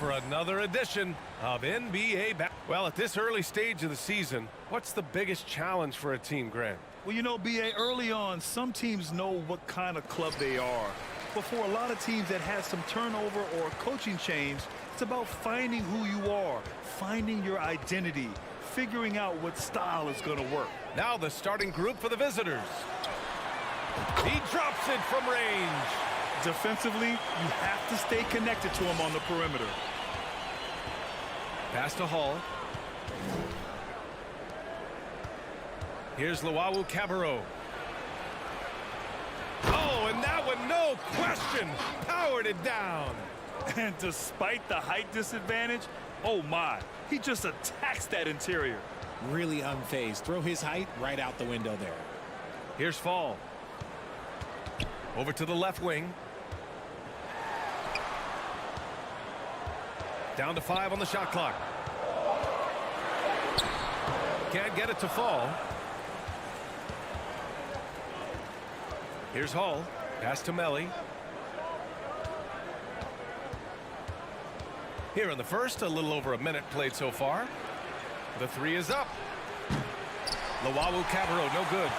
for another edition of NBA Well, at this early stage of the season, what's the biggest challenge for a team, Grant? Well, you know, B.A., early on, some teams know what kind of club they are. But for a lot of teams that had some turnover or coaching change, it's about finding who you are, finding your identity, figuring out what style is going to work. Now the starting group for the visitors. He drops it from range. Defensively, you have to stay connected to him on the perimeter. Pass to Hall. Here's Luwawu-Cabarrot. Oh, and that one, no question, powered it down. And despite the height disadvantage, oh my, he just attacks that interior. Really unfazed. Throw his height right out the window there. Here's Fall. Over to the left wing. Down to 5 on the shot clock. Can't get it to fall. Here's Hall. Pass to Melly. Here in the first, a little over a minute played so far. The three is up. Luwawu-Cabarrot, no good.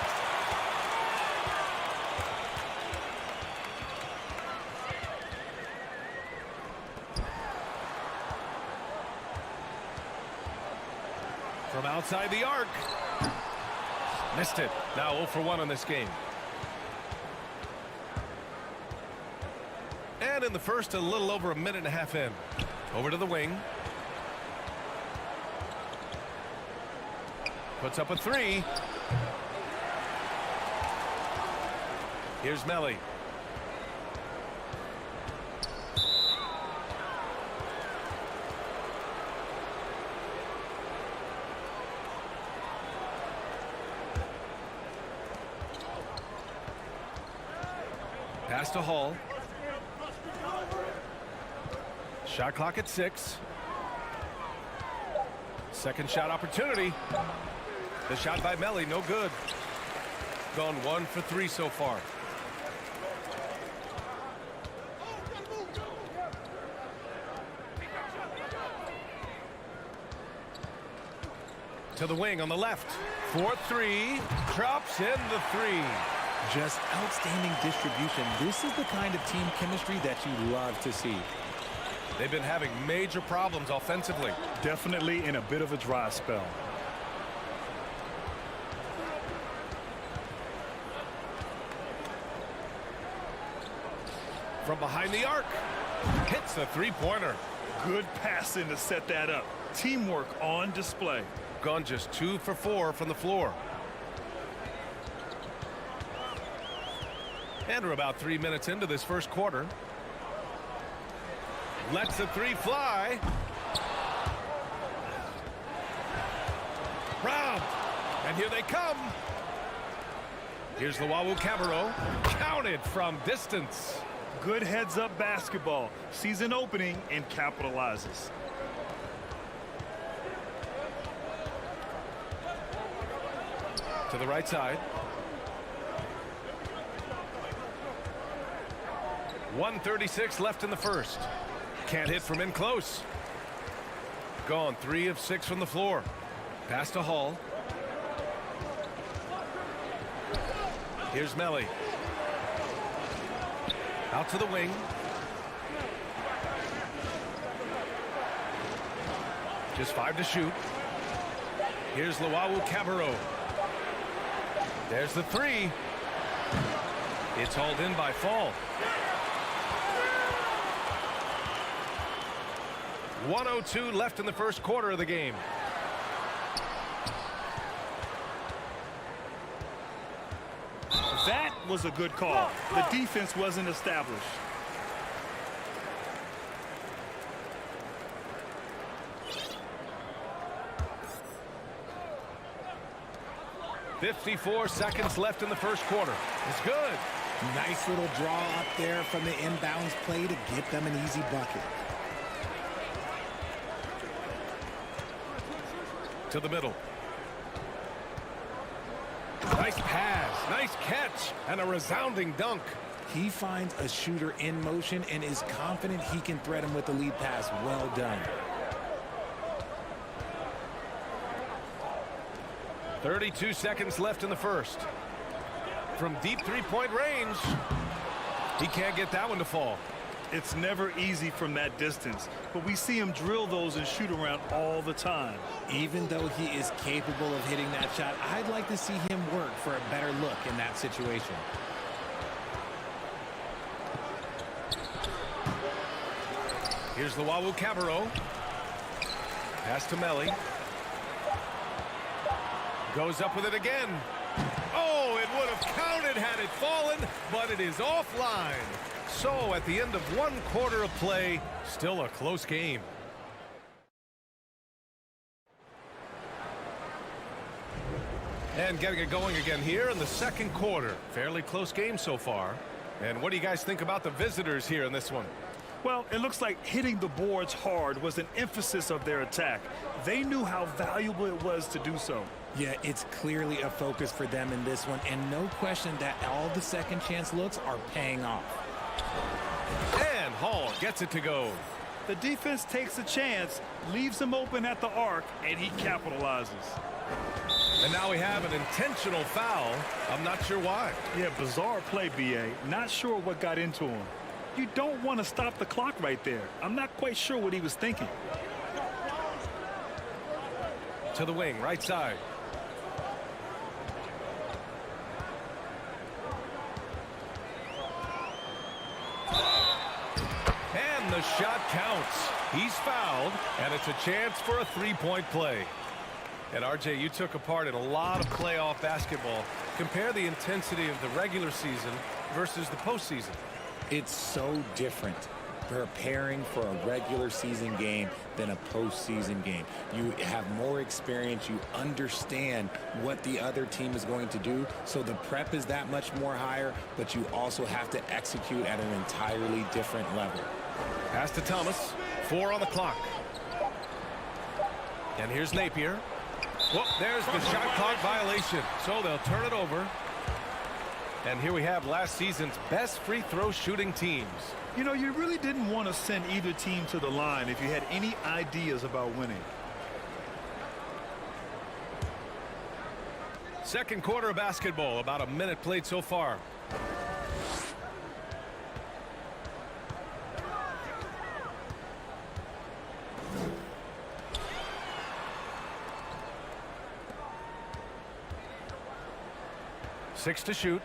From outside the arc. Missed it. Now 0 for 1 in this game. And in the first, a little over a minute and a half in. Over to the wing. Puts up a three. Here's Melly. Pass to Hall. Shot clock at 6. Second shot opportunity. The shot by Melly, no good. Gone 1 for 3 so far. To the wing on the left. 4-3. Drops in the 3. Just outstanding distribution. This is the kind of team chemistry that you love to see. They've been having major problems offensively. Definitely in a bit of a dry spell. From behind the arc. Hits the three-pointer. Good passing to set that up. Teamwork on display. Gone just 2 for 4 from the floor. And we're about 3 minutes into this first quarter. Lets the three fly. Robbed. And here they come. Here's Luwawu-Cabarrot. Counted from distance. Good heads-up basketball. Sees an opening and capitalizes. To the right side. 1:36 left in the first. Can't hit from in close. Gone 3 of 6 from the floor. Pass to Hall. Here's Melly. Out to the wing. Just 5 to shoot. Here's Luwawu-Cabarrot. There's the 3. It's hauled in by Fall. 1:02 left in the first quarter of the game. That was a good call. The defense wasn't established. .54 seconds left in the first quarter. It's good. Nice little draw up there from the inbounds play to get them an easy bucket. To the middle. Nice pass, nice catch, and a resounding dunk. He finds a shooter in motion and is confident he can thread him with the lead pass. Well done. 32 seconds left in the first. From deep three-point range, he can't get that one to fall. It's never easy from that distance, but we see him drill those and shoot around all the time. Even though he is capable of hitting that shot, I'd like to see him work for a better look in that situation. Here's the Wawu Cabarro. Pass to Melli. Goes up with it again. Oh, it would have counted had it fallen, but it is offline. So at the end of 1 quarter of play, still a close game. And getting it going again here in the second quarter. Fairly close game so far. And what do you guys think about the visitors here in this one? Well, it looks like hitting the boards hard was an emphasis of their attack. They knew how valuable it was to do so. Yeah, it's clearly a focus for them in this one, and no question that all the second chance looks are paying off. And Hall gets it to go. The defense takes a chance, leaves him open at the arc, and he capitalizes. And now we have an intentional foul. I'm not sure why. Yeah, bizarre play, B.A. Not sure what got into him. You don't want to stop the clock right there. I'm not quite sure what he was thinking. To the wing, right side. And the shot counts. He's fouled, and it's a chance for a three-point play. And RJ, you took a part in a lot of playoff basketball. Compare the intensity of the regular season versus the postseason. It's so different preparing for a regular season game than a postseason game. You have more experience. You understand what the other team is going to do. So the prep is that much more higher, but you also have to execute at an entirely different level. Pass to Thomas. 4 on the clock. And here's Napier. Well, there's the shot clock violation. So they'll turn it over. And here we have last season's best free throw shooting teams. You know, you really didn't want to send either team to the line if you had any ideas about winning. Second quarter of basketball, about a minute played so far. Six to shoot.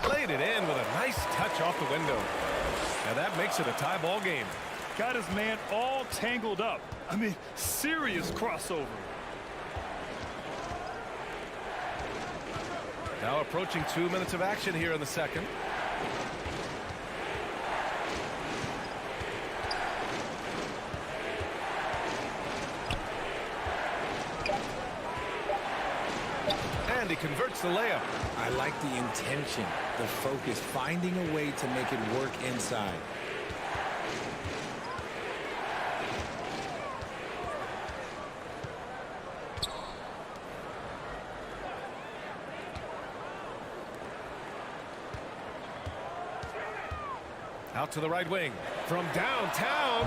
Played it in with a nice touch off the window. And that makes it a tie ball game. Got his man all tangled up. I mean, serious crossover. Now approaching 2 minutes of action here in the second. And he converts the layup. I like the intention, the focus, finding a way to make it work inside. Out to the right wing. From downtown,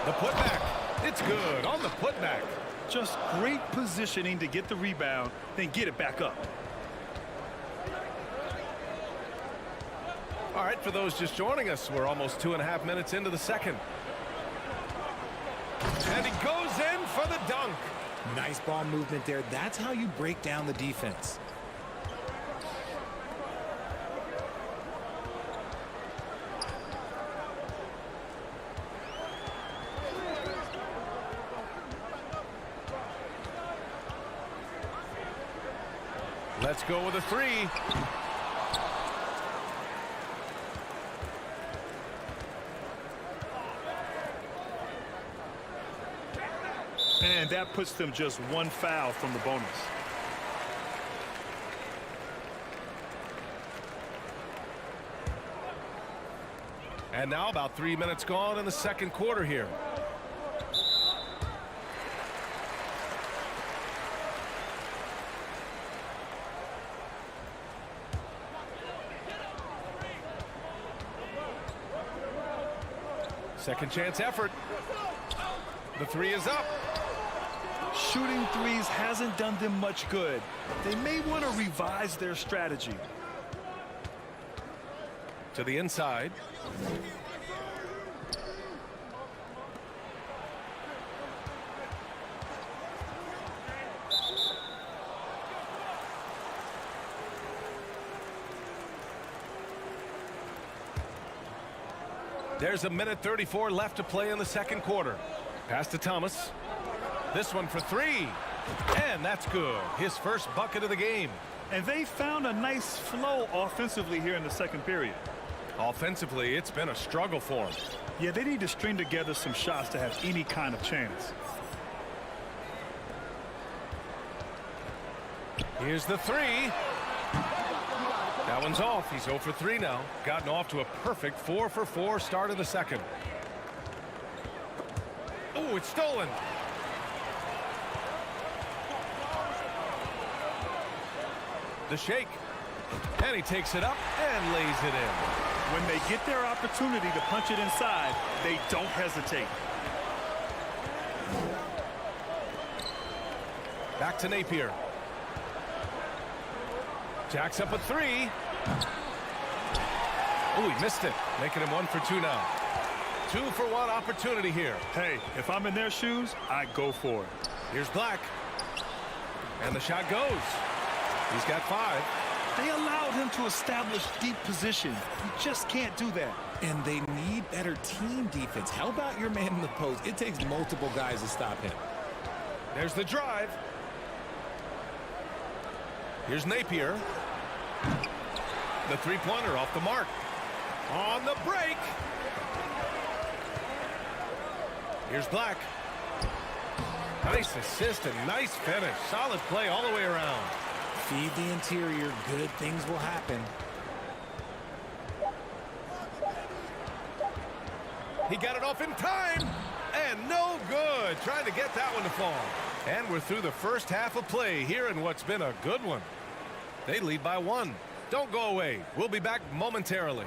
the putback. It's good on the putback. Just great positioning to get the rebound, then get it back up. All right, for those just joining us, we're almost 2.5 minutes into the second. And he goes in for the dunk. Nice ball movement there. That's how you break down the defense. Let's go with a three. And that puts them just one foul from the bonus. And now about 3 minutes gone in the second quarter here. Second chance effort. The three is up. Shooting threes hasn't done them much good. They may want to revise their strategy. To the inside. There's a minute 34 left to play in the second quarter. Pass to Thomas. This one for three. And that's good. His first bucket of the game. And they found a nice flow offensively here in the second period. Offensively, it's been a struggle for him. Yeah, they need to string together some shots to have any kind of chance. Here's the three. That one's off. He's 0 for 3 now. Gotten off to a perfect 4 for 4 start of the second. Oh, it's stolen. The shake. And he takes it up and lays it in. When they get their opportunity to punch it inside, they don't hesitate. Back to Napier. Jacks up a three. Oh, he missed it. Making him 1 for 2 now. 2 for 1 opportunity here. Hey, if I'm in their shoes, I go for it. Here's Black. And the shot goes. He's got 5. They allowed him to establish deep position. You just can't do that. And they need better team defense. How about your man in the post? It takes multiple guys to stop him. There's the drive. Here's Napier. The three-pointer off the mark. On the break. Here's Black. Nice assist and nice finish. Solid play all the way around. Feed the interior. Good things will happen. He got it off in time. And no good. Trying to get that one to fall. And we're through the first half of play here in what's been a good one. They lead by 1. Don't go away. We'll be back momentarily.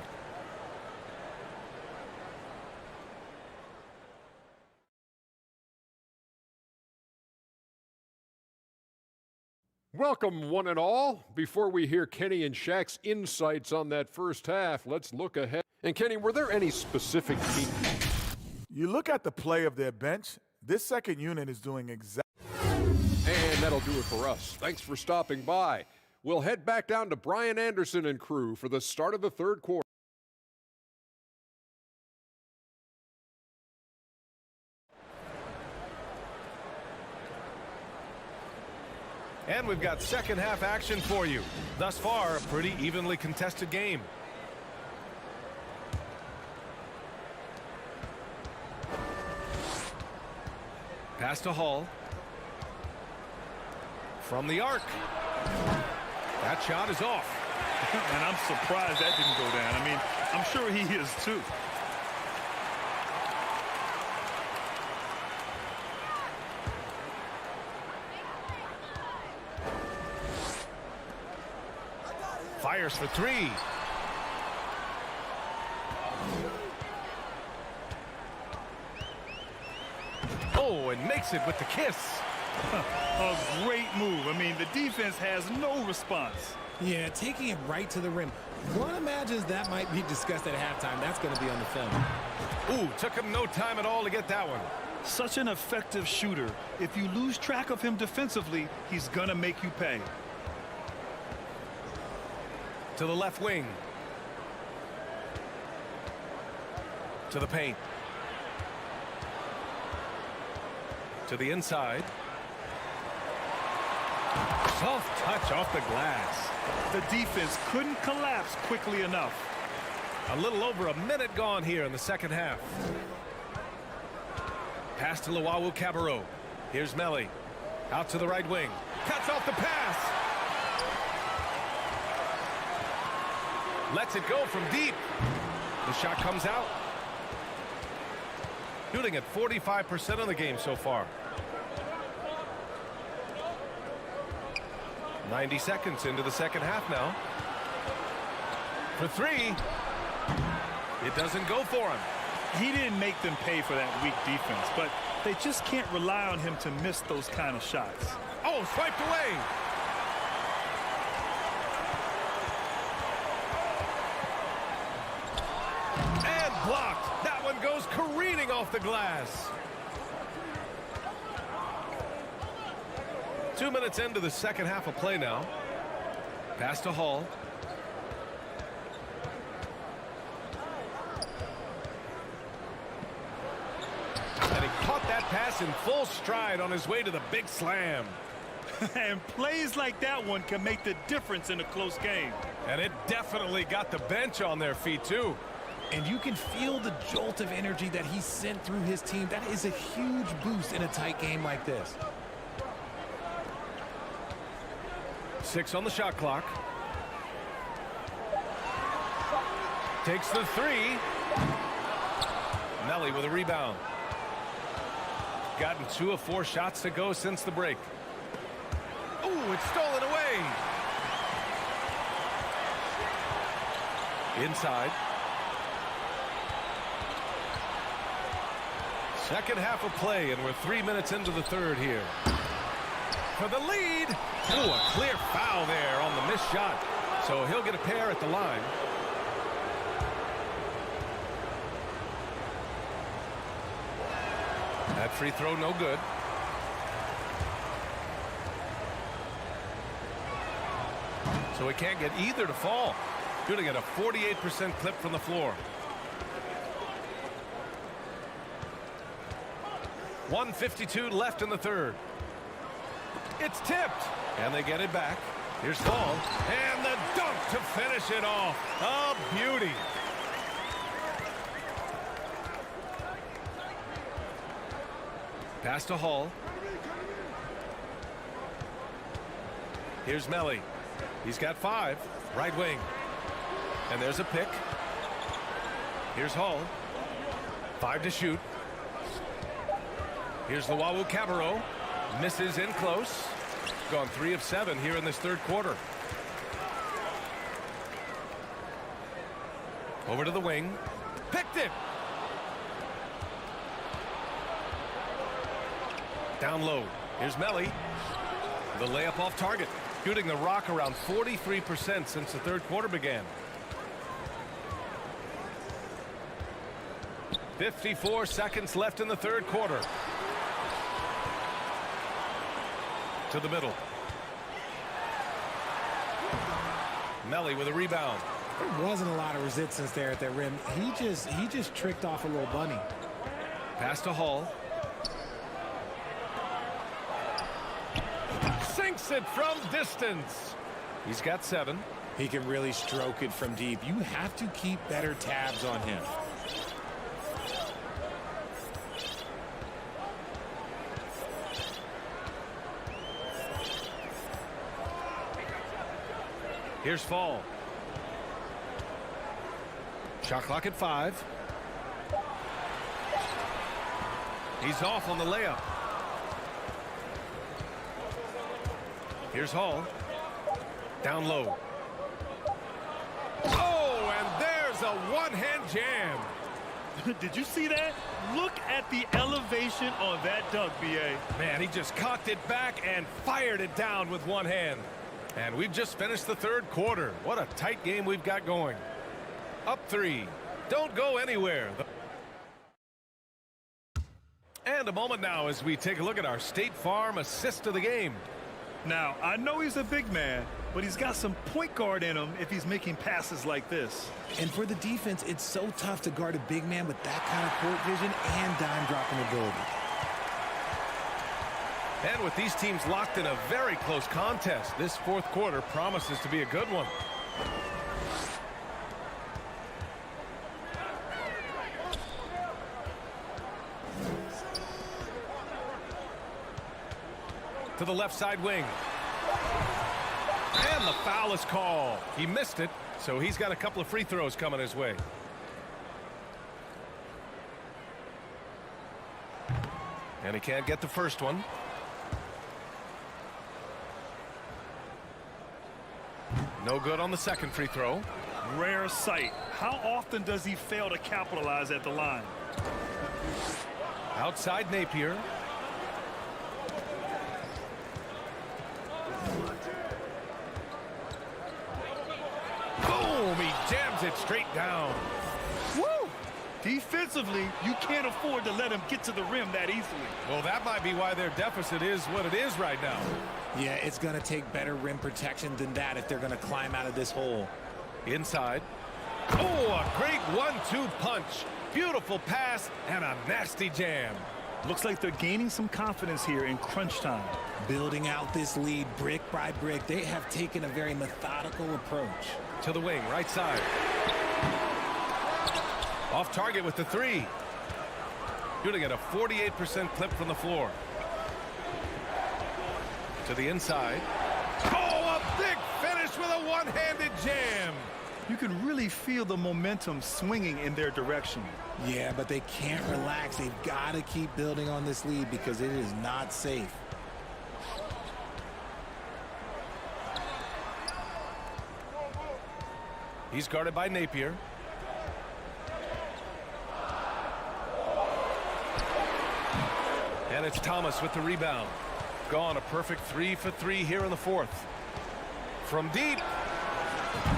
Welcome, one and all. Before we hear Kenny and Shaq's insights on that first half, let's look ahead. And Kenny, were there any specific teams? You look at the play of their bench, this second unit is doing exactly. And that'll do it for us. Thanks for stopping by. We'll head back down to Brian Anderson and crew for the start of the third quarter. And we've got second half action for you. Thus far, a pretty evenly contested game. Pass to Hall. From the arc. That shot is off. And I'm surprised that didn't go down. I mean, I'm sure he is too. Fires for 3. Oh, and makes it with the kiss. A great move. I mean, the defense has no response. Yeah, taking it right to the rim. One imagines that might be discussed at halftime. That's going to be on the film. Ooh, took him no time at all to get that one. Such an effective shooter. If you lose track of him defensively, he's going to make you pay. To the left wing. To the paint. To the inside. Soft touch off the glass. The defense couldn't collapse quickly enough. A little over a minute gone here in the second half. Pass to Luau Cabarro. Here's Melly. Out to the right wing. Cuts off the pass. Lets it go from deep. The shot comes out. Shooting at 45% of the game so far. 90 seconds into the second half now. For 3. It doesn't go for him. He didn't make them pay for that weak defense, but they just can't rely on him to miss those kind of shots. Oh, swiped away. And blocked. That one goes careening off the glass. 2 minutes into the second half of play now. Pass to Hall. And he caught that pass in full stride on his way to the big slam. And plays like that one can make the difference in a close game. And it definitely got the bench on their feet, too. And you can feel the jolt of energy that he sent through his team. That is a huge boost in a tight game like this. 6 on the shot clock. Takes the 3. Melli with a rebound. Gotten 2 of 4 shots to go since the break. Ooh, it's stolen away. Inside. Second half of play, and we're 3 minutes into the third here. For the lead. Ooh, a clear foul there on the missed shot. So he'll get a pair at the line. That free throw no good. So he can't get either to fall. Shooting at a 48% clip from the floor. 1:52 left in the third. It's tipped. And they get it back. Here's Fall. And the dunk to finish it off. A beauty. Pass to Hall. Here's Melli. He's got 5. Right wing. And there's a pick. Here's Hall. 5 to shoot. Here's Luau Cabarro. Misses in close. Gone 3 of 7 here in this third quarter. Over to the wing. Picked it. Down low. Here's Melli. The layup off target. Shooting the rock around 43% since the third quarter began. 54 seconds left in the third quarter. To the middle. Melli with a rebound. There wasn't a lot of resistance there at that rim. He just tricked off a little bunny. Pass to Hall. Sinks it from distance. He's got 7. He can really stroke it from deep. You have to keep better tabs on him. Here's Fall. Shot clock at 5. He's off on the layup. Here's Hall. Down low. Oh, and there's a one-hand jam. Did you see that? Look at the elevation on that dunk, B.A. Man, he just cocked it back and fired it down with one hand. And we've just finished the third quarter. What a tight game we've got going. Up 3. Don't go anywhere. And a moment now as we take a look at our State Farm assist of the game. Now, I know he's a big man, but he's got some point guard in him if he's making passes like this. And for the defense, it's so tough to guard a big man with that kind of court vision and dime dropping ability. And with these teams locked in a very close contest, this fourth quarter promises to be a good one. To the left side wing. And the foul is called. He missed it, so he's got a couple of free throws coming his way. And he can't get the first one. No good on the second free throw. Rare sight. How often does he fail to capitalize at the line? Outside Napier. Boom! He jams it straight down. Woo! Defensively, you can't afford to let him get to the rim that easily. Well, that might be why their deficit is what it is right now. Yeah, it's going to take better rim protection than that if they're going to climb out of this hole. Inside. Oh, a great 1-2 punch. Beautiful pass and a nasty jam. Looks like they're gaining some confidence here in crunch time. Building out this lead brick by brick, they have taken a very methodical approach. To the wing, right side. Off target with the three. Shooting at a 48% clip from the floor. To the inside. Oh, a big finish with a one-handed jam. You can really feel the momentum swinging in their direction. Yeah, but they can't relax. They've got to keep building on this lead because it is not safe. He's guarded by Napier. And it's Thomas with the rebound. Gone a perfect 3 for 3 here in the fourth. From deep.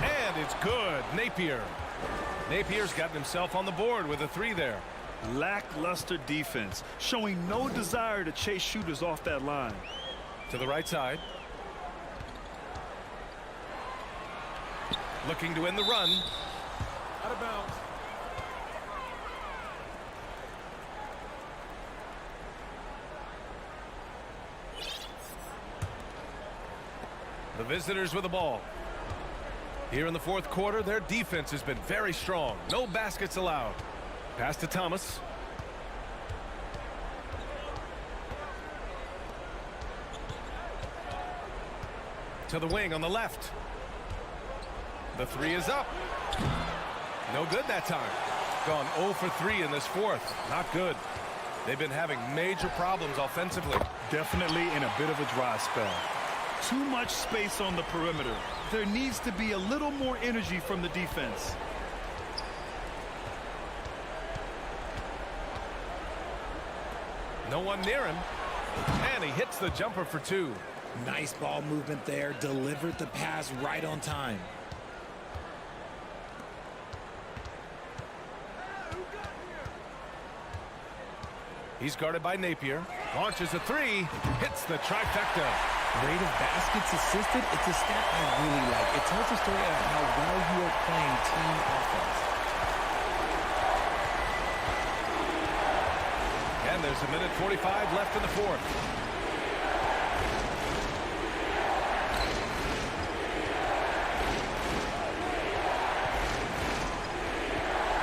And it's good. Napier. Napier's gotten himself on the board with a three there. Lackluster defense, showing no desire to chase shooters off that line. To the right side. Looking to end the run. Out of bounds. The visitors with the ball. Here in the fourth quarter, their defense has been very strong. No baskets allowed. Pass to Thomas. To the wing on the left. The three is up. No good that time. Gone 0 for 3 in this fourth. Not good. They've been having major problems offensively. Definitely in a bit of a dry spell. Too much space on the perimeter. There needs to be a little more energy from the defense. No one near him. And he hits the jumper for 2. Nice ball movement there. Delivered the pass right on time. He's guarded by Napier. Launches a 3. Hits the trifecta. Rate of baskets assisted, it's a stat I really like. It tells a story of how well you are playing team offense. And there's a minute 45 left in the fourth.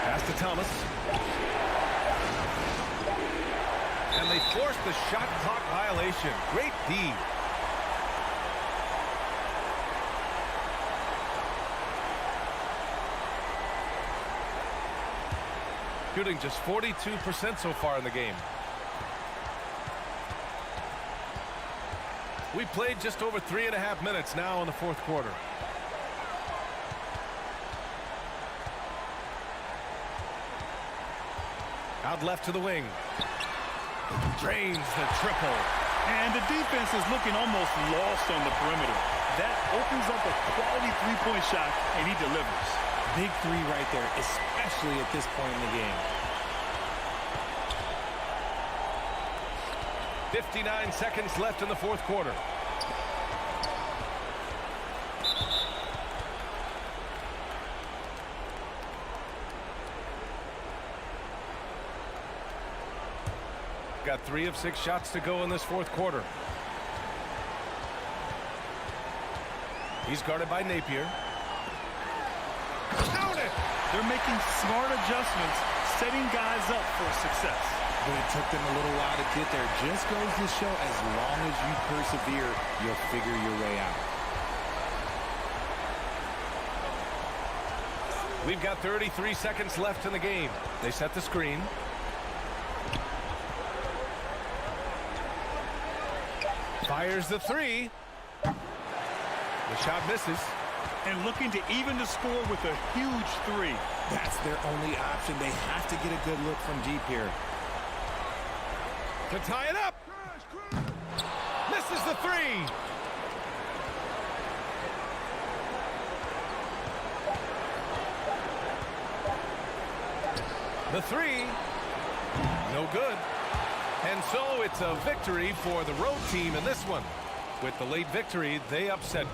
Pass to Thomas. And they forced the shot clock violation. Great D. Shooting just 42% so far in the game. We played just over 3.5 minutes now in the fourth quarter. Out left to the wing. Drains the triple. And the defense is looking almost lost on the perimeter. That opens up a quality three-point shot, and he delivers. Big three right there, especially at this point in the game. 59 seconds left in the fourth quarter. Got 3 of 6 shots to go in this fourth quarter. He's guarded by Napier. Count it! They're making smart adjustments, setting guys up for success. But it took them a little while to get there. Just goes to show, as long as you persevere, you'll figure your way out. We've got 33 seconds left in the game. They set the screen. Fires the 3. The shot misses. And looking to even the score with a huge 3. That's their only option. They have to get a good look from deep here. to tie it up. Misses the three. The three, no good. And so it's a victory for the road team in this one. With the late victory, they upset.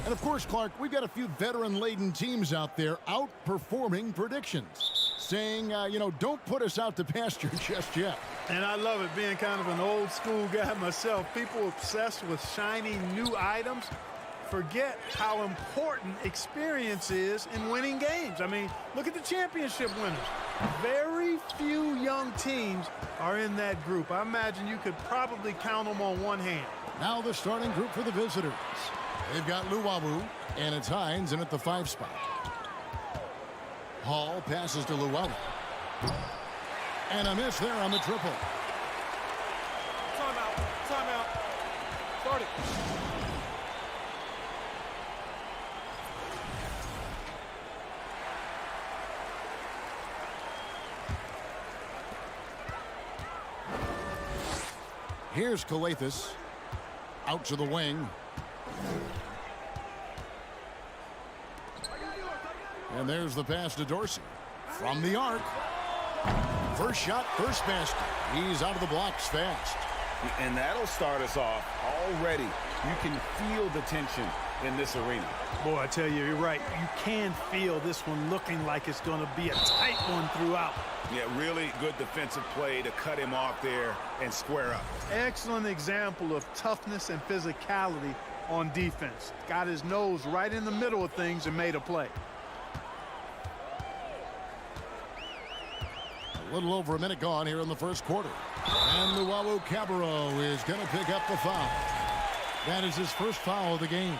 And of course, Clark, we've got a few veteran-laden teams out there outperforming predictions, saying, don't put us out to pasture just yet. And I love it, being kind of an old school guy myself. People obsessed with shiny new items forget how important experience is in winning games. I mean, look at the championship winners. Very few young teams are in that group. I imagine you could probably count them on one hand. Now the starting group for the visitors. They've got Luwawu, and it's Hines in at the 5 spot. Hall passes to Luwawu. And a miss there on the triple. Timeout. Timeout. Start it. Here's Skijesss. Out to the wing. And there's the pass to Dorsey. From the arc. First shot, first basket. He's out of the blocks fast. And that'll start us off already. You can feel the tension in this arena. Boy, I tell you, you're right. You can feel this one looking like it's going to be a tight one throughout. Yeah, really good defensive play to cut him off there and square up. Excellent example of toughness and physicality on defense. Got his nose right in the middle of things and made a play. A little over a minute gone here in the first quarter. And Luwawu Cabarro is going to pick up the foul. That is his first foul of the game.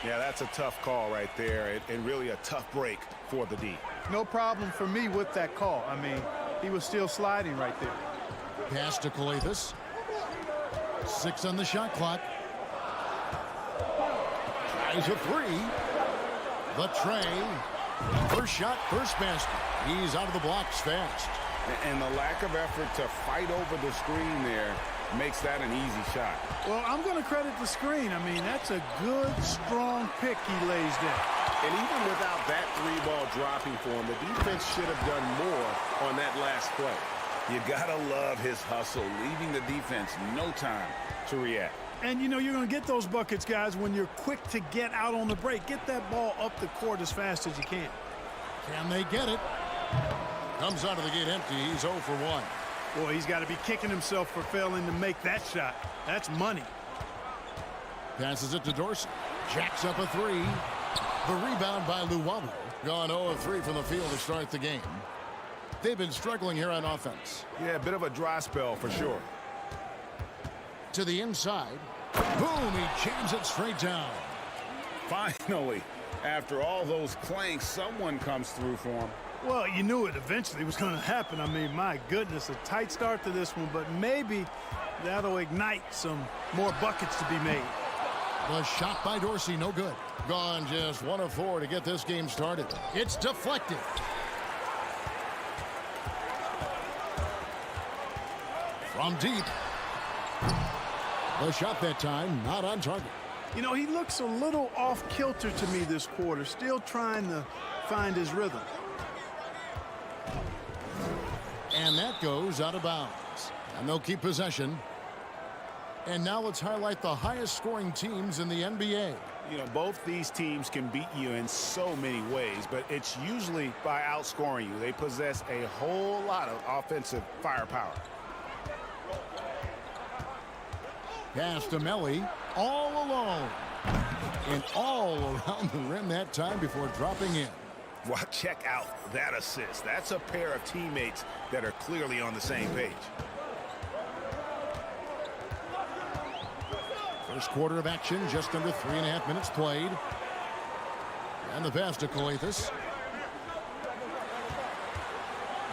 Yeah, that's a tough call right there, and really a tough break for the D. No problem for me with that call. I mean, he was still sliding right there. Pass to Skijesss. 6 on the shot clock. Tries a 3. The tray. First shot, first basket. He's out of the blocks fast. And the lack of effort to fight over the screen there makes that an easy shot. Well, I'm going to credit the screen. I mean, that's a good, strong pick he lays there. And even without that 3-ball dropping for him, the defense should have done more on that last play. You got to love his hustle, leaving the defense no time to react. And, you know, you're going to get those buckets, guys, when you're quick to get out on the break. Get that ball up the court as fast as you can. Can they get it? Comes out of the gate empty. He's 0 for 1. Boy, he's got to be kicking himself for failing to make that shot. That's money. Passes it to Dorsey. Jacks up a 3. The rebound by Luwawu. Gone 0 of 3 from the field to start the game. They've been struggling here on offense. Yeah, a bit of a dry spell for sure. To the inside. Boom, he jams it straight down. Finally, after all those clanks, someone comes through for him. Well, you knew it eventually was going to happen. I mean, my goodness, a tight start to this one, but maybe that'll ignite some more buckets to be made. The shot by Dorsey, no good. Gone just 1 of 4 to get this game started. It's deflected. From deep. The shot that time, not on target. You know, he looks a little off kilter to me this quarter, still trying to find his rhythm. And that goes out of bounds. And they'll keep possession. And now let's highlight the highest scoring teams in the NBA. You know, both these teams can beat you in so many ways, but it's usually by outscoring you. They possess a whole lot of offensive firepower. Pass to Melly, all alone. And all around the rim that time before dropping in. Well, check out that assist. That's a pair of teammates that are clearly on the same page. First quarter of action, just under 3.5 minutes played. And the pass to Skijesss.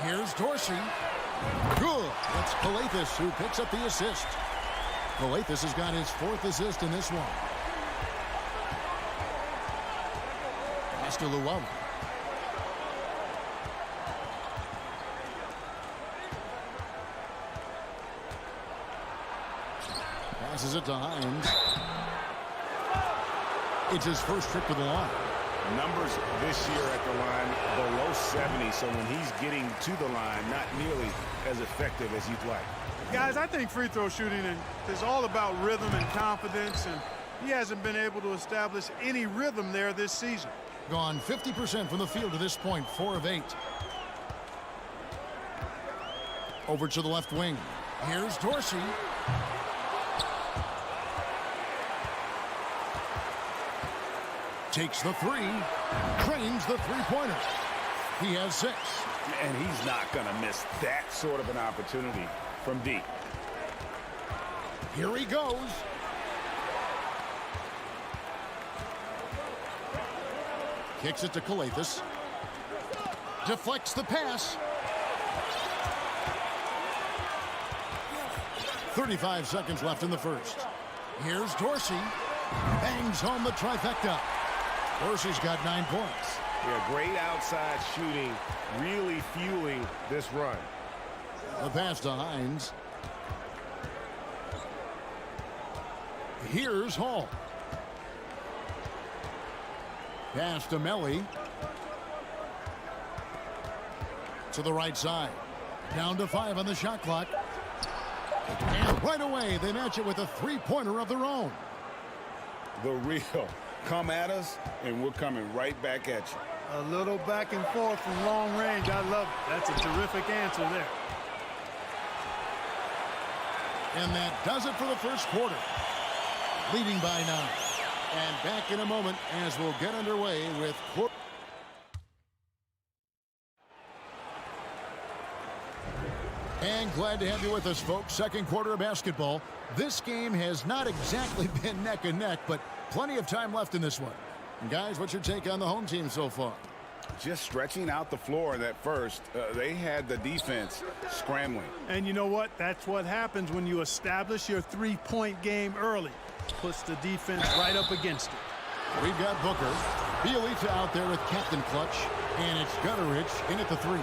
Here's Dorsey. Good. It's Skijesss who picks up the assist. Skijesss has got his 4th assist in this one. Pass to Luwawu. Passes it to Hines. It's his first trip to the line. Numbers this year at the line below 70, so when he's getting to the line, not nearly as effective as you'd like. Guys, I think free throw shooting is all about rhythm and confidence, and he hasn't been able to establish any rhythm there this season. Gone 50% from the field to this point, 4 of 8. Over to the left wing. Here's Dorsey. Takes the 3. Drains the 3-pointer. He has 6. And he's not going to miss that sort of an opportunity from deep. Here he goes. Kicks it to Xellark. Deflects the pass. 35 seconds left in the first. Here's Dorsey. Bangs home the trifecta. Dorsey's got 9 points. Yeah, great outside shooting, really fueling this run. The pass to Hines. Here's Hall. Pass to Melly. To the right side. Down to 5 on the shot clock. And right away, they match it with a three-pointer of their own. The real. Come at us, and we're coming right back at you. A little back and forth from long range. I love it. That's a terrific answer there. And that does it for the first quarter. Leading by 9. And back in a moment as we'll get underway with quarter. And glad to have you with us, folks. Second quarter of basketball. This game has not exactly been neck and neck, but plenty of time left in this one. And guys, what's your take on the home team so far? Just stretching out the floor in that first. They had the defense scrambling. And you know what? That's what happens when you establish your three-point game early. Puts the defense right up against it. We've got Booker. Bielitsa out there with Captain Clutch. And it's Gutterich in at the 3.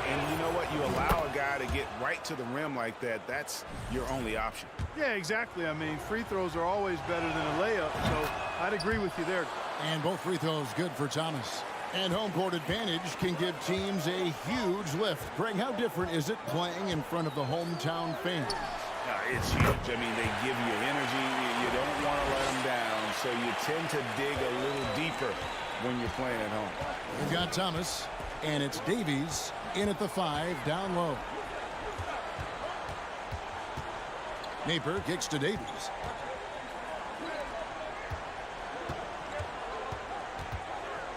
And you know what? You allow a guy to get right to the rim like that. That's your only option. Yeah, exactly. I mean, free throws are always better than a layup, so I'd agree with you there. And both free throws good for Thomas. And home court advantage can give teams a huge lift. Greg, how different is it playing in front of the hometown fans? It's huge. I mean, they give you energy. You don't want to let them down, so you tend to dig a little deeper when you're playing at home. We've got Thomas, and it's Davies in at the 5, down low. Napier kicks to Davies.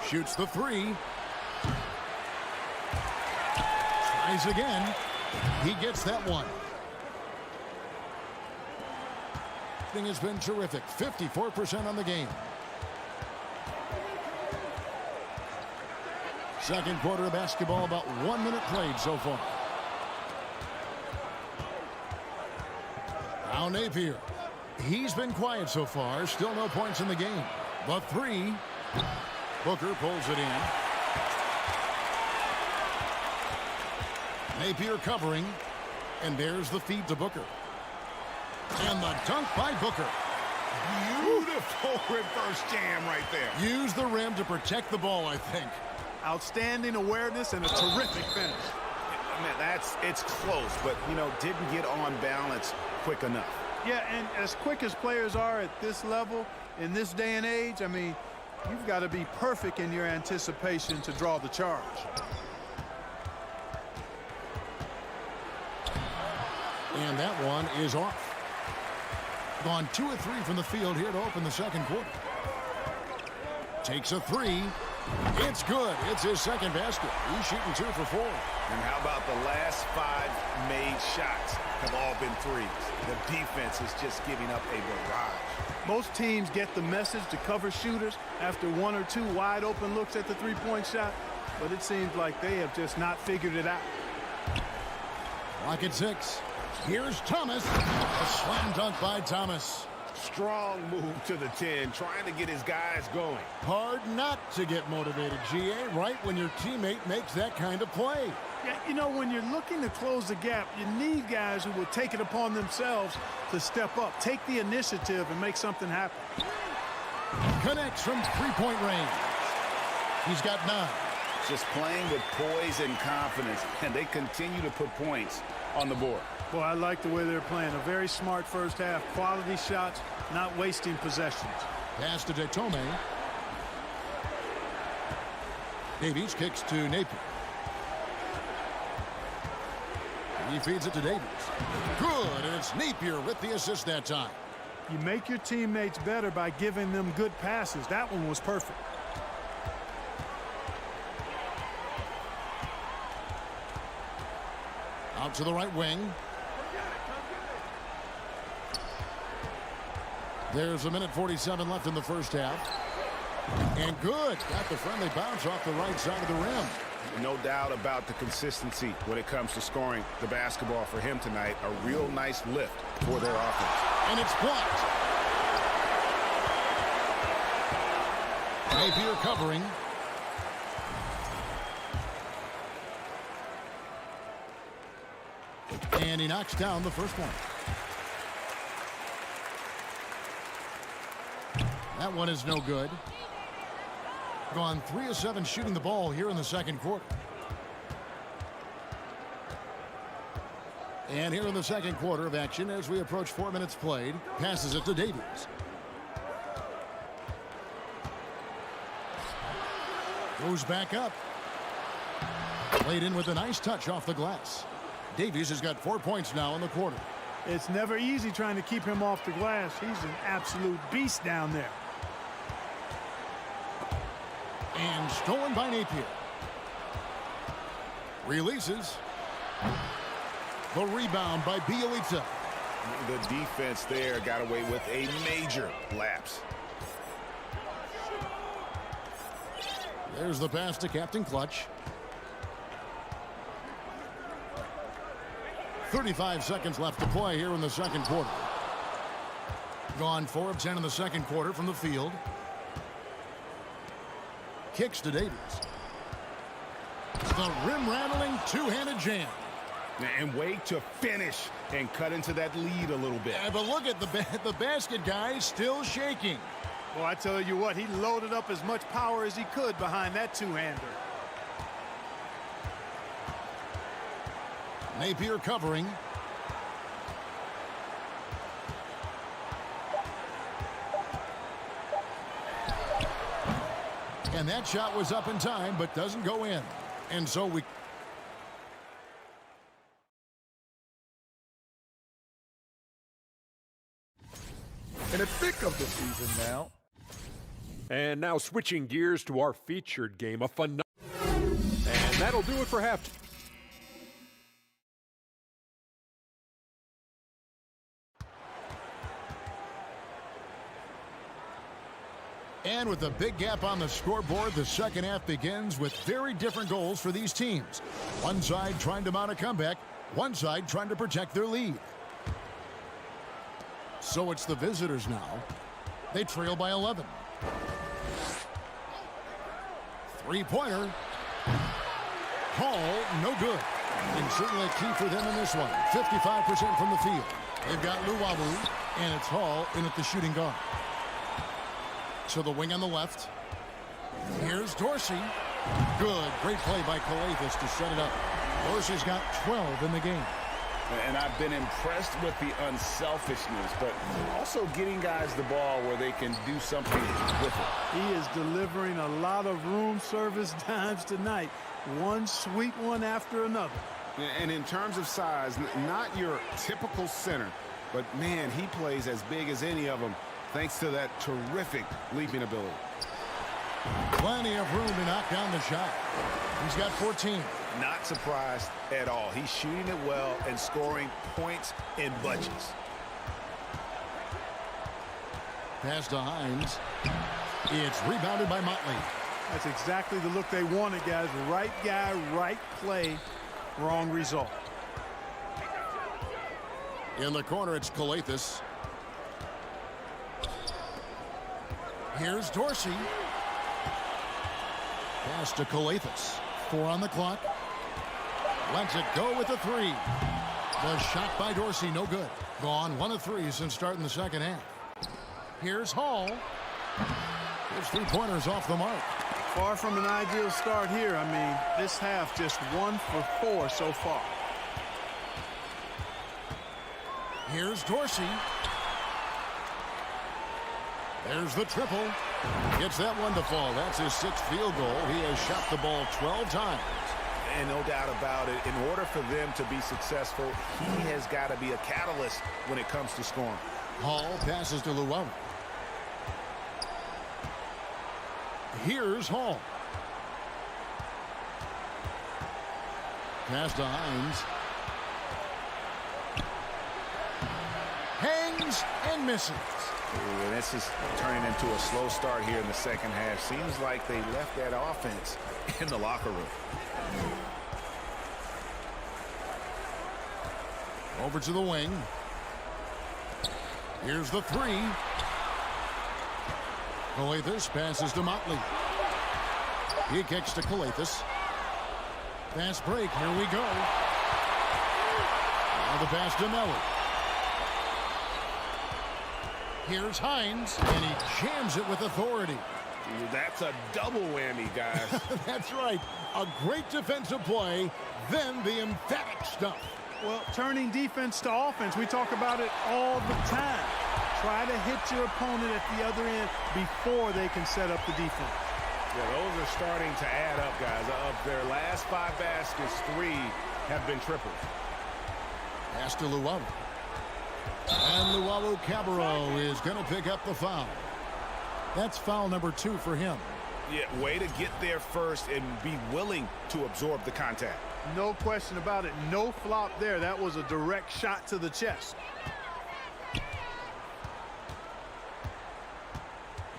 Shoots the 3. Tries again. He gets that one. Thing has been terrific. 54% on the game. Second quarter of basketball, about 1 minute played so far. Now Napier. He's been quiet so far. Still no points in the game. The 3. Booker pulls it in. Napier covering. And there's the feed to Booker. And the dunk by Booker. Beautiful reverse jam right there. Use the rim to protect the ball, I think. Outstanding awareness and a terrific finish. Man, it's close, but, didn't get on balance quick enough. Yeah, and as quick as players are at this level, in this day and age, I mean, you've got to be perfect in your anticipation to draw the charge. And that one is off. Gone 2 of 3 from the field here to open the second quarter. Takes a 3. It's good. It's his second basket. He's shooting 2 for 4. And how about the last 5 made shots have all been threes? The defense is just giving up a barrage. Most teams get the message to cover shooters after 1 or 2 wide open looks at the three-point shot, but it seems like they have just not figured it out. Clock at 6. Here's Thomas. A slam dunk by Thomas. Strong move to the 10, trying to get his guys going. Hard not to get motivated, GA, right when your teammate makes that kind of play. Yeah, when you're looking to close the gap, you need guys who will take it upon themselves to step up, take the initiative, and make something happen. Connects from three-point range. He's got 9. Just playing with poise and confidence, and they continue to put points on the board. Boy, I like the way they're playing. A very smart first half. Quality shots, not wasting possessions. Pass to Detome. Davies kicks to Napier. He feeds it to Davies. Good, and it's Napier with the assist that time. You make your teammates better by giving them good passes. That one was perfect. Out to the right wing. There's a minute 47 left in the first half. And good. Got the friendly bounce off the right side of the rim. No doubt about the consistency when it comes to scoring the basketball for him tonight. A real nice lift for their offense. And it's blocked. Napier covering. And he knocks down the first one. That one is no good. Gone 3 of 7 shooting the ball here in the second quarter. And here in the second quarter of action, as we approach 4 minutes played, passes it to Davies. Goes back up. Played in with a nice touch off the glass. Davies has got 4 points now in the quarter. It's never easy trying to keep him off the glass. He's an absolute beast down there. And stolen by Napier. Releases. The rebound by Bielitsa. The defense there got away with a major lapse. There's the pass to Captain Clutch. 35 seconds left to play here in the second quarter. Gone 4 of 10 in the second quarter from the field. Kicks to Davies. The rim-rattling two-handed jam. And wait to finish and cut into that lead a little bit. Yeah, but look at the basket guy still shaking. Well, I tell you what, he loaded up as much power as he could behind that two-hander. Napier covering. And that shot was up in time, but doesn't go in. And so we... In the thick of the season now. And now switching gears to our featured game, a fun. And that'll do it for half. And with the big gap on the scoreboard, the second half begins with very different goals for these teams. One side trying to mount a comeback, one side trying to protect their lead. So it's the visitors now. They trail by 11. Three-pointer. Hall, no good. And certainly a key for them in this one. 55% from the field. They've got Luwawu, and it's Hall in at the shooting guard. To the wing on the left. Here's Dorsey. Good. Great play by Skijesss to set it up. Dorsey's got 12 in the game. And I've been impressed with the unselfishness, but also getting guys the ball where they can do something with it. He is delivering a lot of room service dimes tonight. One sweet one after another. And in terms of size, not your typical center, but man, he plays as big as any of them thanks to that terrific leaping ability. Plenty of room to knock down the shot. He's got 14. Not surprised at all. He's shooting it well and scoring points in bunches. Pass to Hines. It's rebounded by Motley. That's exactly the look they wanted, guys. Right guy, right play, wrong result. In the corner, it's Skijesss. Here's Dorsey. Pass to Skijesss. 4 on the clock. Lets it go with a 3. The shot by Dorsey, no good. Gone 1 of 3 since starting the second half. Here's Hall. His 3-pointers off the mark. Far from an ideal start here. I mean, this half just 1 for 4 so far. Here's Dorsey. There's the triple. Gets that one to fall. That's his 6th field goal. He has shot the ball 12 times. And no doubt about it, in order for them to be successful, he has got to be a catalyst when it comes to scoring. Hall passes to Luwawu. Here's Hall. Pass to Hines. hangs and misses. Ooh, and this is turning into a slow start here in the second half. Seems like they left that offense in the locker room. Over to the wing. Here's the three. Calathes passes to Motley. He kicks to Calathes. Fast break. Here we go. Now the pass to Melly. Here's Hines, and he jams it with authority. That's a double whammy, guys. That's right. A great defensive play, then the emphatic stuff. Well, turning defense to offense, we talk about it all the time. Try to hit your opponent at the other end before they can set up the defense. Yeah, those are starting to add up, guys. Of their last 5 baskets, 3 have been triples. Pass to Luau. And Luau Cabarro is going to pick up the foul. That's foul number 2 for him. Yeah, way to get there first and be willing to absorb the contact. No question about it. No flop there. That was a direct shot to the chest.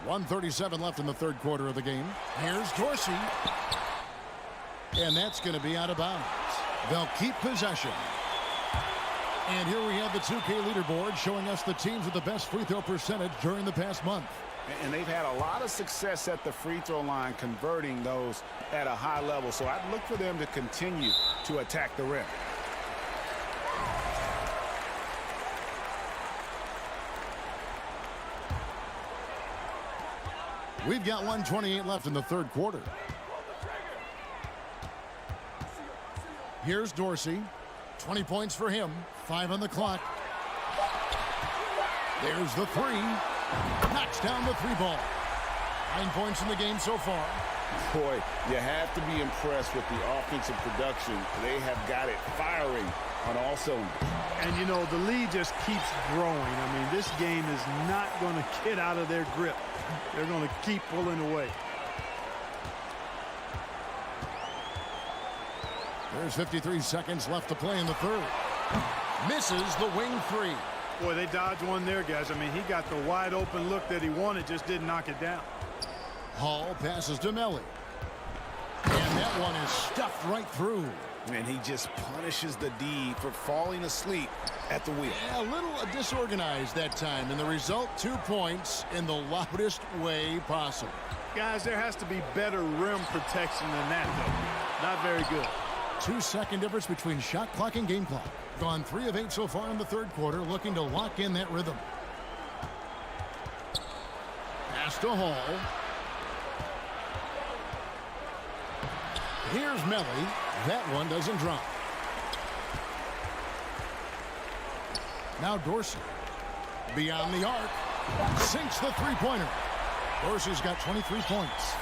1:37 left in the third quarter of the game. Here's Dorsey. And that's going to be out of bounds. They'll keep possession. And here we have the 2K leaderboard showing us the teams with the best free throw percentage during the past month. And they've had a lot of success at the free throw line, converting those at a high level. So I'd look for them to continue to attack the rim. We've got 1:28 left in the third quarter. Here's Dorsey. 20 points for him. 5 on the clock. There's the three. Knocks down the 3 ball. 9 points in the game so far. Boy, you have to be impressed with the offensive production. They have got it firing on all cylinders. And, you know, the lead just keeps growing. I mean, this game is not going to get out of their grip. They're going to keep pulling away. There's 53 seconds left to play in the third. Misses the wing 3. Boy, they dodged one there, guys. I mean, he got the wide open look that he wanted, just didn't knock it down. Hall passes to Melly. And that one is stuffed right through. And he just punishes the D for falling asleep at the wheel. Yeah, a little disorganized that time. And the result, 2 points in the loudest way possible. Guys, there has to be better rim protection than that, though. Not very good. 2-second difference between shot clock and game clock. Gone 3 of 8 so far in the third quarter, looking to lock in that rhythm. Pass to Hall. Here's Melly. That one doesn't drop. Now Dorsey. Beyond the arc. Sinks the three-pointer. Dorsey's got 23 points.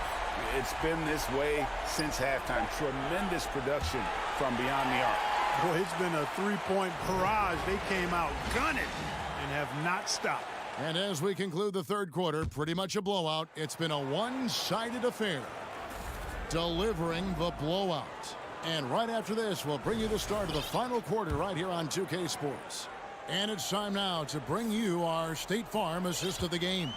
It's been this way since halftime. Tremendous production from beyond the arc. Boy, it's been a three-point barrage. They came out gunning and have not stopped. And as we conclude the third quarter, pretty much a blowout. It's been a one-sided affair. Delivering the blowout. And right after this, we'll bring you the start of the final quarter right here on 2K Sports. And it's time now to bring you our State Farm assist of the game.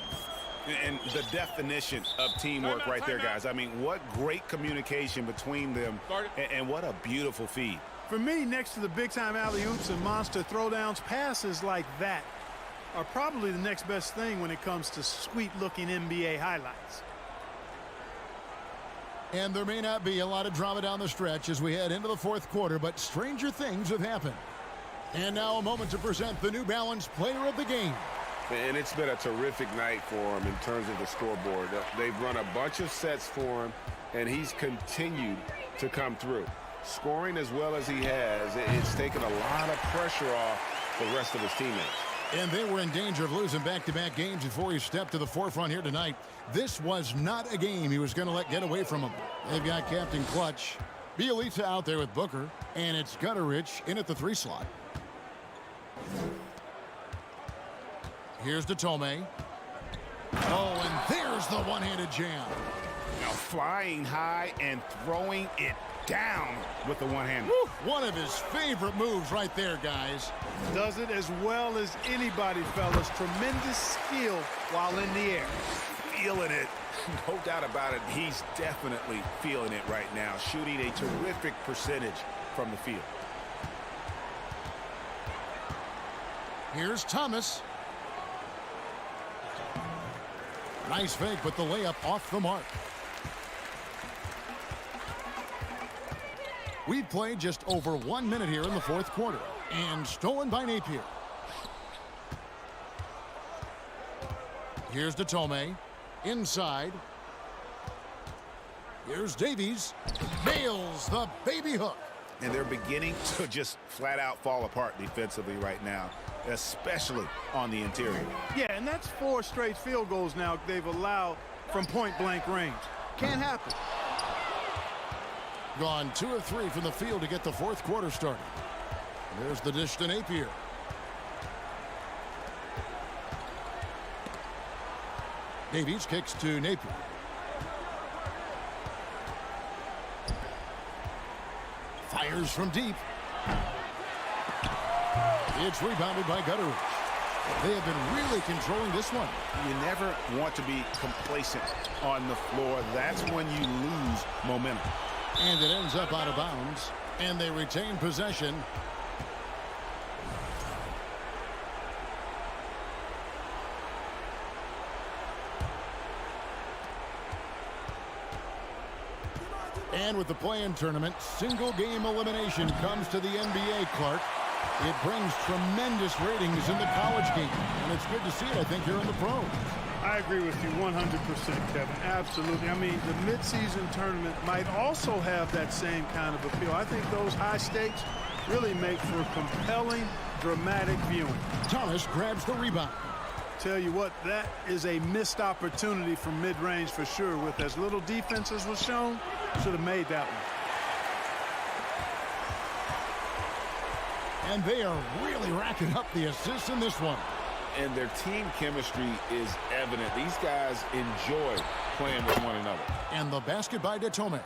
And the definition of teamwork right there, guys. I mean, what great communication between them, and what a beautiful feed. For me, next to the big-time alley-oops and monster throwdowns, passes like that are probably the next best thing when it comes to sweet-looking NBA highlights. And there may not be a lot of drama down the stretch as we head into the fourth quarter, but stranger things have happened. And now a moment to present the New Balance Player of the Game. And it's been a terrific night for him in terms of the scoreboard. They've run a bunch of sets for him, and he's continued to come through. Scoring as well as he has, it's taken a lot of pressure off the rest of his teammates. And they were in danger of losing back-to-back games before he stepped to the forefront here tonight. This was not a game he was going to let get away from him. They've got Captain Clutch, Bielitsa out there with Booker, and it's Gutterich in at the 3 slot. Here's Datome. Oh, and there's the one-handed jam. Now flying high and throwing it down with the one-hander. One of his favorite moves right there, guys. Does it as well as anybody, fellas. Tremendous skill while in the air. Feeling it. No doubt about it. He's definitely feeling it right now. Shooting a terrific percentage from the field. Here's Thomas. Nice fake, but the layup off the mark. We've played just over 1 minute here in the fourth quarter. And stolen by Napier. Here's Datome. Inside. Here's Davies. Nails the baby hook. And they're beginning to just flat out fall apart defensively right now, especially on the interior. Yeah, and that's 4 straight field goals now they've allowed from point-blank range. Can't happen. Gone 2 of 3 from the field to get the fourth quarter started. There's the dish to Napier. Davies kicks to Napier. Fires from deep. It's rebounded by Gutteridge. They have been really controlling this one. You never want to be complacent on the floor. That's when you lose momentum. And it ends up out of bounds. And they retain possession. And with the play-in tournament, single-game elimination comes to the NBA, Clark. It brings tremendous ratings in the college game. And it's good to see it, I think, here in the pros. I agree with you 100%, Kevin. Absolutely. I mean, the midseason tournament might also have that same kind of appeal. I think those high stakes really make for compelling, dramatic viewing. Thomas grabs the rebound. Tell you what, that is a missed opportunity from mid-range for sure. With as little defense as was shown, should have made that one. And they are really racking up the assists in this one. And their team chemistry is evident. These guys enjoy playing with one another. And the basket by Datome.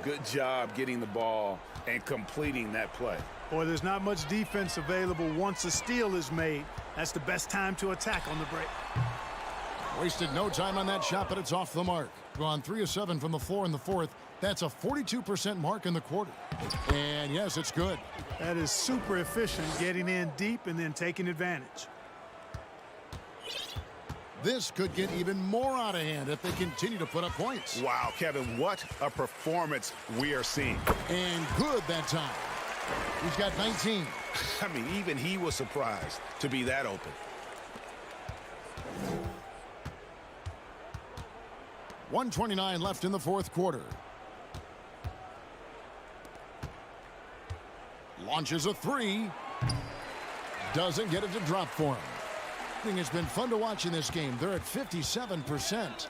Good job getting the ball and completing that play. Boy, there's not much defense available once a steal is made. That's the best time to attack on the break. Wasted no time on that shot, but it's off the mark. Gone 3 of 7 from the floor in the fourth. That's a 42% mark in the quarter. And yes, it's good. That is super efficient, getting in deep and then taking advantage. This could get even more out of hand if they continue to put up points. Wow, Kevin, what a performance we are seeing. And good that time. He's got 19. I mean, even he was surprised to be that open. .129 left in the fourth quarter. Launches a 3. Doesn't get it to drop for him. I think it's been fun to watch in this game. They're at 57%.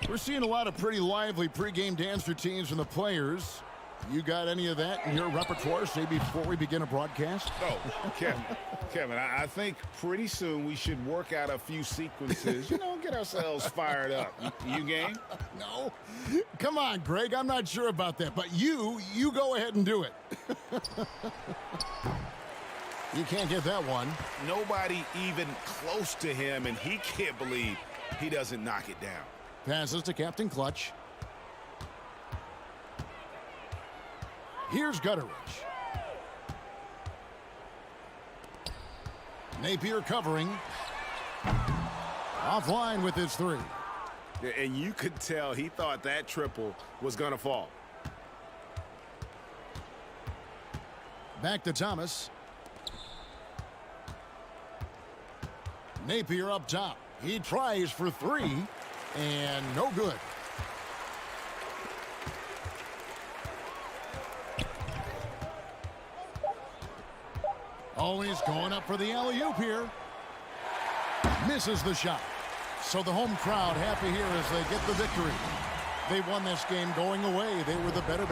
We're seeing a lot of pretty lively pregame dance routines from the players. You got any of that in your repertoire, say, before we begin a broadcast? Oh, Kevin, I think pretty soon we should work out a few sequences, get ourselves fired up. You game? No. Come on, Greg, I'm not sure about that, but you go ahead and do it. You can't get that one. Nobody even close to him, and he can't believe he doesn't knock it down. Passes to Captain Clutch. Here's Gutteridge. Napier covering. Offline with his 3. And you could tell he thought that triple was going to fall. Back to Thomas. Napier up top. He tries for 3, and no good. Oh, he's going up for the alley-oop here. Misses the shot. So the home crowd happy here as they get the victory. They won this game going away. They were the better.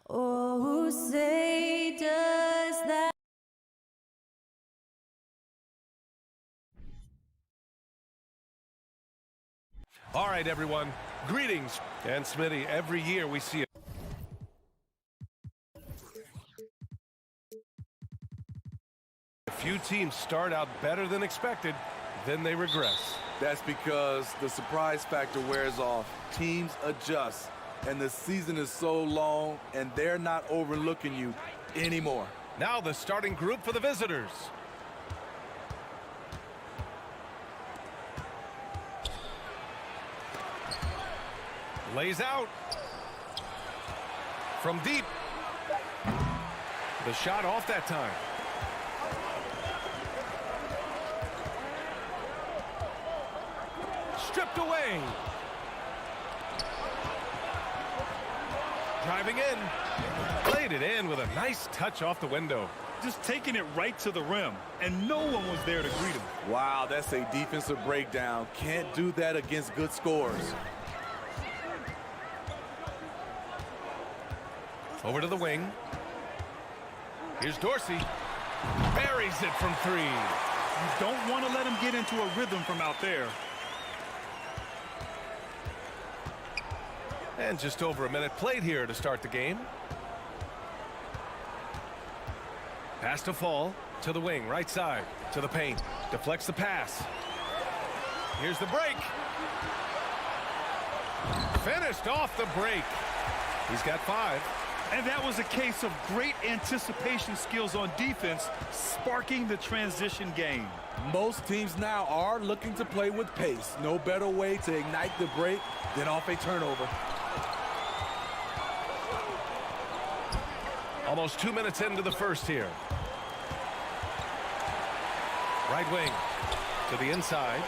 Oh, say does that. All right, everyone. Greetings. And Smitty, every year we see a few teams start out better than expected, then they regress. That's because the surprise factor wears off. Teams adjust, and the season is so long, and they're not overlooking you anymore. Now the starting group for the visitors. Lays out. From deep. The shot off that time. Stripped away. Driving in. Laid it in with a nice touch off the window. Just taking it right to the rim, and no one was there to greet him. Wow, that's a defensive breakdown. Can't do that against good scores. Over to the wing. Here's Dorsey. Buries it from three. You don't want to let him get into a rhythm from out there. And just over a minute played here to start the game. Pass to Fall. To the wing. Right side. To the paint. Deflects the pass. Here's the break. Finished off the break. He's got 5. And that was a case of great anticipation skills on defense, sparking the transition game. Most teams now are looking to play with pace. No better way to ignite the break than off a turnover. Almost 2 minutes into the first here. Right wing to the inside.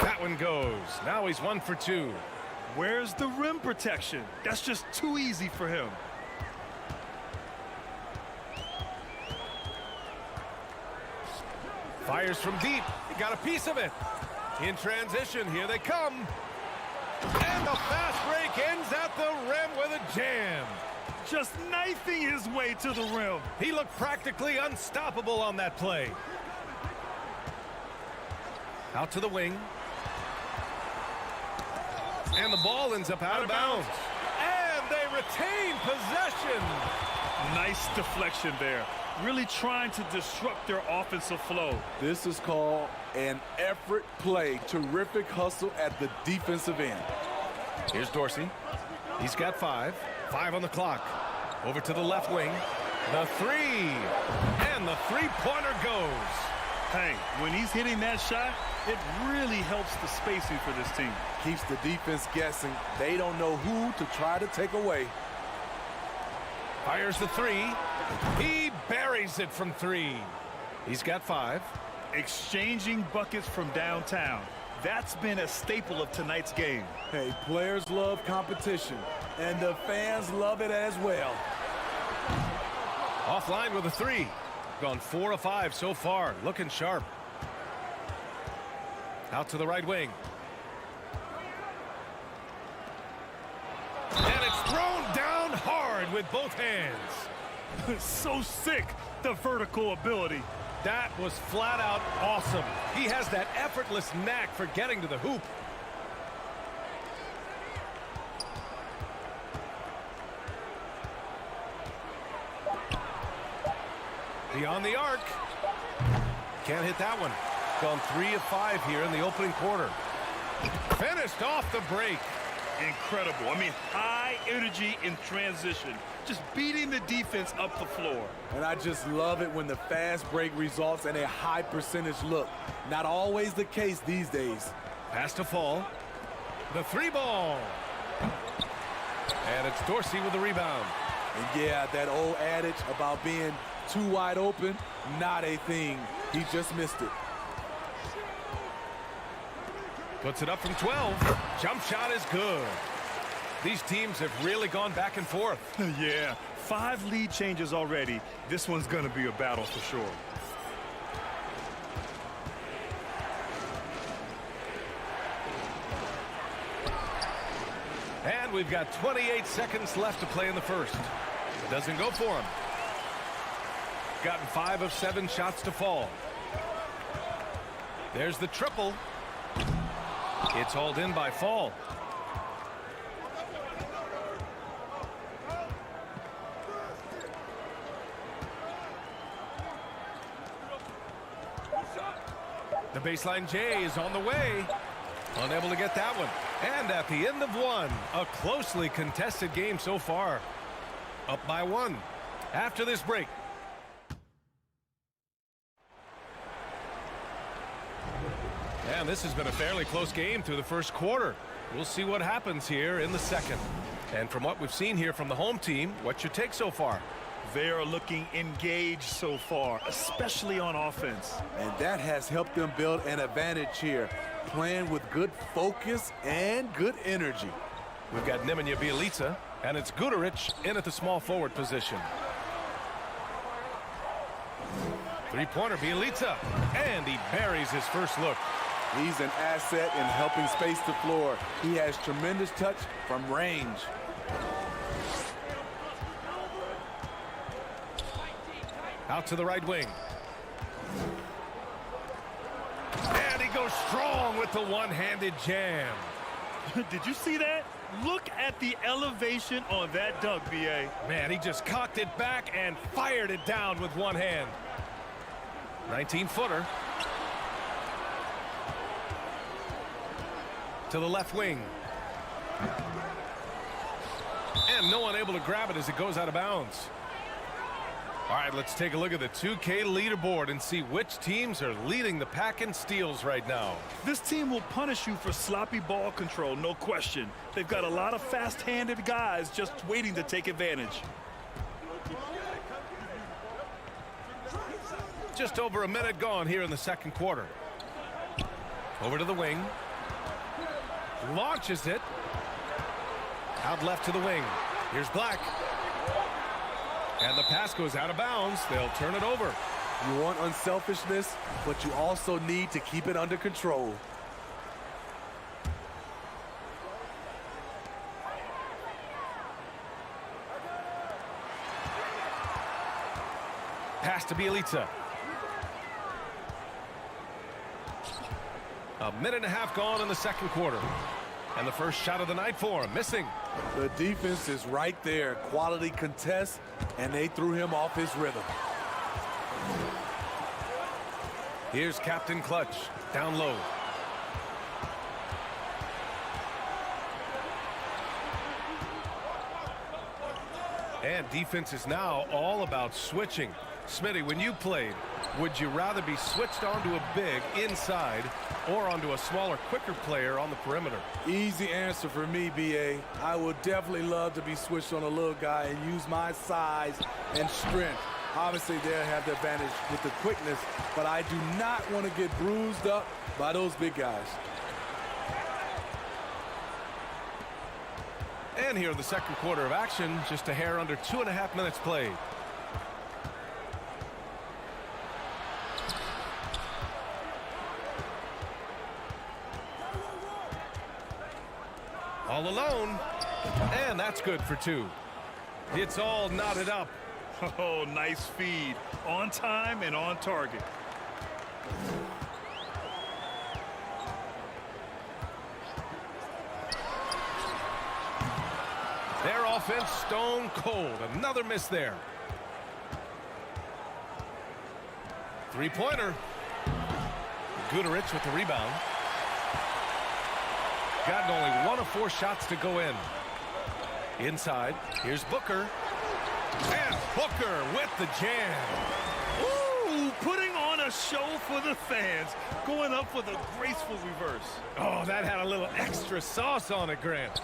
That one goes. Now he's 1 for 2. Where's the rim protection? That's just too easy for him. Fires from deep. He got a piece of it. In transition, here they come. And the fast break ends at the rim with a jam. Just knifing his way to the rim. He looked practically unstoppable on that play. Out to the wing. And the ball ends up out of bounds. And they retain possession. Nice deflection there. Really trying to disrupt their offensive flow. This is called an effort play. Terrific hustle at the defensive end. Here's Dorsey. He's got 5. 5 on the clock. Over to the left wing. The 3. And the three-pointer goes. Hey, when he's hitting that shot, it really helps the spacing for this team. Keeps the defense guessing. They don't know who to try to take away. Fires the 3. He buries it from 3. He's got 5. Exchanging buckets from downtown. That's been a staple of tonight's game. Hey, players love competition, and the fans love it as well. Offline with a 3. Gone 4 of 5 so far. Looking sharp. Out to the right wing. And it's thrown down hard with both hands. So sick, the vertical ability. That was flat out awesome. He has that effortless knack for getting to the hoop. Beyond the arc. Can't hit that one. Gone 3 of 5 here in the opening quarter. Finished off the break. Incredible. I mean, high energy in transition. Just beating the defense up the floor. And I just love it when the fast break results in a high percentage look. Not always the case these days. Pass to Fall. The 3 ball. And it's Dorsey with the rebound. And yeah, that old adage about being too wide open, not a thing. He just missed it. Puts it up from 12. Jump shot is good. These teams have really gone back and forth. Yeah, 5 lead changes already. This one's going to be a battle for sure. And we've got 28 seconds left to play in the first. Doesn't go for him. Gotten 5 of 7 shots to fall. There's the triple. It's hauled in by Fall. The baseline J is on the way. Unable to get that one. And at the end of 1, a closely contested game so far. Up by 1 after this break. And this has been a fairly close game through the first quarter. We'll see what happens here in the second. And from what we've seen here from the home team, what's your take so far? They are looking engaged so far, especially on offense. And that has helped them build an advantage here, playing with good focus and good energy. We've got Nemanja Bjelica, and it's Guduric in at the small forward position. Three-pointer Bjelica, and he buries his first look. He's an asset in helping space the floor. He has tremendous touch from range. Out to the right wing. And he goes strong with the one-handed jam. Did you see that? Look at the elevation on that dunk, B.A. Man, he just cocked it back and fired it down with one hand. 19-footer. To the left wing. And no one able to grab it as it goes out of bounds. All right, let's take a look at the 2K leaderboard and see which teams are leading the pack in steals right now. This team will punish you for sloppy ball control, no question. They've got a lot of fast-handed guys just waiting to take advantage. Just over a minute gone here in the second quarter. Over to the wing. Launches it. Out left to the wing. Here's Black. And the pass goes out of bounds. They'll turn it over. You want unselfishness, but you also need to keep it under control. Pass to Bielitsa. A minute and a half gone in the second quarter. And the first shot of the night for him, missing. The defense is right there. Quality contest, and they threw him off his rhythm. Here's Captain Clutch, down low. And defense is now all about switching. Smitty, when you played, would you rather be switched onto a big inside or onto a smaller, quicker player on the perimeter? Easy answer for me, B.A. I would definitely love to be switched on a little guy and use my size and strength. Obviously, they'll have the advantage with the quickness, but I do not want to get bruised up by those big guys. And here in the second quarter of action, just a hair under 2.5 minutes played. All alone, and that's good for two. It's all knotted up. Oh, nice feed. On time and on target. Their offense stone cold. Another miss there. Three-pointer. Guterich with the rebound. Gotten only 1 of 4 shots to go in. Inside, here's Booker. And Booker with the jam. Ooh, putting on a show for the fans. Going up for the graceful reverse. Oh, that had a little extra sauce on it, Grant.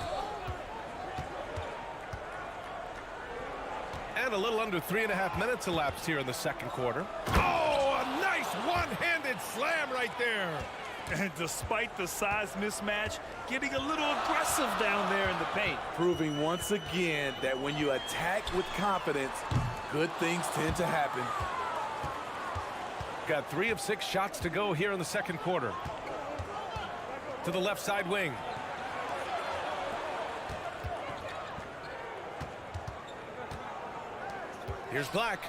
And a little under 3.5 minutes elapsed here in the second quarter. Oh, a nice one-handed slam right there. And despite the size mismatch, getting a little aggressive down there in the paint. Proving once again that when you attack with confidence, good things tend to happen. Got 3 of 6 shots to go here in the second quarter. To the left side wing. Here's Black.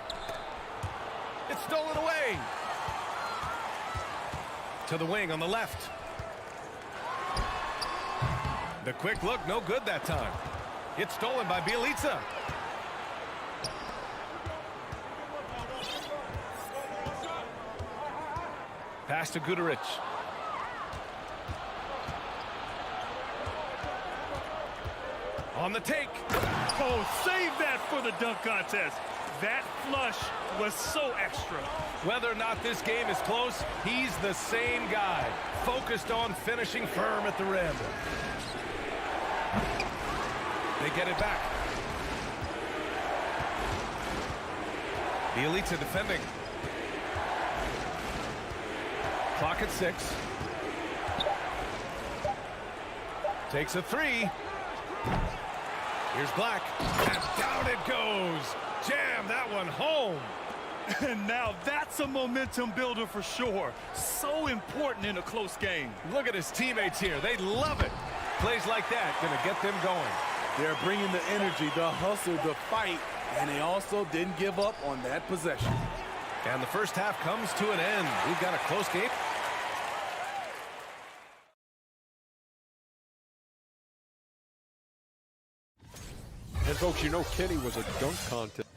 It's stolen away. To the wing on the left. The quick look, no good that time. It's stolen by Bielitsa. Pass to Guterich. On the take. Oh, save that for the dunk contest. That flush was so extra. Whether or not this game is close, he's the same guy, focused on finishing firm at the rim. They get it back. Bielitsa defending. Clock at 6. Takes a 3. Here's Black. And down it goes. Jam that one home. And now that's a momentum builder for sure. So important in a close game. Look at his teammates here. They love it. Plays like that going to get them going. They're bringing the energy, the hustle, the fight, and they also didn't give up on that possession. And the first half comes to an end. We've got a close game. And folks, you know Kenny was a dunk contest.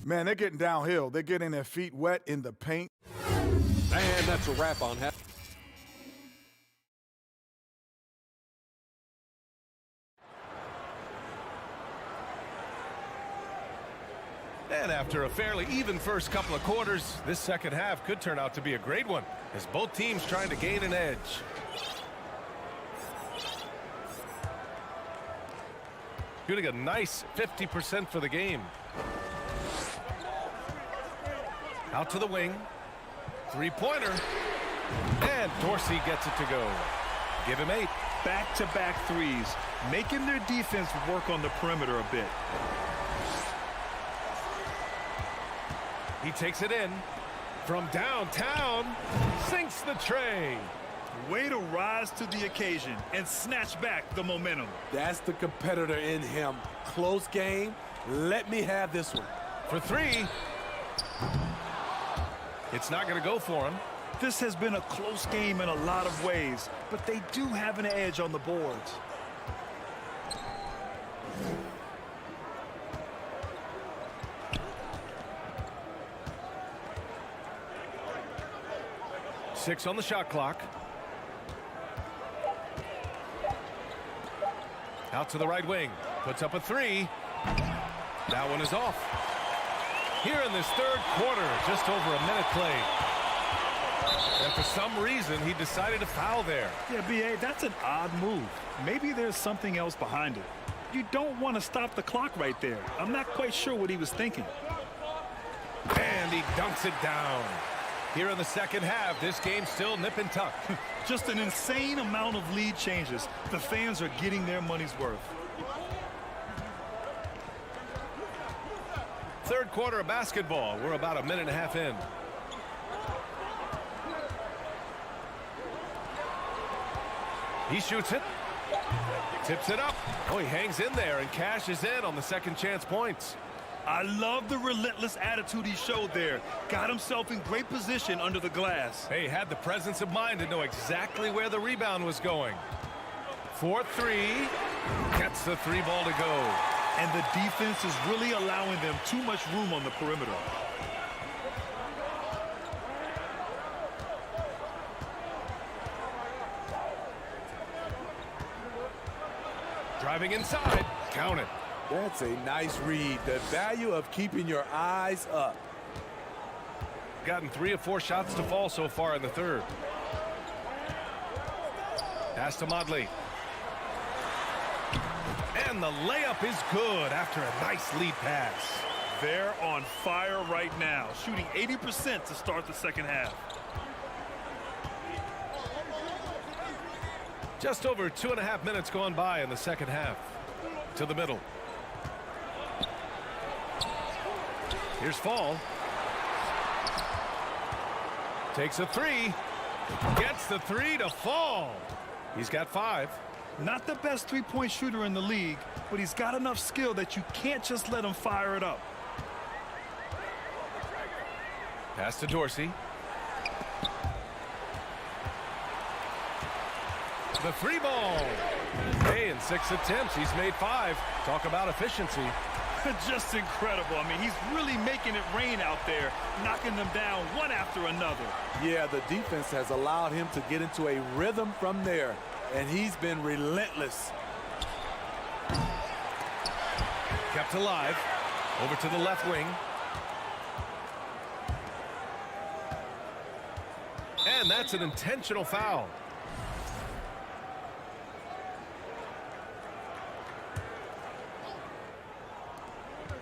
Man, they're getting downhill. They're getting their feet wet in the paint. And that's a wrap on half. And after a fairly even first couple of quarters, this second half could turn out to be a great one as both teams trying to gain an edge. Shooting a nice 50% for the game. Out to the wing. Three-pointer. And Dorsey gets it to go. Give him 8. back-to-back threes, making their defense work on the perimeter a bit. He takes it in from downtown, sinks the tray. Way to rise to the occasion and snatch back the momentum. That's the competitor in him. Close game. Let me have this one. For three. It's not going to go for him. This has been a close game in a lot of ways, but they do have an edge on the boards. Six on the shot clock. Out to the right wing. Puts up a three. That one is off. Here in this third quarter, just over a minute played. And for some reason, he decided to foul there. Yeah, B.A., that's an odd move. Maybe there's something else behind it. You don't want to stop the clock right there. I'm not quite sure what he was thinking. And he dunks it down. Here in the second half, this game's still nip and tuck. Just an insane amount of lead changes. The fans are getting their money's worth. Third quarter of basketball. We're about a minute and a half in. He shoots it. Tips it up. Oh, he hangs in there and cashes in on the second chance points. I love the relentless attitude he showed there. Got himself in great position under the glass. Hey, had the presence of mind to know exactly where the rebound was going. 4-3. Gets the three ball to go. And the defense is really allowing them too much room on the perimeter. Driving inside. Count it. That's a nice read. The value of keeping your eyes up. Gotten 3 of 4 shots to fall so far in the third. Pass to Motley. And the layup is good after a nice lead pass. They're on fire right now, shooting 80% to start the second half. Just over 2.5 minutes gone by in the second half. To the middle. Here's Fall. Takes a three. Gets the three to Fall. He's got 5. Not the best three-point shooter in the league, but he's got enough skill that you can't just let him fire it up. Pass to Dorsey. The three ball. Hey, in 6 attempts, he's made 5. Talk about efficiency. Just incredible. I mean, he's really making it rain out there, knocking them down one after another. Yeah, the defense has allowed him to get into a rhythm from there, and he's been relentless. Kept alive. Over to the left wing. And that's an intentional foul.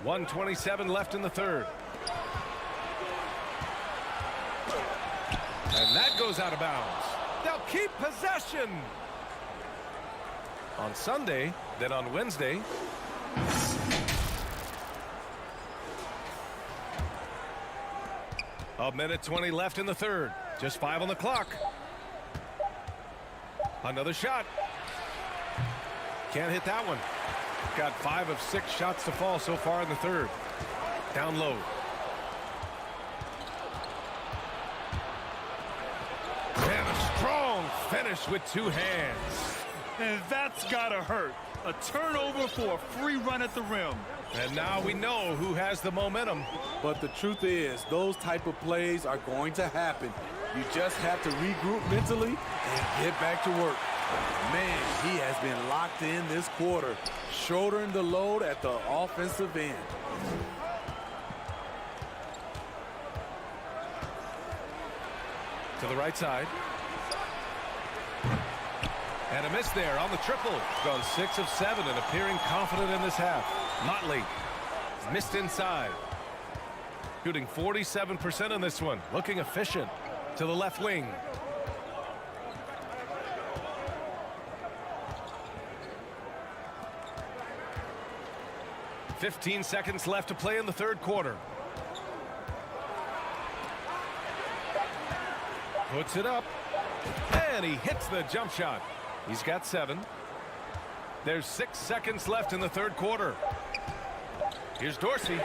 .127 left in the third. And that goes out of bounds. They'll keep possession. On Sunday, then on Wednesday. A minute 20 left in the third. Just 5 on the clock. Another shot. Can't hit that one. Got 5 of 6 shots to fall so far in the third. Down low. And a strong finish with 2 hands. And that's gotta hurt. A turnover for a free run at the rim. And now we know who has the momentum. But the truth is, those type of plays are going to happen. You just have to regroup mentally and get back to work. Man, he has been locked in this quarter, shouldering the load at the offensive end. To the right side. And a miss there on the triple. Gone 6 of 7 and appearing confident in this half. Motley missed inside. Shooting 47% on this one. Looking efficient. To the left wing. 15 seconds left to play in the third quarter. Puts it up. And he hits the jump shot. He's got 7. There's 6 seconds left in the third quarter. Here's Dorsey.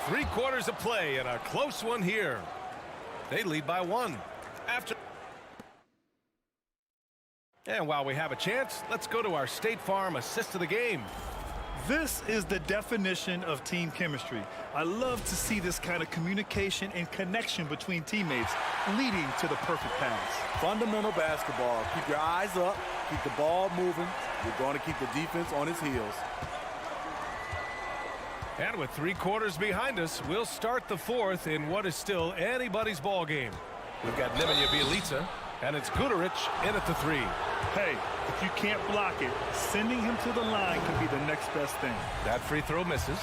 3 quarters of play and a close one here. They lead by 1. And while we have a chance, let's go to our State Farm assist of the game. This is the definition of team chemistry. I love to see this kind of communication and connection between teammates leading to the perfect pass. Fundamental basketball. Keep your eyes up. Keep the ball moving. You're going to keep the defense on its heels. And with 3 quarters behind us, we'll start the fourth in what is still anybody's ball game. We've got Nemanja Bjelica, and it's Guduric in at the 3. Hey, if you can't block it, sending him to the line could be the next best thing. That free throw misses.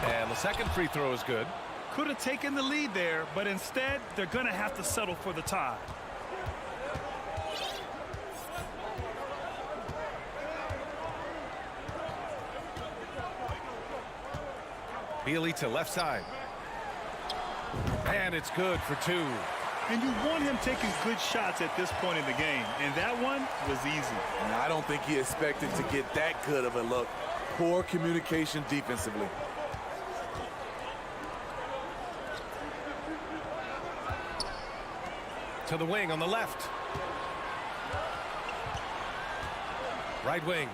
And the second free throw is good. Could have taken the lead there, but instead, they're going to have to settle for the tie. Bjelica left side. And it's good for 2. And you want him taking good shots at this point in the game. And that one was easy. And I don't think he expected to get that good of a look. Poor communication defensively. To the wing on the left. Right wing.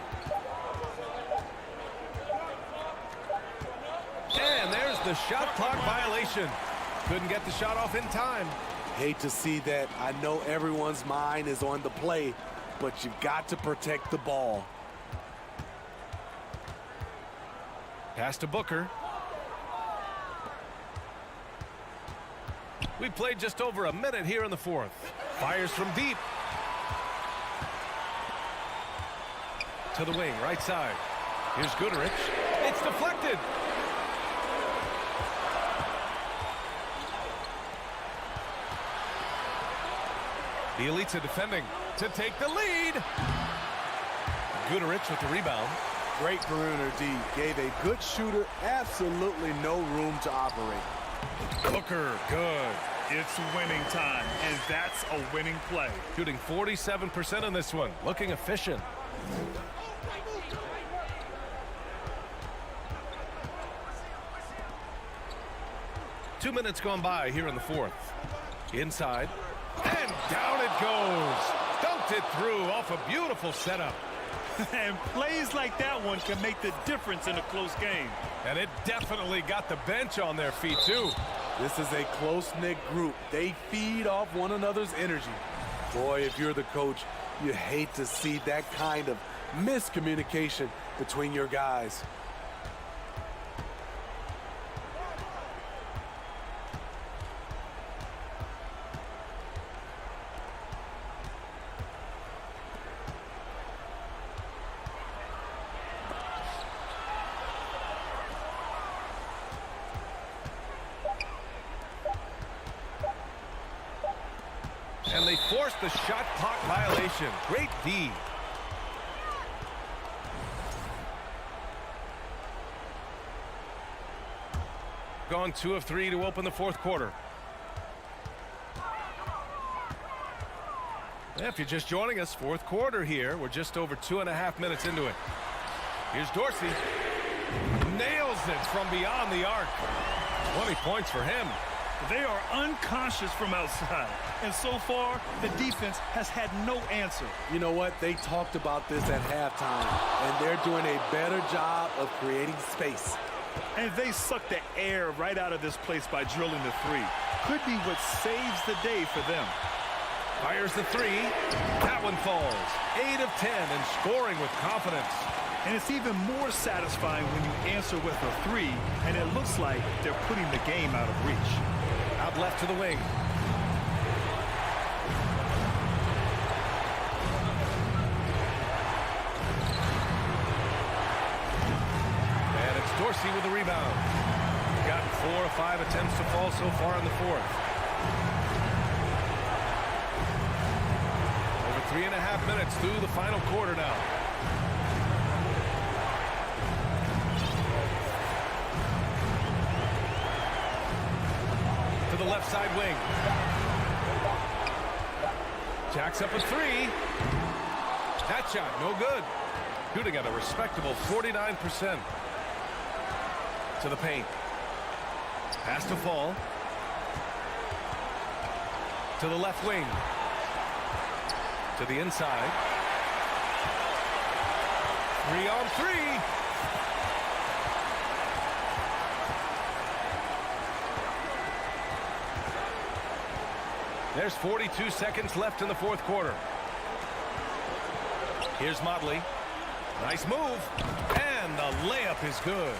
And there's the shot clock violation. Couldn't get the shot off in time. Hate to see that. I know everyone's mind is on the play, but you've got to protect the ball. Pass to Booker. We played just over a minute here in the fourth. Fires from deep. To the wing, right side. Here's Guduric. It's deflected. Bjelica defending to take the lead. Guduric with the rebound. Great perimeter D. Gave a good shooter absolutely no room to operate. Booker, good. It's winning time, and that's a winning play. Shooting 47% on this one. Looking efficient. Two minutes gone by here in the fourth. Inside. And down it goes. Dunked it through off a beautiful setup. And plays like that one can make the difference in a close game. And it definitely got the bench on their feet, too. This is a close-knit group. They feed off one another's energy. Boy, if you're the coach, you hate to see that kind of miscommunication between your guys. And they forced the shot clock violation. Great D. Gone 2 of 3 to open the fourth quarter. If you're just joining us, fourth quarter here. We're just over 2.5 minutes into it. Here's Dorsey. Nails it from beyond the arc. 20 points for him. They are unconscious from outside. And so far, the defense has had no answer. You know what? They talked about this at halftime, and they're doing a better job of creating space. And they suck the air right out of this place by drilling the 3. Could be what saves the day for them. Fires the 3. That one falls. 8 of 10 and scoring with confidence. And it's even more satisfying when you answer with a 3, and it looks like they're putting the game out of reach. Out left to the wing. And it's Dorsey with the rebound. Gotten 4 of 5 attempts to fall so far in the fourth. Over 3.5 minutes through the final quarter now. the left side wing. Jacks up a three. That shot, no good. Shooting at a respectable 49%. To the paint. Pass to Fall. To the left wing. To the inside. 3-on-3. There's 42 seconds left in the fourth quarter. Here's Motley. Nice move. And the layup is good.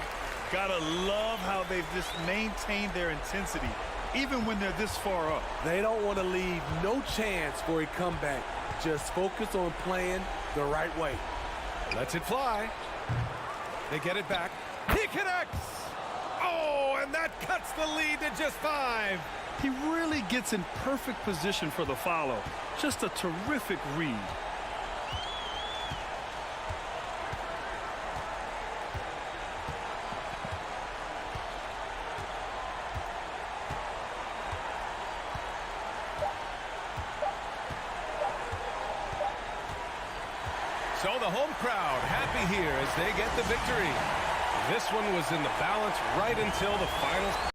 Gotta love how they've just maintained their intensity, even when they're this far up. They don't want to leave no chance for a comeback. Just focus on playing the right way. Lets it fly. They get it back. He connects. Oh, and that cuts the lead to just 5. He really gets in perfect position for the follow. Just a terrific read. So the home crowd happy here as they get the victory. This one was in the balance right until the final.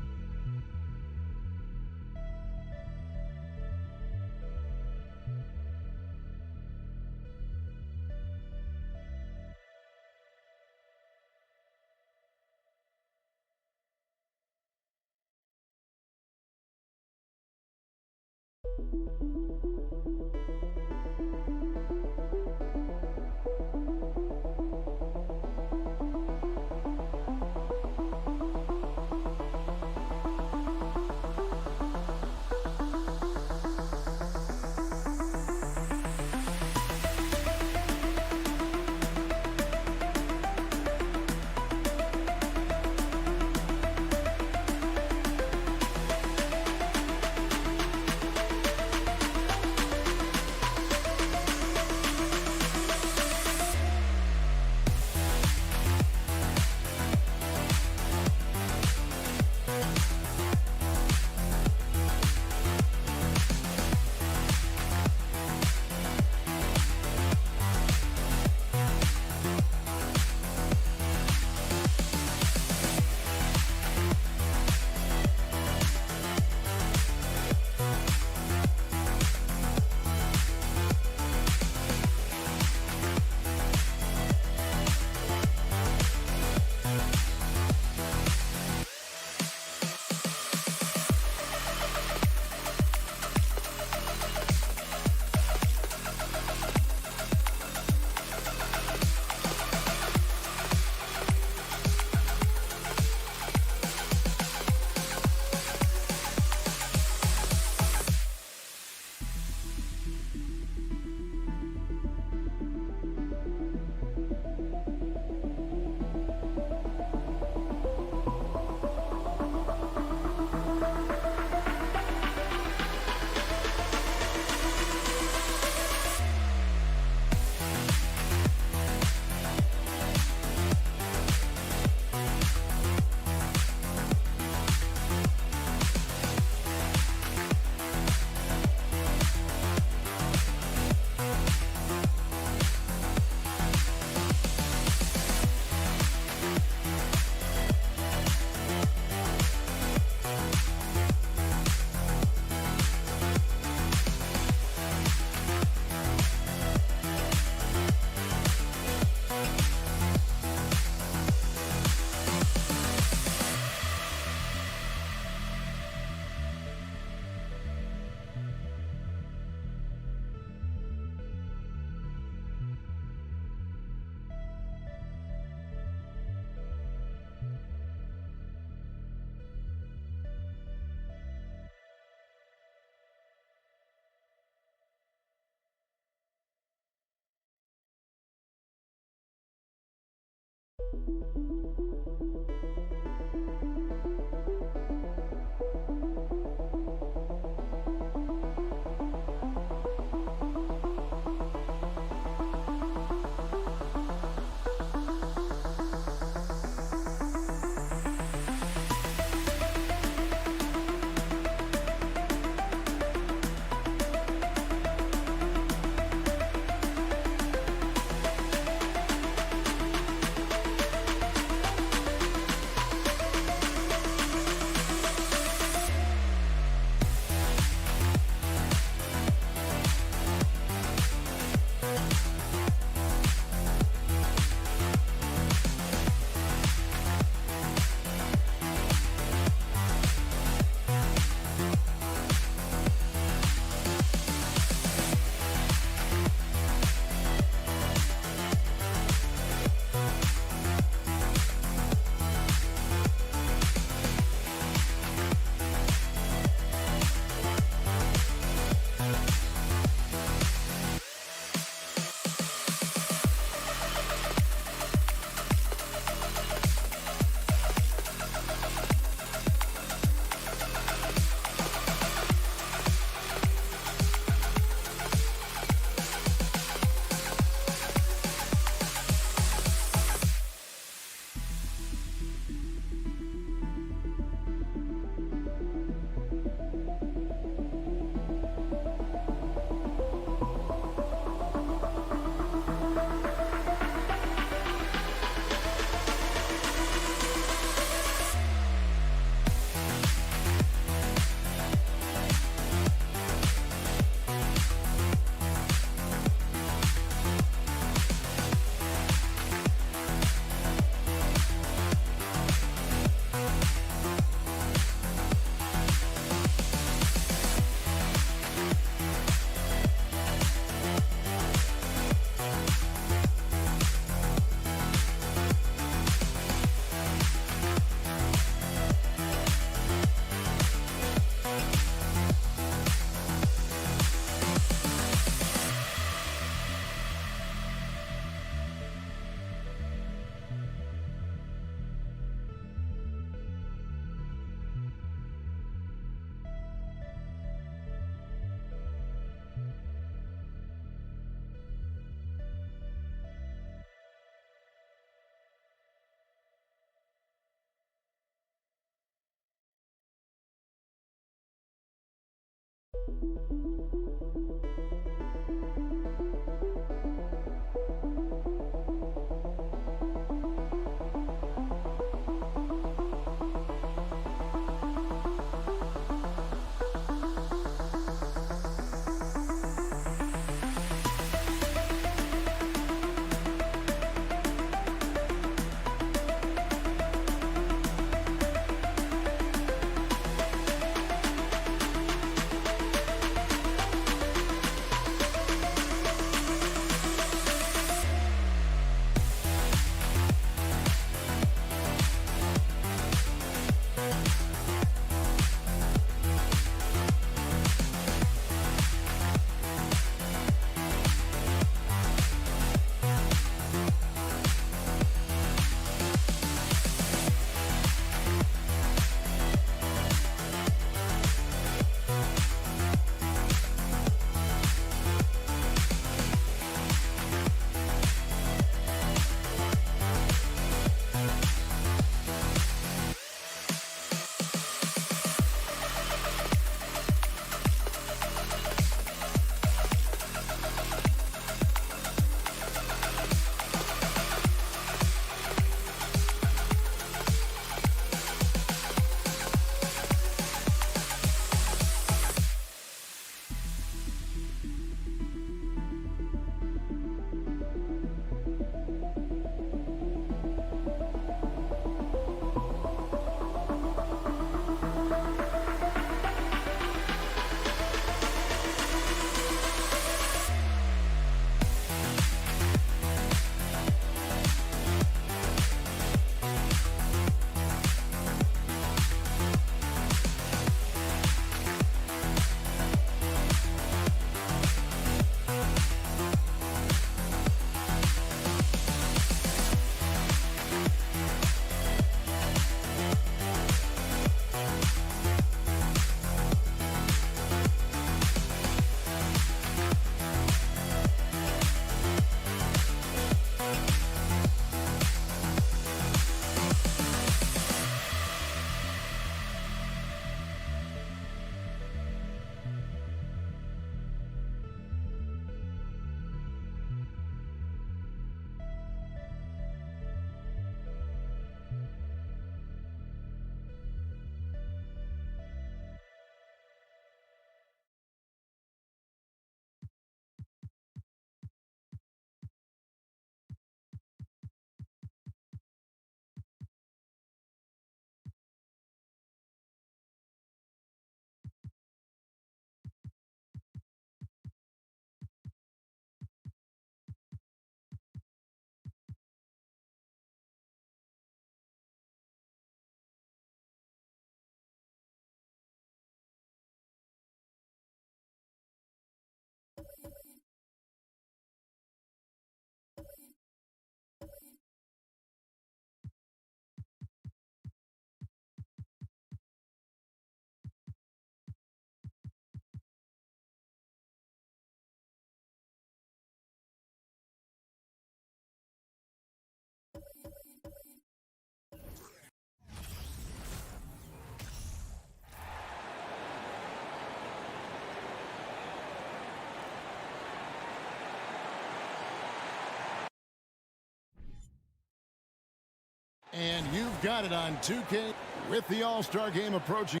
And you've got it on 2K with the All-Star Game approaching.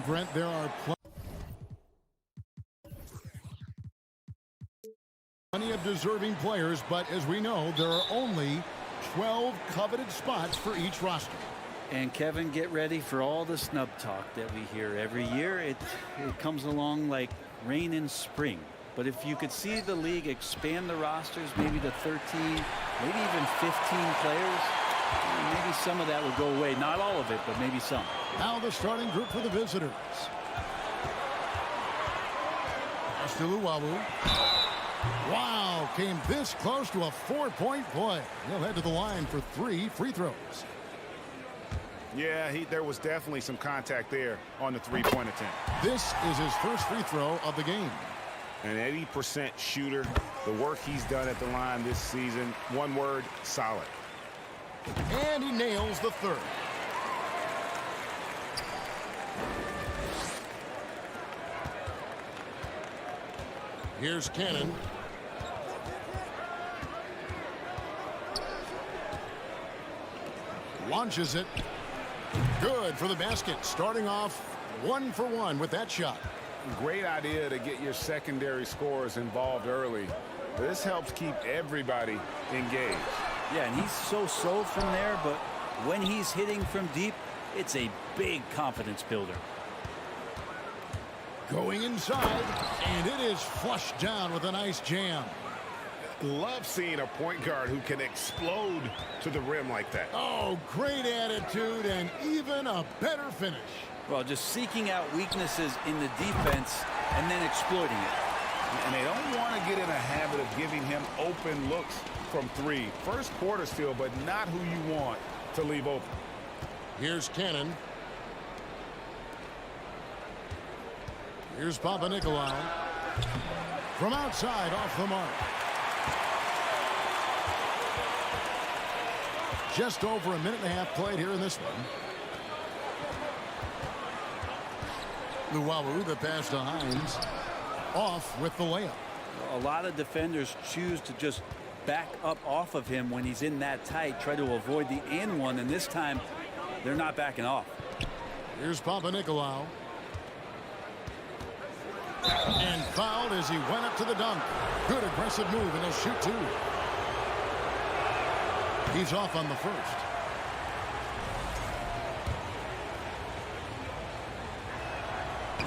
Brent, there are plenty of deserving players, but as we know, there are only 12 coveted spots for each roster. And Kevin, get ready for all the snub talk that we hear every year. It comes along like rain in spring. But if you could see the league expand the rosters, maybe to 13, maybe even 15 players, maybe some of that would go away. Not all of it, but maybe some. Now the starting group for the visitors. Luwawu. Wow, came this close to a 4-point play. He'll head to the line for 3 free throws. Yeah, there was definitely some contact there on the three-point attempt. This is his first free throw of the game. An 80% shooter. The work he's done at the line this season, one word, solid. And he nails the third. Here's Cannon. Launches it. Good for the basket. Starting off 1 for 1 with that shot. Great idea to get your secondary scorers involved early. This helps keep everybody engaged. Yeah, and he's so from there, but when he's hitting from deep, it's a big confidence builder. Going inside, and it is flushed down with a nice jam. Love seeing a point guard who can explode to the rim like that. Oh, great attitude and even a better finish. Well, just seeking out weaknesses in the defense and then exploiting it. And they don't want to get in a habit of giving him open looks from 3. First quarter still, but not who you want to leave open. Here's Cannon. Here's Papanikolaou. From outside, off the mark. Just over a minute and a half played here in this one. Luwawu, the pass to Hines. Off with the layup. A lot of defenders choose to just back up off of him when he's in that tight, try to avoid the and one, and this time they're not backing off. Here's Papanikolaou. And fouled as he went up to the dunk. Good aggressive move, and he'll shoot 2. He's off on the first.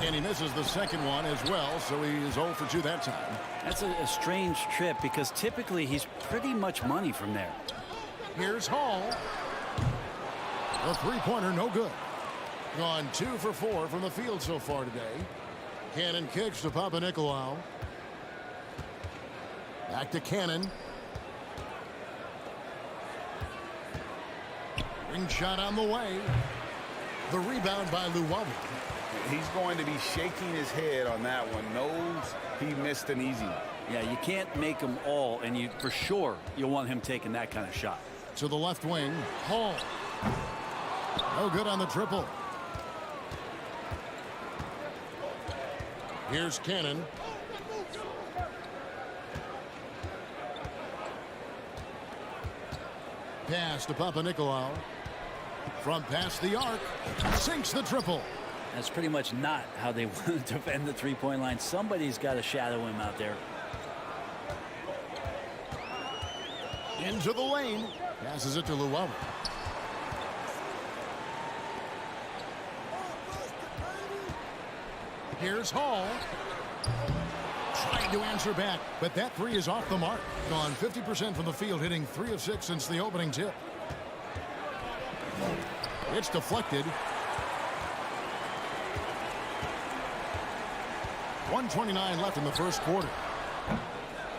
And he misses the second one as well, so he is 0 for 2 that time. That's a strange trip because typically he's pretty much money from there. Here's Hall. The three-pointer, no good. Gone 2 for 4 from the field so far today. Cannon kicks to Papanikolaou. Back to Cannon. Ring shot on the way. The rebound by Luwawu. He's going to be shaking his head on that one. Knows he missed an easy one. Yeah, you can't make them all, and for sure you'll want him taking that kind of shot. To the left wing, Hall. No good on the triple. Here's Cannon. Pass to Papanikolaou. From past the arc, sinks the triple. That's pretty much not how they want to defend the three-point line. Somebody's got to shadow him out there. Into the lane. Passes it to Luwawu. Here's Hall. Trying to answer back, but that 3 is off the mark. Gone 50% from the field, hitting 3 of 6 since the opening tip. It's deflected. 1:29 left in the first quarter.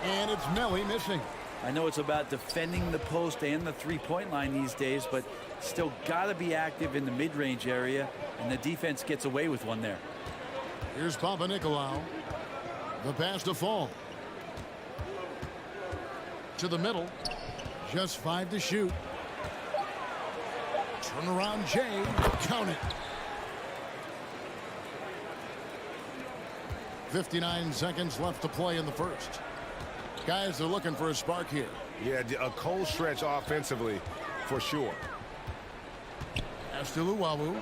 And it's Melly missing. I know it's about defending the post and the three-point line these days, but still got to be active in the mid-range area, and the defense gets away with one there. Here's Papanikolaou. The pass to Fall. To the middle. Just 5 to shoot. Turn around, Jay. Count it. 59 seconds left to play in the first. Guys are looking for a spark here. Yeah, a cold stretch offensively for sure. Luwawu.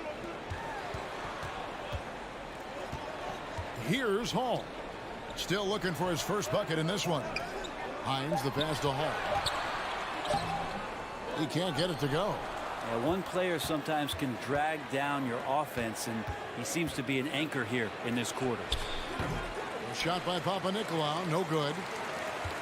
Here's Hall. Still looking for his first bucket in this one. Hines the pass to Hall. He can't get it to go. Yeah, one player sometimes can drag down your offense, and he seems to be an anchor here in this quarter. A shot by Papanikolaou, no good.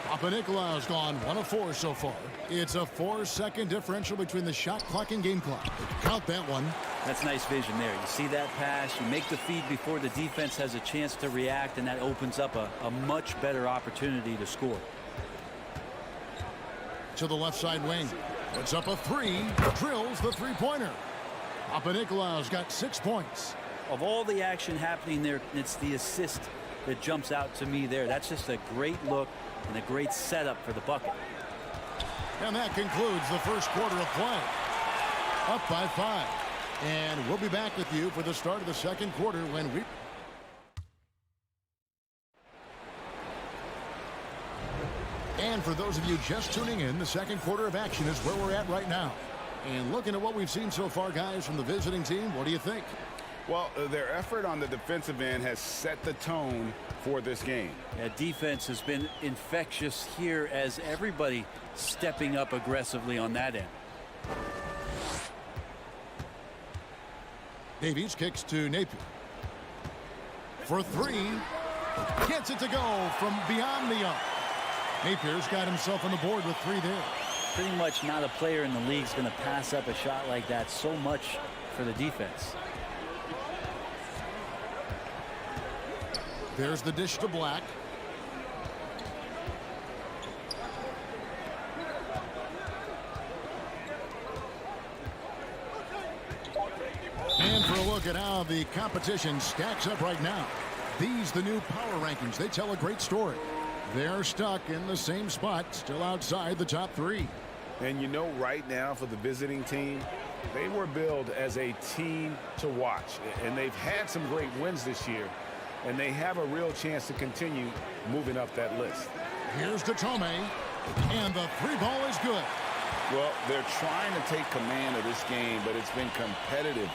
Papanikolaou's gone 1 of 4 so far. It's a 4-second differential between the shot clock and game clock. Count that one. That's nice vision there. You see that pass, you make the feed before the defense has a chance to react, and that opens up a much better opportunity to score. To the left side wing. Puts up a 3. Drills the three-pointer. Papanikolaou's got 6 points. Of all the action happening there, it's the assist that jumps out to me there. That's just a great look and a great setup for the bucket. And that concludes the first quarter of play. Up by 5. And we'll be back with you for the start of the second quarter when we... And for those of you just tuning in, the second quarter of action is where we're at right now. And looking at what we've seen so far, guys, from the visiting team, what do you think? Well, their effort on the defensive end has set the tone for this game. Yeah, defense has been infectious here as everybody stepping up aggressively on that end. Davies kicks to Napier. For 3. Gets it to go from beyond the arc. Napier's got himself on the board with 3 there. Pretty much not a player in the league is going to pass up a shot like that so much for the defense. There's the dish to Black. And for a look at how the competition stacks up right now. These the new power rankings. They tell a great story. They're stuck in the same spot, still outside the top 3. And you know, right now for the visiting team, they were billed as a team to watch. And they've had some great wins this year. And they have a real chance to continue moving up that list. Here's to Tome. And the 3 ball is good. Well, they're trying to take command of this game, but it's been competitive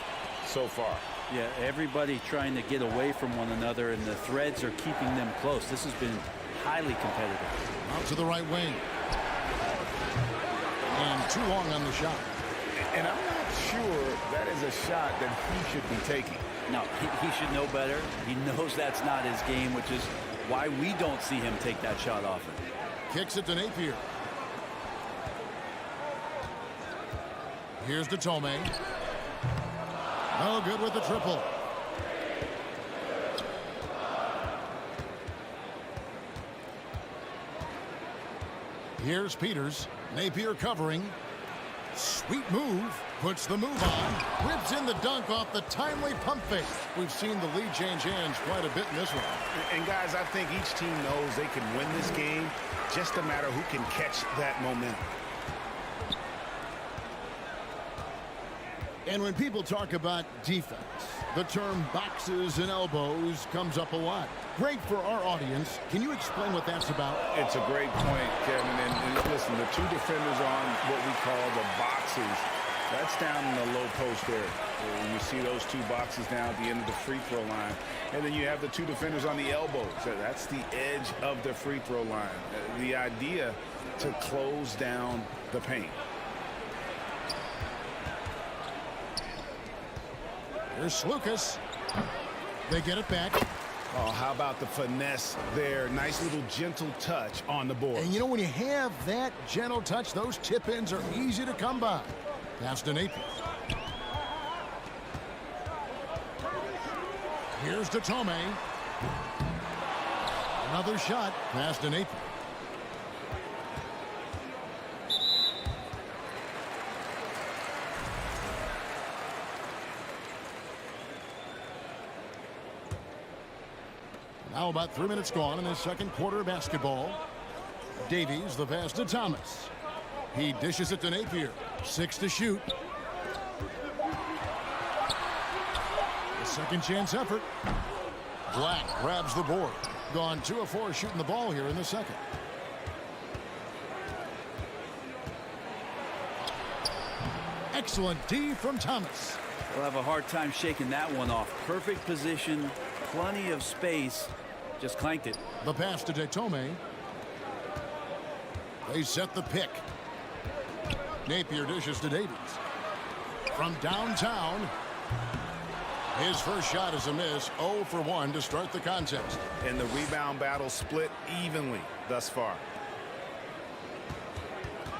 so far. Yeah, everybody trying to get away from one another, and the threads are keeping them close. This has been highly competitive. Out to the right wing. And too long on the shot. And I'm not sure that is a shot that he should be taking. No, he should know better. He knows that's not his game, which is why we don't see him take that shot often. Kicks it to Napier. Here's to Tome. No good with the triple. Here's Peters. Napier covering. Sweet move. Puts the move on. Rips in the dunk off the timely pump fake. We've seen the lead change hands quite a bit in this one. And guys, I think each team knows they can win this game. Just a matter who can catch that momentum. And when people talk about defense, the term boxes and elbows comes up a lot. Great for our audience. Can you explain what that's about? It's a great point, Kevin. And listen, the 2 defenders on what we call the boxes, that's down in the low post area. You see those 2 boxes down at the end of the free throw line. And then you have the 2 defenders on the elbows. That's the edge of the free throw line. The idea to close down the paint. Here's Lucas. They get it back. Oh, how about the finesse there? Nice little gentle touch on the board. And you know, when you have that gentle touch, those tip-ins are easy to come by. Pass to Napier. Here's to Tome. Another shot. Pass to Napier. Now about 3 minutes gone in the second quarter of basketball. Davies, the pass to Thomas. He dishes it to Napier. 6 to shoot. A second chance effort. Black grabs the board. Gone 2 of 4 shooting the ball here in the second. Excellent D from Thomas. They'll have a hard time shaking that one off. Perfect position, plenty of space. Just clanked it. The pass to Detome. They set the pick. Napier dishes to Davies. From downtown, his first shot is a miss. 0 for 1 to start the contest. And the rebound battle split evenly thus far.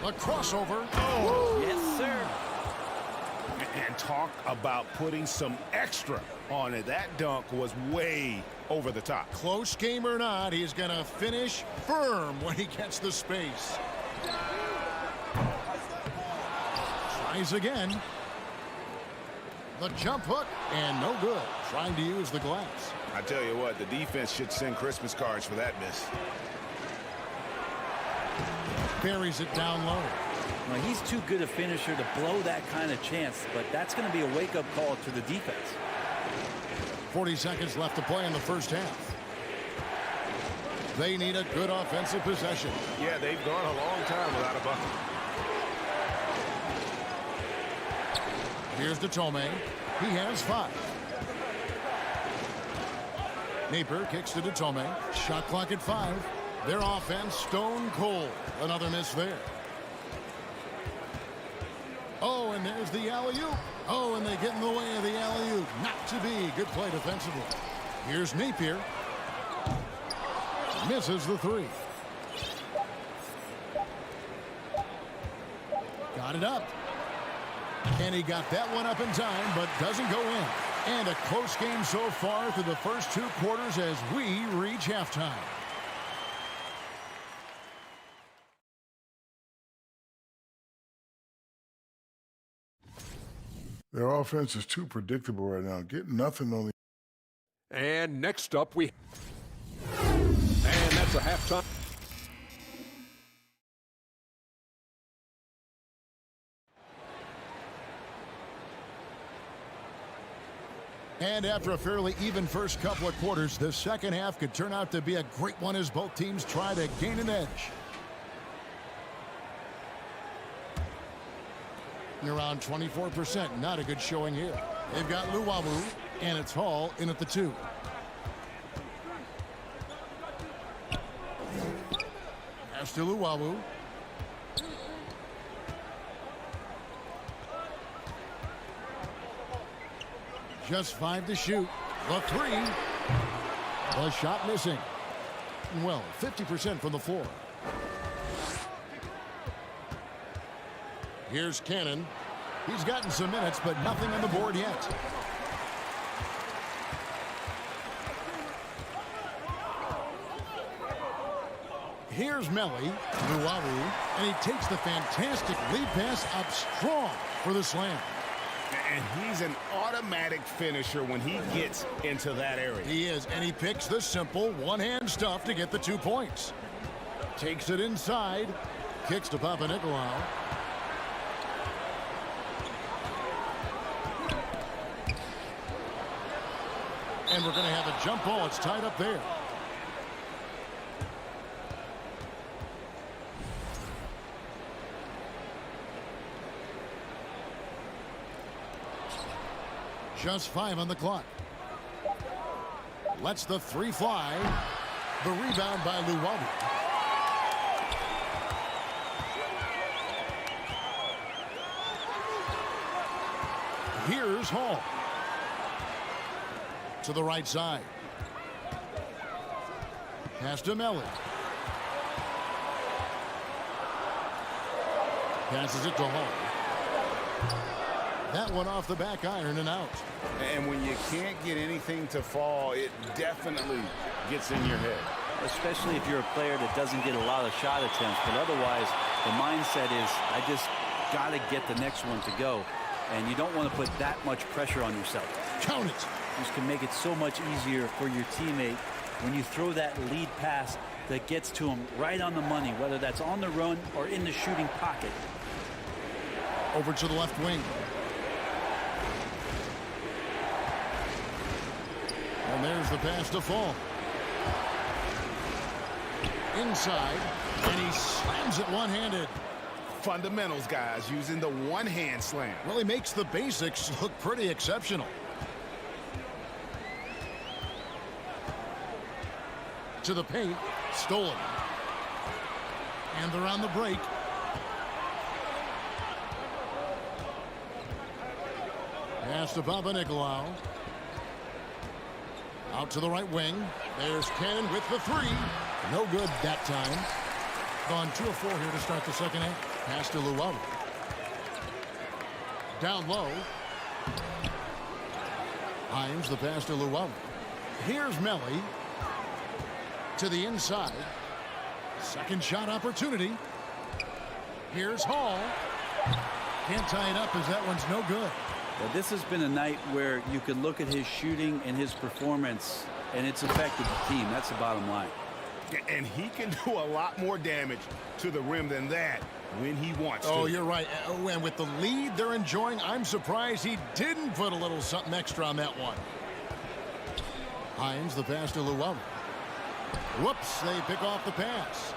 A crossover. Oh, yes, sir. And talk about putting some extra on it. That dunk was way over the top. Close game or not, he's going to finish firm when he gets the space. Tries again. The jump hook, and no good. Trying to use the glass. I tell you what, the defense should send Christmas cards for that miss. Buries it down low. Well, he's too good a finisher to blow that kind of chance, but that's going to be a wake-up call to the defense. 40 seconds left to play in the first half. They need a good offensive possession. Yeah, they've gone a long time without a bucket. Here's Detome. He has 5. Napier kicks to Detome. Shot clock at 5. Their offense stone cold. Another miss there. Oh, and there's the alley-oop. Oh, and they get in the way of the alley-oop. Not to be. Good play defensively. Here's Napier. Misses the 3. Got it up. And he got that one up in time, but doesn't go in. And a close game so far through the first 2 quarters as we reach halftime. Their offense is too predictable right now. Getting nothing on the... And next up, and that's a halftime. And after a fairly even first couple of quarters, the second half could turn out to be a great one as both teams try to gain an edge. Around 24%. Not a good showing here. They've got Luwawu, and it's Hall in at the 2. Pass to Luwawu. Just 5 to shoot. The 3. The shot missing. Well, 50% from the floor. Here's Cannon. He's gotten some minutes, but nothing on the board yet. Here's Melly, Luwawu, and he takes the fantastic lead pass up strong for the slam. And he's an automatic finisher when he gets into that area. He is, and he picks the simple one-hand stuff to get the 2 points. Takes it inside, kicks to Papanikolaou. And we're going to have a jump ball. It's tied up there. Just 5 on the clock. Lets the 3 fly. The rebound by Luwawu. Here's Hall. To the right side. Pass to Melly. Passes it to Hall. That one off the back iron and out. And when you can't get anything to fall, it definitely gets in your head. Especially if you're a player that doesn't get a lot of shot attempts. But otherwise, the mindset is, I just got to get the next one to go. And you don't want to put that much pressure on yourself. Count it. This can make it so much easier for your teammate when you throw that lead pass that gets to him right on the money, whether that's on the run or in the shooting pocket. Over to the left wing. And there's the pass to Fall. Inside, and he slams it one-handed. Fundamentals, guys, using the one-hand slam. Well, he makes the basics look pretty exceptional. To the paint, stolen. And they're on the break. Pass to Papanikolaou. Out to the right wing. There's Cannon with the three. No good that time. Gone 2 of 4 here to start the second half. Pass to Luau. Down low. Hines, the pass to Luau. Here's Melly. To the inside. Second shot opportunity. Here's Hall. Can't tie it up as that one's no good. Well, this has been a night where you can look at his shooting and his performance, and it's affected the team. That's the bottom line. And he can do a lot more damage to the rim than that when he wants to. Oh, you're right. And with the lead they're enjoying, I'm surprised he didn't put a little something extra on that one. Hines, the pass to Luau. Whoops, they pick off the pass.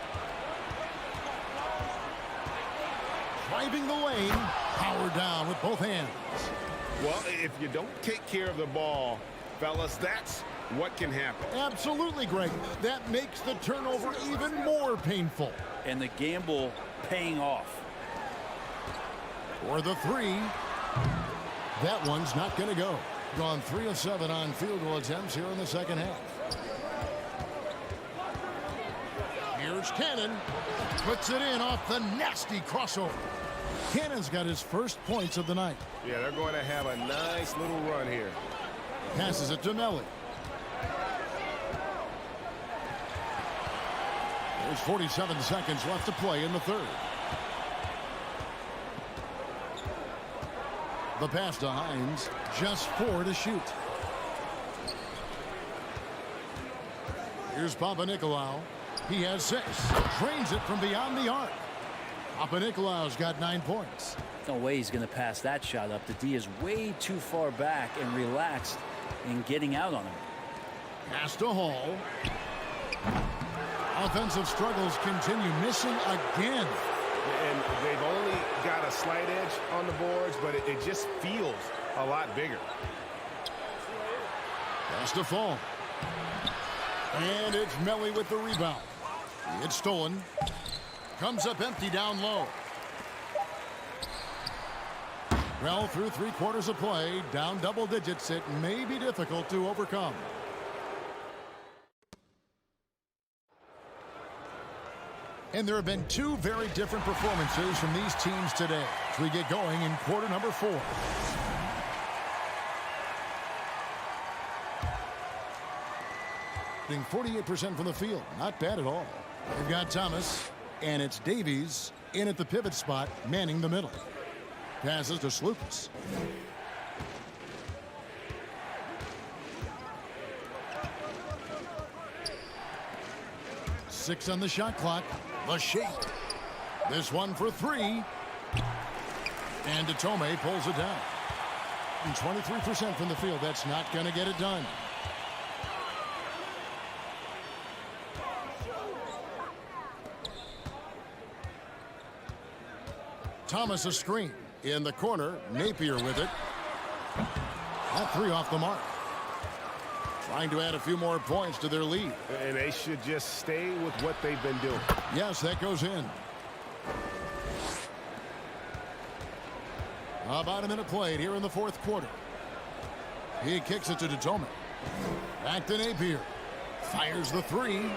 Driving the lane, power down with both hands. Well, if you don't take care of the ball, fellas, that's what can happen. Absolutely, Greg. That makes the turnover even more painful. And the gamble paying off. For the three. That one's not going to go. Gone 3 of 7 on field goal attempts here in the second half. Here's Cannon. Puts it in off the nasty crossover. Cannon's got his first points of the night. Yeah, they're going to have a nice little run here. Passes it to Melly. There's 47 seconds left to play in the third. The pass to Hines. Just 4 to shoot. Here's Papanikolaou. He has 6. Drains it from beyond the arc. Papanikolaou's got 9 points. No way he's going to pass that shot up. The D is way too far back and relaxed in getting out on him. Pass to Hall. Offensive struggles continue. Missing again. And they've only got a slight edge on the boards, but it just feels a lot bigger. Pass to Fall. And it's Melly with the rebound. It's stolen. Comes up empty down low. Well, through 3/4 of play, down double digits, it may be difficult to overcome. And there have been 2 very different performances from these teams today as we get going in quarter number 4. Shooting 48% from the field. Not bad at all. They've got Thomas, and it's Davies in at the pivot spot, manning the middle. Passes to Slukas. Six on the shot clock. The shape. This one for 3. And Datome pulls it down. And 23% from the field. That's not going to get it done. Thomas a screen. In the corner, Napier with it. That 3 off the mark. Trying to add a few more points to their lead. And they should just stay with what they've been doing. Yes, that goes in. About a minute played here in the 4th quarter. He kicks it to Datome. Back to Napier. Fires the 3.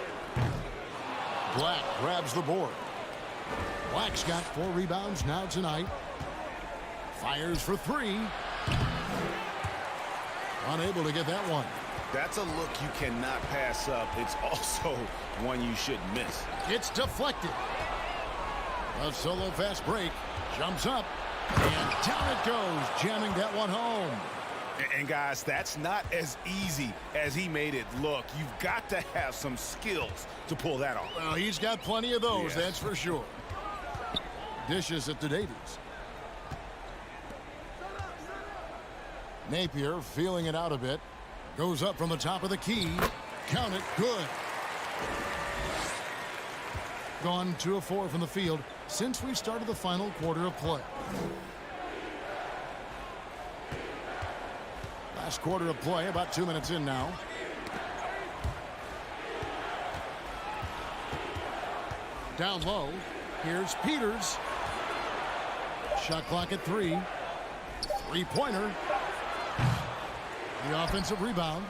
Black grabs the board. Black's got 4 rebounds now tonight. Fires for 3. Unable to get that one. That's a look you cannot pass up. It's also one you shouldn't miss. It's deflected. A solo fast break. Jumps up. And down it goes. Jamming that one home. And guys, that's not as easy as he made it look. You've got to have some skills to pull that off. Well, he's got plenty of those, that's for sure. Dishes it to Davies. Napier feeling it out a bit. Goes up from the top of the key. Count it. Good. Gone 2 of 4 from the field. since we started the final quarter of play. Last quarter of play, about 2 minutes in now. Down low, here's Peters. Shot clock at 3. Three-pointer. The offensive rebound.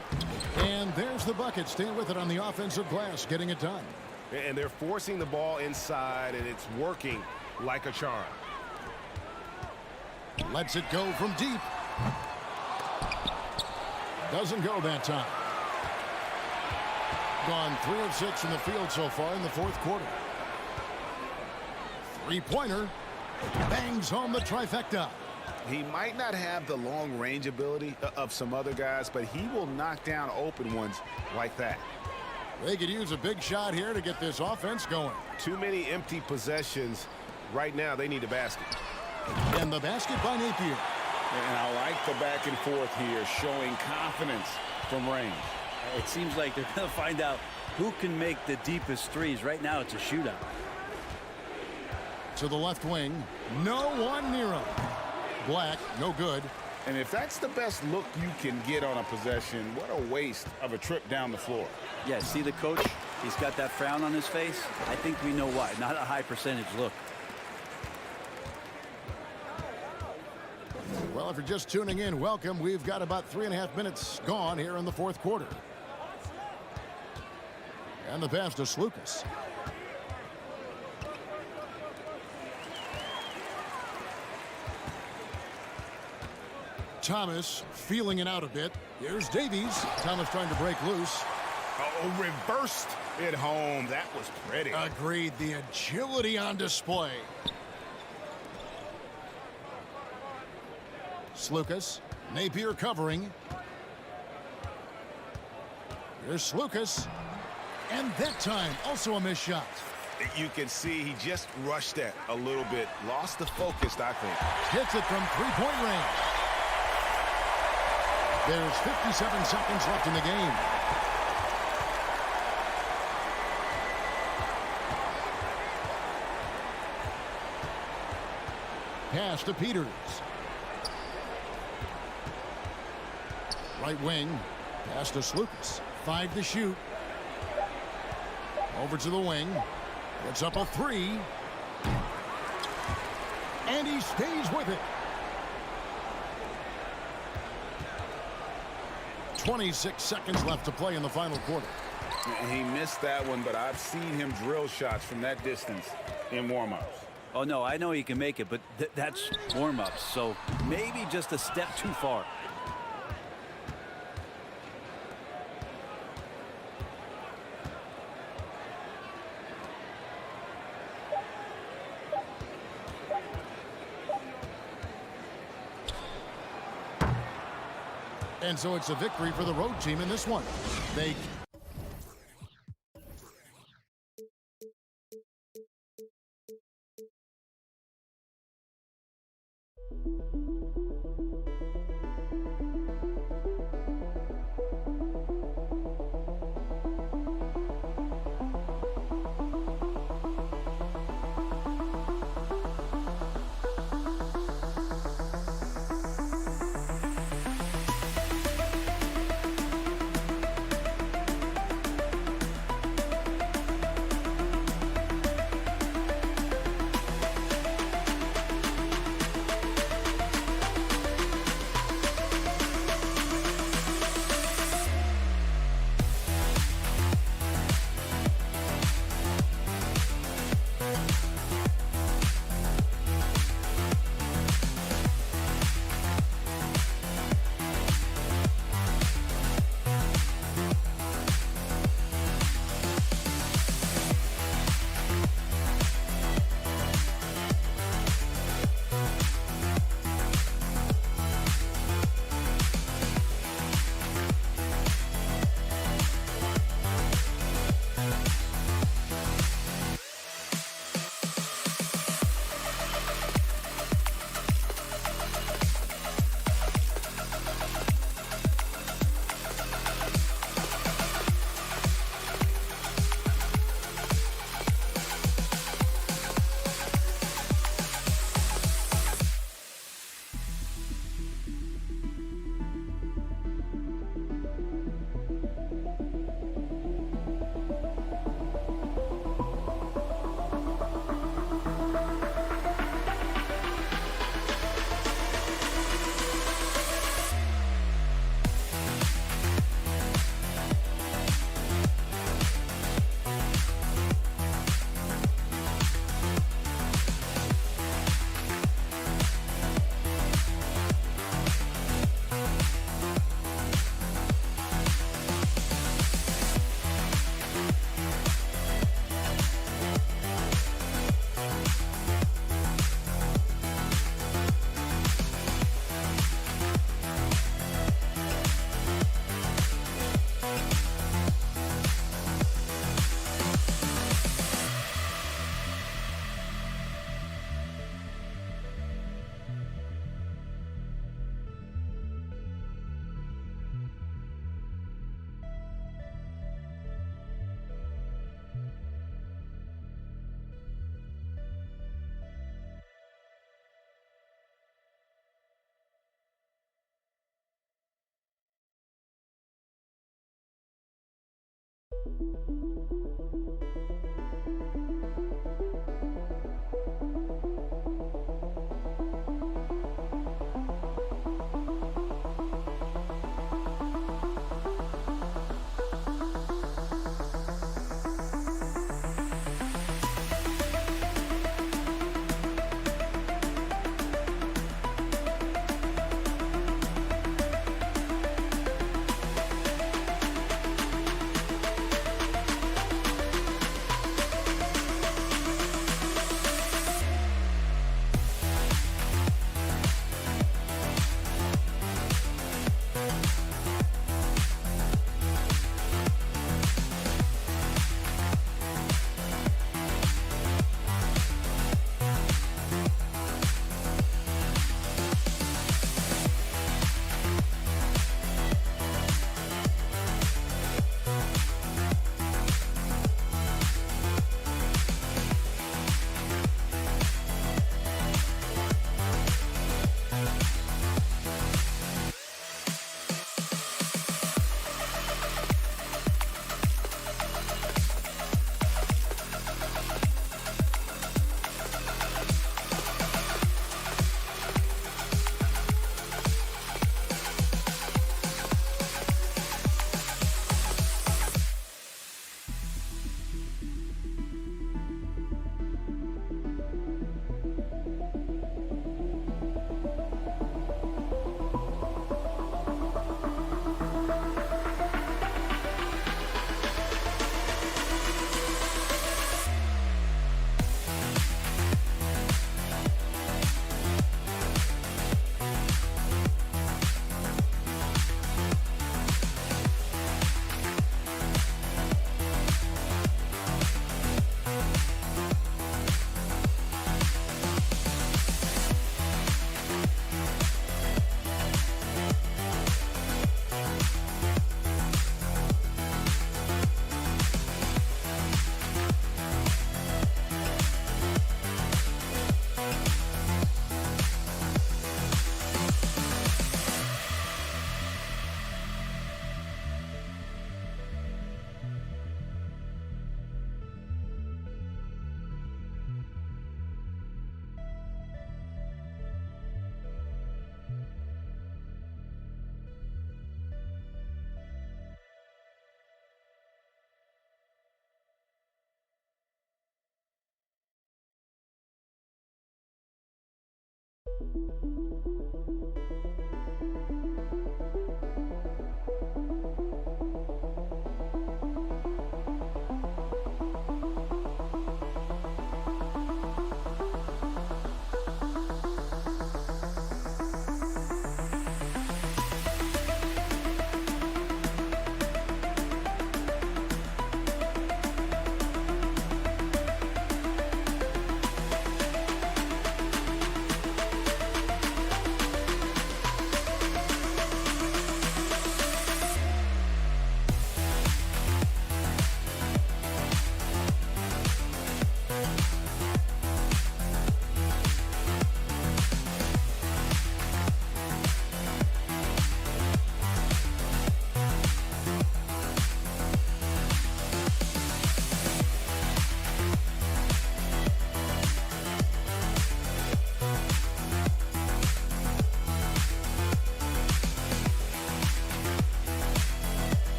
And there's the bucket. Staying with it on the offensive glass, getting it done. And they're forcing the ball inside, and it's working like a charm. Lets it go from deep. Doesn't go that time. Gone 3 of 6 from the field so far in the fourth quarter. Three-pointer. Bangs home the trifecta. He might not have the long-range ability of some other guys, but he will knock down open ones like that. They could use a big shot here to get this offense going. Too many empty possessions. Right now, they need a basket. And the basket by Napier. And I like the back and forth here, showing confidence from range. It seems like they're going to find out who can make the deepest threes. Right now, it's a shootout. To the left wing. No one near him. Black, no good. And if that's the best look you can get on a possession, what a waste of a trip down the floor. Yeah, see the coach? He's got that frown on his face. I think we know why. Not a high percentage look. Well, if you're just tuning in, welcome. We've got about 3.5 minutes gone here in the fourth quarter. And the pass to Slukas. Thomas feeling it out a bit. Here's Davies. Thomas trying to break loose. Oh, reversed it home. That was pretty. Agreed. The agility on display. Slukas. Napier covering. Here's Slukas. And that time, also a missed shot. You can see he just rushed that a little bit. Lost the focus, I think. Hits it from three-point range. There's 57 seconds left in the game. Pass to Peters. Right wing. Pass to Slukas. 5 to shoot. Over to the wing. Puts up a 3. And he stays with it. 26 seconds left to play in the final quarter. He missed that one, but I've seen him drill shots from that distance in warm-ups. Oh, no, I know he can make it, but that's warm-ups, so maybe just a step too far. And so it's a victory for the road team in this one. They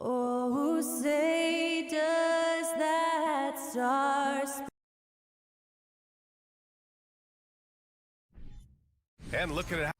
Oh, say does that star And look at it.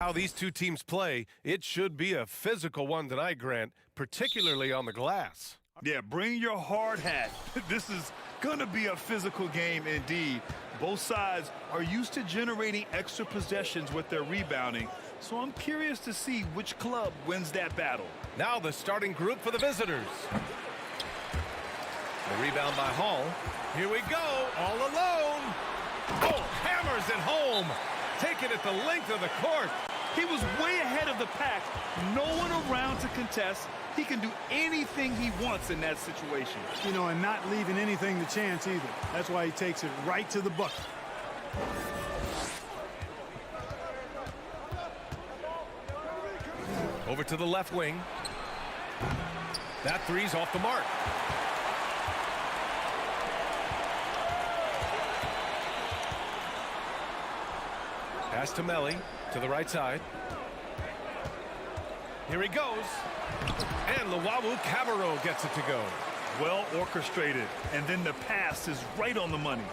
How these two teams play, it should be a physical one tonight, Grant, particularly on the glass. Yeah, bring your hard hat. This is going to be a physical game indeed. Both sides are used to generating extra possessions with their rebounding, so I'm curious to see which club wins that battle. Now the starting group for the visitors. The rebound by Hall. Here we go, all alone. Oh, hammers it home. Taking it the length of the court. He was way ahead of the pack. No one around to contest. He can do anything he wants in that situation. You know, and not leaving anything to chance either. That's why he takes it right to the bucket. Over to the left wing. That three's off the mark. Pass to Melly, to the right side. Here he goes. And Luwawu Cabarro gets it to go. Well orchestrated. And then the pass is right on the money.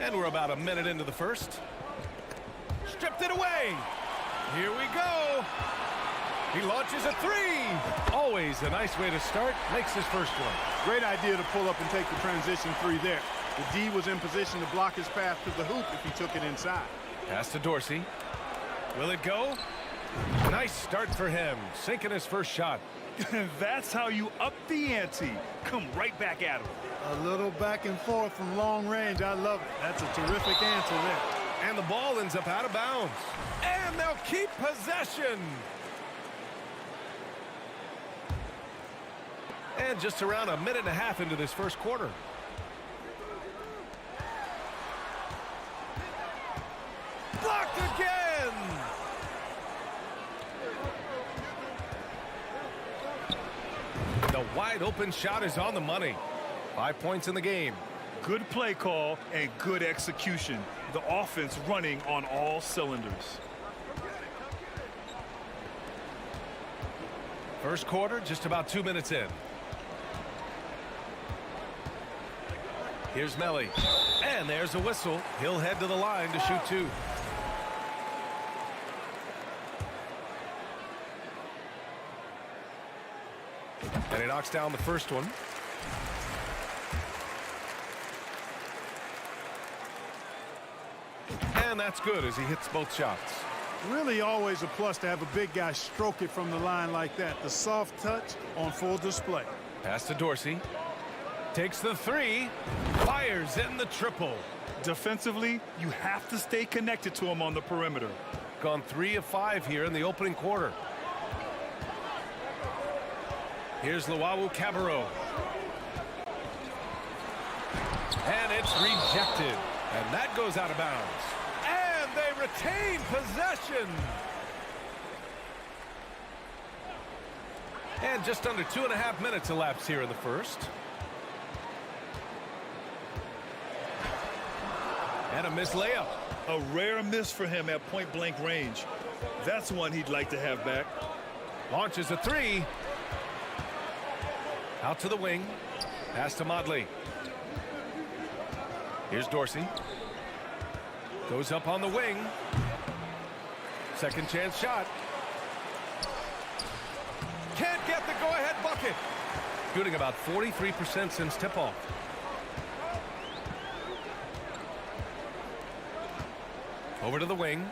And we're about a minute into the first. Stripped it away. Here we go. He launches a three. Always a nice way to start. Makes his first one. Great idea to pull up and take the transition three there. The D was in position to block his path to the hoop if he took it inside. Pass to Dorsey. Will it go? Nice start for him. Sinking his first shot. That's how you up the ante. Come right back at him. A little back and forth from long range. I love it. That's a terrific answer there. And the ball ends up out of bounds. And they'll keep possession. And just around a minute and a half into this first quarter. wide open shot is on the money. 5 points in the game. Good play call and good execution. The offense running on all cylinders. First quarter, just about 2 minutes in. Here's Melly. And there's a whistle. He'll head to the line to shoot 2. And he knocks down the first one. And that's good as he hits both shots. Really always a plus to have a big guy stroke it from the line like that. The soft touch on full display. Pass to Dorsey. Takes the 3. Fires in the triple. Defensively, you have to stay connected to him on the perimeter. Gone 3 of 5 here in the opening quarter. Here's Luau Cabarro. And it's rejected. And that goes out of bounds. And they retain possession. And just under 2.5 minutes elapsed here in the first. And a missed layup. A rare miss for him at point-blank range. That's one he'd like to have back. Launches a 3. Out to the wing. Pass to Motley. Here's Dorsey. Goes up on the wing. Second chance shot. Can't get the go-ahead bucket. Shooting about 43% since tip-off. Over to the wing.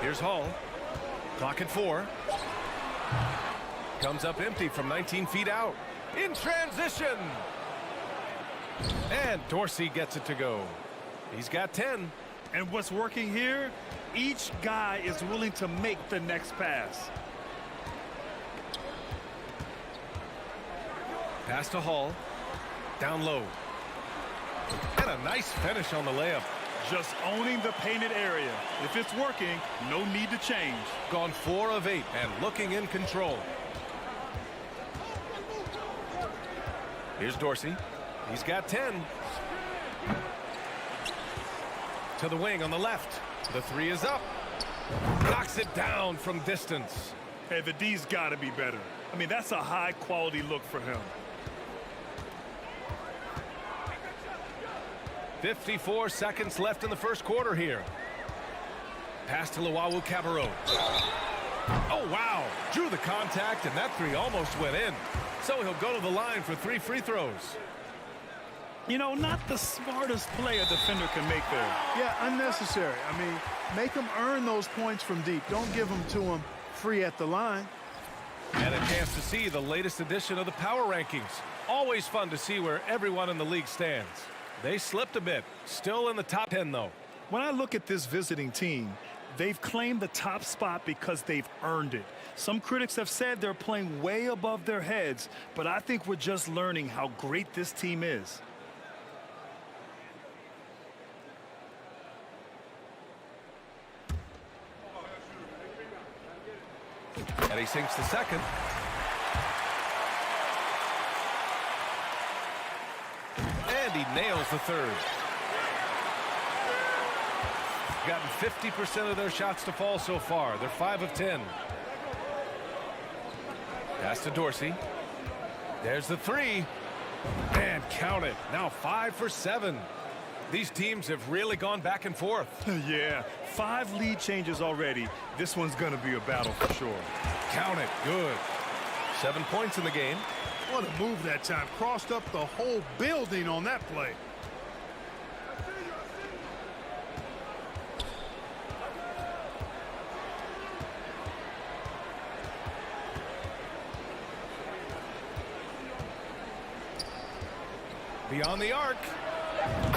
Here's Hall. Clock at 4. Comes up empty from 19 feet out. In transition. And Dorsey gets it to go. He's got 10. And what's working here? Each guy is willing to make the next pass. Pass to Hall. Down low. And a nice finish on the layup. Just owning the painted area. If it's working, no need to change. Gone 4 of 8 and looking in control. Here's Dorsey. He's got 10. To the wing on the left. The 3 is up. Knocks it down from distance. Hey, the D's got to be better. I mean, that's a high-quality look for him. 54 seconds left in the first quarter here. Pass to Luau Cabarro. Oh, wow. Drew the contact, and that 3 almost went in. So he'll go to the line for 3 free throws. You know, not the smartest play a defender can make there. Yeah, unnecessary. I mean, make them earn those points from deep. Don't give them to them free at the line. And a chance to see the latest edition of the power rankings. Always fun to see where everyone in the league stands. They slipped a bit. Still in the top 10, though. When I look at this visiting team, they've claimed the top spot because they've earned it. Some critics have said they're playing way above their heads, but I think we're just learning how great this team is. And he sinks the second. And he nails the third. Gotten 50% of their shots to fall so far. They're 5 of 10. Pass to Dorsey. There's the 3. And count it. Now 5 for 7. These teams have really gone back and forth. Yeah, 5 lead changes already. This one's going to be a battle for sure. Count it. Good. 7 points in the game. What a move that time. Crossed up the whole building on that play. Beyond the arc.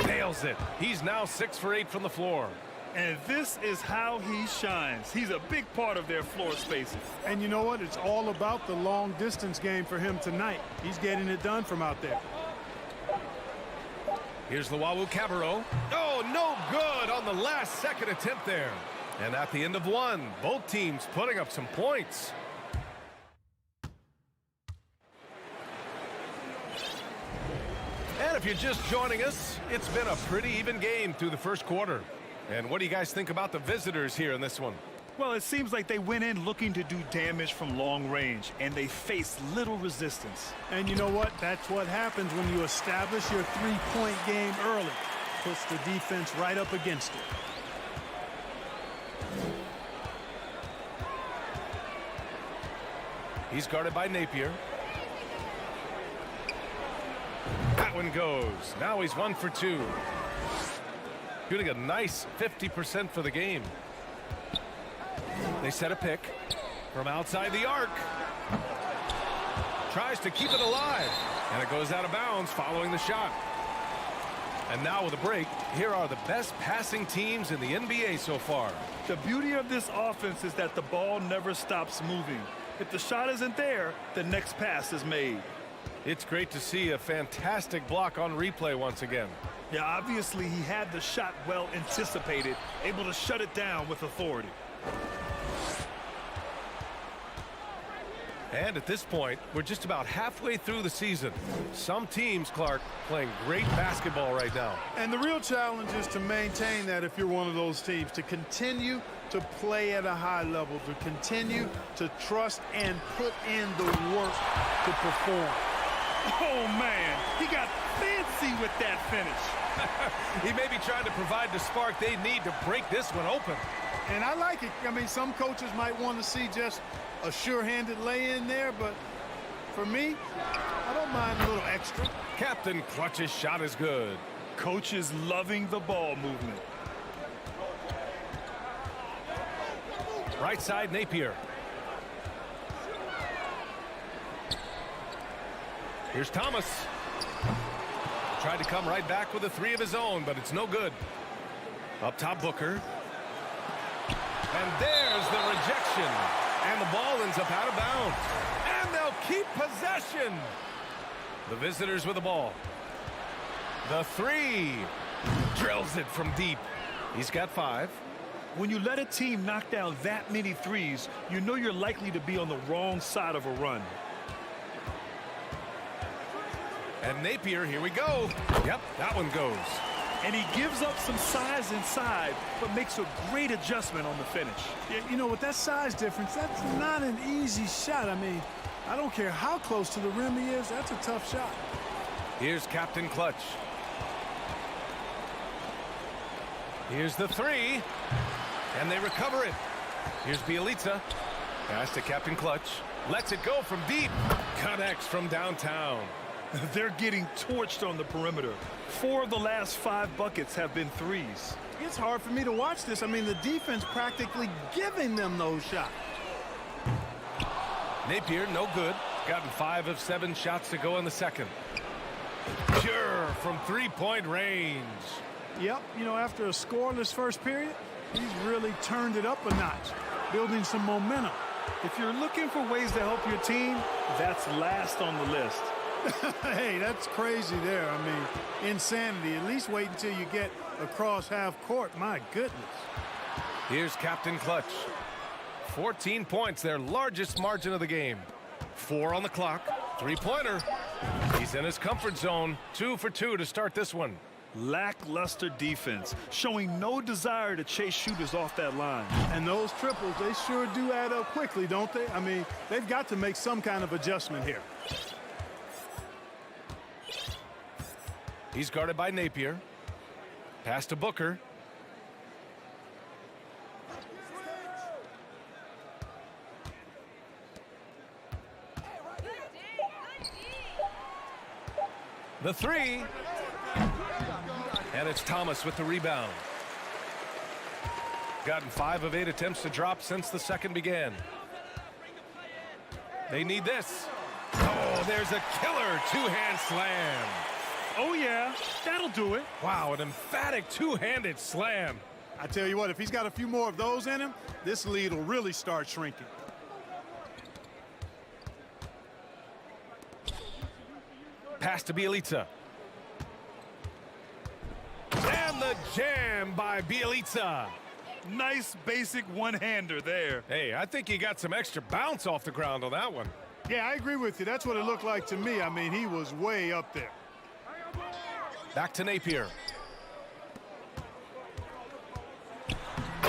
Nails it. He's now 6 for 8 from the floor. And this is how he shines. He's a big part of their floor spacing. And you know what? It's all about the long distance game for him tonight. He's getting it done from out there. Here's Luau Cabarro. Oh, no good on the last second attempt there. And at the end of one, both teams putting up some points. And if you're just joining us, it's been a pretty even game through the first quarter. And what do you guys think about the visitors here in this one? Well, it seems like they went in looking to do damage from long range, and they faced little resistance. And you know what? That's what happens when you establish your three-point game early. Puts the defense right up against it. He's guarded by Napier. That one goes. Now he's 1 for 2. Shooting a nice 50% for the game. They set a pick from outside the arc. Tries to keep it alive. And it goes out of bounds following the shot. And now with a break, here are the best passing teams in the NBA so far. The beauty of this offense is that the ball never stops moving. If the shot isn't there, the next pass is made. It's great to see a fantastic block on replay once again. Yeah, obviously he had the shot well anticipated, able to shut it down with authority. And at this point, we're just about halfway through the season. Some teams, Clark, playing great basketball right now. And the real challenge is to maintain that if you're one of those teams, to continue to play at a high level, to continue to trust and put in the work to perform. Oh, man, he got fancy with that finish. He may be trying to provide the spark they need to break this one open. And I like it. I mean, some coaches might want to see just a sure-handed lay-in there, but for me, I don't mind a little extra. Captain Clutch's shot is good. Coach is loving the ball movement. Right side, Napier. Here's Thomas. Tried to come right back with a three of his own, but it's no good. Up top, Booker. And there's the rejection. And the ball ends up out of bounds. And they'll keep possession. The visitors with the ball. The three. Drills it from deep. He's got 5. When you let a team knock down that many threes, you know you're likely to be on the wrong side of a run. And Napier, here we go. Yep, that one goes. And he gives up some size inside, but makes a great adjustment on the finish. Yeah, you know, with that size difference, that's not an easy shot. I mean, I don't care how close to the rim he is, that's a tough shot. Here's Captain Clutch. Here's the three. And they recover it. Here's Bielitsa. Pass to Captain Clutch. Lets it go from deep. Connects from downtown. They're getting torched on the perimeter. 4 of the last 5 buckets have been threes. It's hard for me to watch this. I mean, the defense practically giving them those shots. Napier, no good. Gotten 5 of 7 shots to go in the second. Sure, from three-point range. Yep, you know, after a scoreless first period, he's really turned it up a notch, building some momentum. If you're looking for ways to help your team, that's last on the list. Hey, that's crazy there. I mean, insanity. At least wait until you get across half court. My goodness. Here's Captain Clutch. 14 points, their largest margin of the game. 4 on the clock. Three-pointer. He's in his comfort zone. 2 for 2 to start this one. Lackluster defense, showing no desire to chase shooters off that line. And those triples, they sure do add up quickly, don't they? I mean, they've got to make some kind of adjustment here. He's guarded by Napier. Pass to Booker. The three. And it's Thomas with the rebound. Gotten 5 of 8 attempts to drop since the second began. They need this. Oh, there's a killer two-hand slam. Oh, yeah, that'll do it. Wow, an emphatic two-handed slam. I tell you what, if he's got a few more of those in him, this lead will really start shrinking. Pass to Bielitsa. And the jam by Bielitsa. Nice basic one-hander there. Hey, I think he got some extra bounce off the ground on that one. Yeah, I agree with you. That's what it looked like to me. I mean, he was way up there. Back to Napier.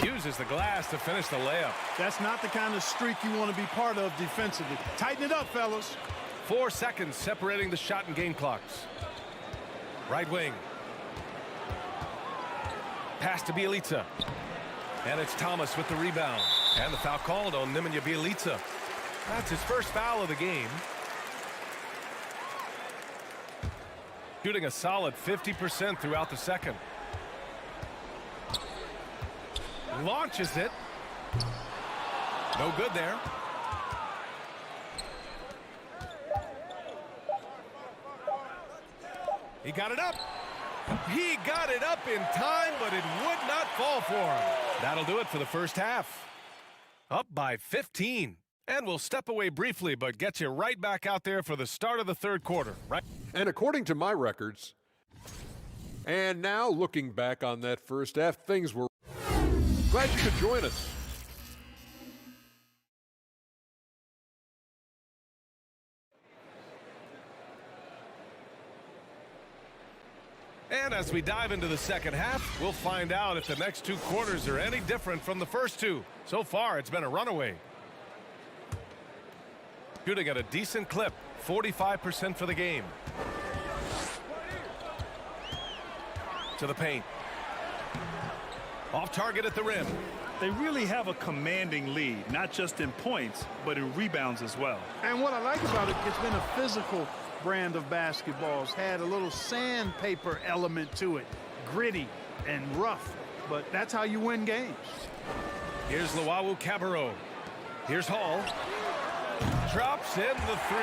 Uses the glass to finish the layup. That's not the kind of streak you want to be part of defensively. Tighten it up, fellas. 4 seconds separating the shot and game clocks. Right wing. Pass to Bjelica. And it's Thomas with the rebound. And the foul called on Nemanja Bjelica. That's his first foul of the game. Shooting a solid 50% throughout the second. Launches it. No good there. He got it up. He got it up in time, but it would not fall for him. That'll do it for the first half. Up by 15. And we'll step away briefly, but get you right back out there for the start of the third quarter. Right. And according to my records, and now looking back on that first half, things were... Glad you could join us. And as we dive into the second half, we'll find out if the next 2 quarters are any different from the first 2. So far, it's been a runaway. Shooting at a decent clip, 45% for the game. To the paint. Off target at the rim. They really have a commanding lead, not just in points, but in rebounds as well. And what I like about it, it's been a physical brand of basketball. It's had a little sandpaper element to it. Gritty and rough, but that's how you win games. Here's Luau Cabarro. Here's Hall. Drops in the 3.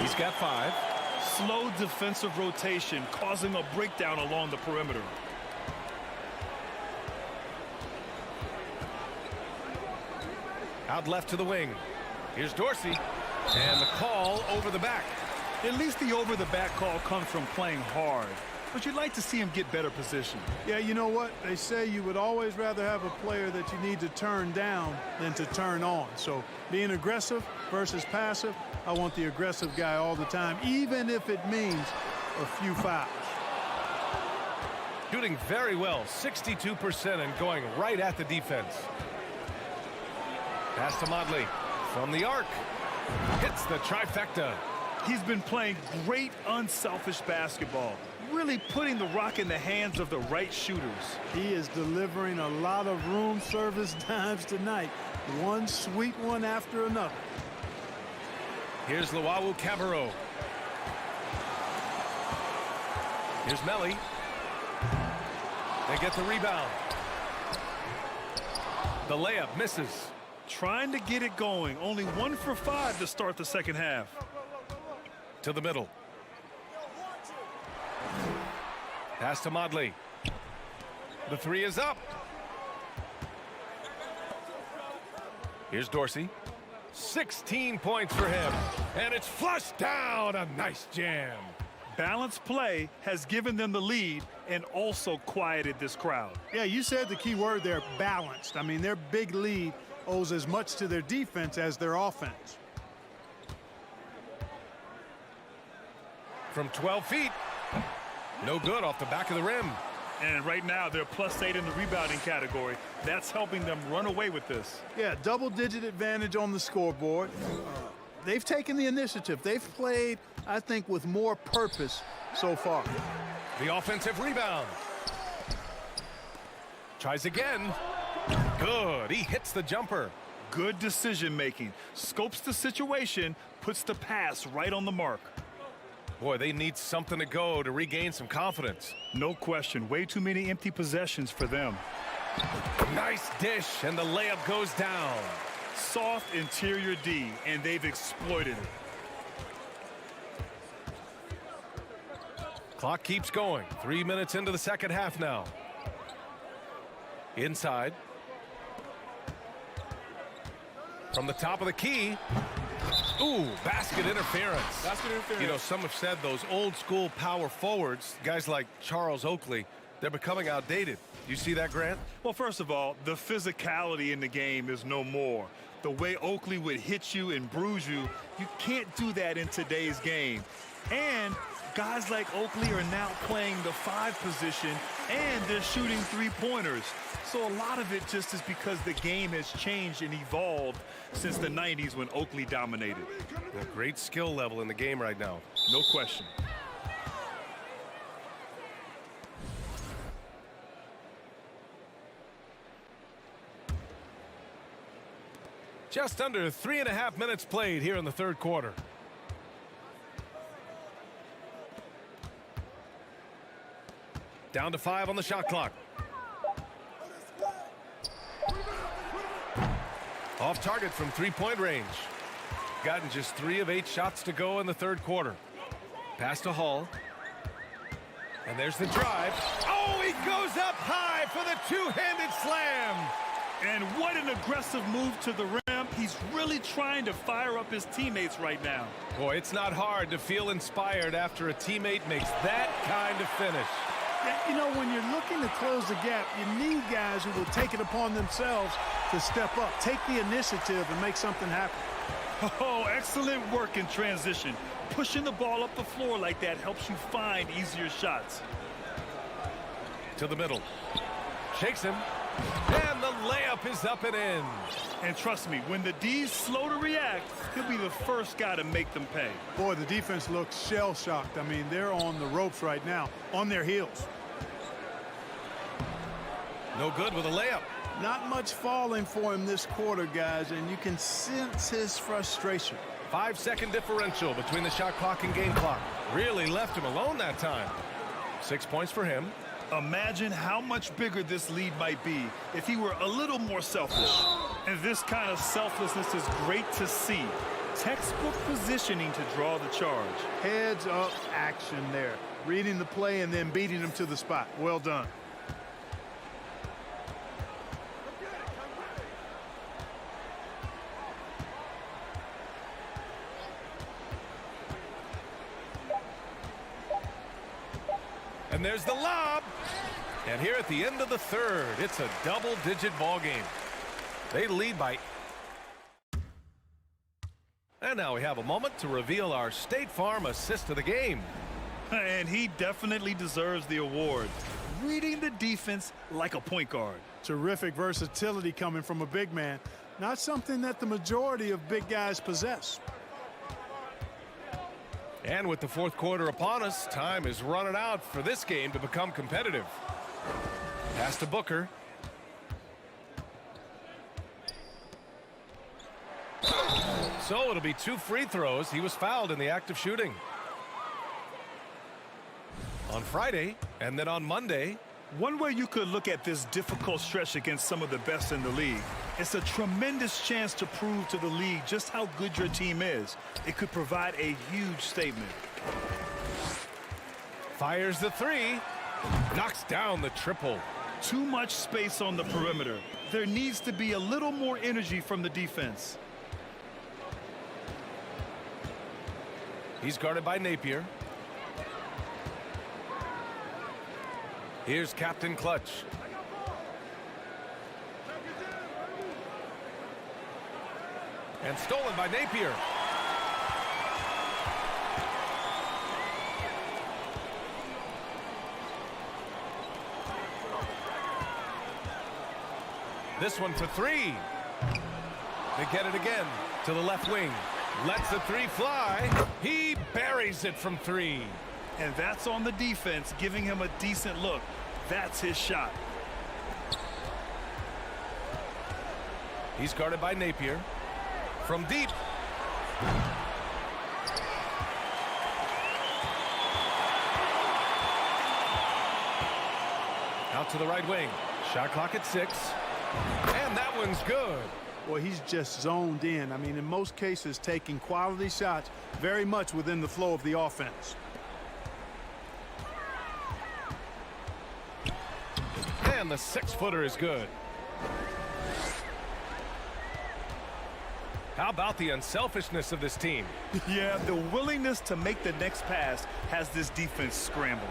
He's got 5. Slow defensive rotation causing a breakdown along the perimeter. Out left to the wing. Here's Dorsey. And the call over the back. At least the over the back call comes from playing hard. But you'd like to see him get better position. Yeah, you know what? They say you would always rather have a player that you need to turn down than to turn on. So being aggressive versus passive, I want the aggressive guy all the time, even if it means a few fouls. Shooting very well, 62% and going right at the defense. Pass to Motley from the arc. Hits the trifecta. He's been playing great unselfish basketball, really putting the rock in the hands of the right shooters. He is delivering a lot of room service dimes tonight. One sweet one after another. Here's Luau Cabarro. Here's Melly. They get the rebound. The layup misses. Trying to get it going. Only 1 for 5 to start the second half. To the middle. Pass to Motley. The 3 is up. Here's Dorsey. 16 points for him. And it's flushed down. A nice jam. Balanced play has given them the lead and also quieted this crowd. Yeah, you said the key word there, balanced. I mean, their big lead owes as much to their defense as their offense. From 12 feet. No good off the back of the rim. And right now they're +8 in the rebounding category. That's helping them run away with this. Yeah, double-digit advantage on the scoreboard. They've taken the initiative. They've played, I think, with more purpose so far. The offensive rebound. Tries again. Good. He hits the jumper. Good decision making. Scopes the situation, puts the pass right on the mark. Boy, they need something to go to regain some confidence. No question. Way too many empty possessions for them. Nice dish, and the layup goes down. Soft interior D, and they've exploited it. Clock keeps going. 3 minutes into the second half now. Inside. From the top of the key. Ooh, basket interference. You know, some have said those old school power forwards, guys like Charles Oakley, they're becoming outdated. You see that, Grant? Well, first of all, the physicality in the game is no more. The way Oakley would hit you and bruise you, you can't do that in today's game. And guys like Oakley are now playing the 5 position, and they're shooting 3-pointers. So a lot of it just is because the game has changed and evolved since the 90s when Oakley dominated. A great skill level in the game right now. No question. Just under 3.5 minutes played here in the third quarter. Down to 5 on the shot clock. Off target from 3-point range. Gotten just 3 of 8 shots to go in the third quarter. Pass to Hall. And there's the drive. Oh, he goes up high for the two-handed slam. And what an aggressive move to the rim. He's really trying to fire up his teammates right now. Boy, it's not hard to feel inspired after a teammate makes that kind of finish. You know, when you're looking to close the gap, you need guys who will take it upon themselves to step up, take the initiative, and make something happen. Oh, excellent work in transition. Pushing the ball up the floor like that helps you find easier shots. To the middle. Shakes him. And the layup is up and in. And trust me, when the D's slow to react, he'll be the first guy to make them pay. Boy, the defense looks shell-shocked. I mean, they're on the ropes right now, on their heels. No good with a layup. Not much falling for him this quarter, guys, and you can sense his frustration. 5-second differential between the shot clock and game clock. Really left him alone that time. 6 points for him. Imagine how much bigger this lead might be if he were a little more selfish. And this kind of selflessness is great to see. Textbook positioning to draw the charge. Heads up action there. Reading the play and then beating him to the spot. Well done. And there's the lob. And here at the end of the third, it's a double-digit ball game. They lead by. And now we have a moment to reveal our State Farm assist of the game. And he definitely deserves the award. Reading the defense like a point guard. Terrific versatility coming from a big man. Not something that the majority of big guys possess. And with the fourth quarter upon us, time is running out for this game to become competitive. Pass to Booker. So it'll be 2 free throws. He was fouled in the act of shooting. On Friday and then on Monday. One way you could look at this difficult stretch against some of the best in the league, it's a tremendous chance to prove to the league just how good your team is. It could provide a huge statement. Fires the 3. Knocks down the triple. Too much space on the perimeter. There needs to be a little more energy from the defense. He's guarded by Napier. Here's Captain Clutch. And stolen by Napier. This one for 3. They get it again to the left wing. Lets the 3 fly. He buries it from 3. And that's on the defense, giving him a decent look. That's his shot. He's guarded by Napier. From deep. Out to the right wing. Shot clock at 6. And that one's good. Well, he's just zoned in. I mean, in most cases, taking quality shots very much within the flow of the offense. And the 6-footer is good. How about the unselfishness of this team? Yeah, the willingness to make the next pass has this defense scrambling.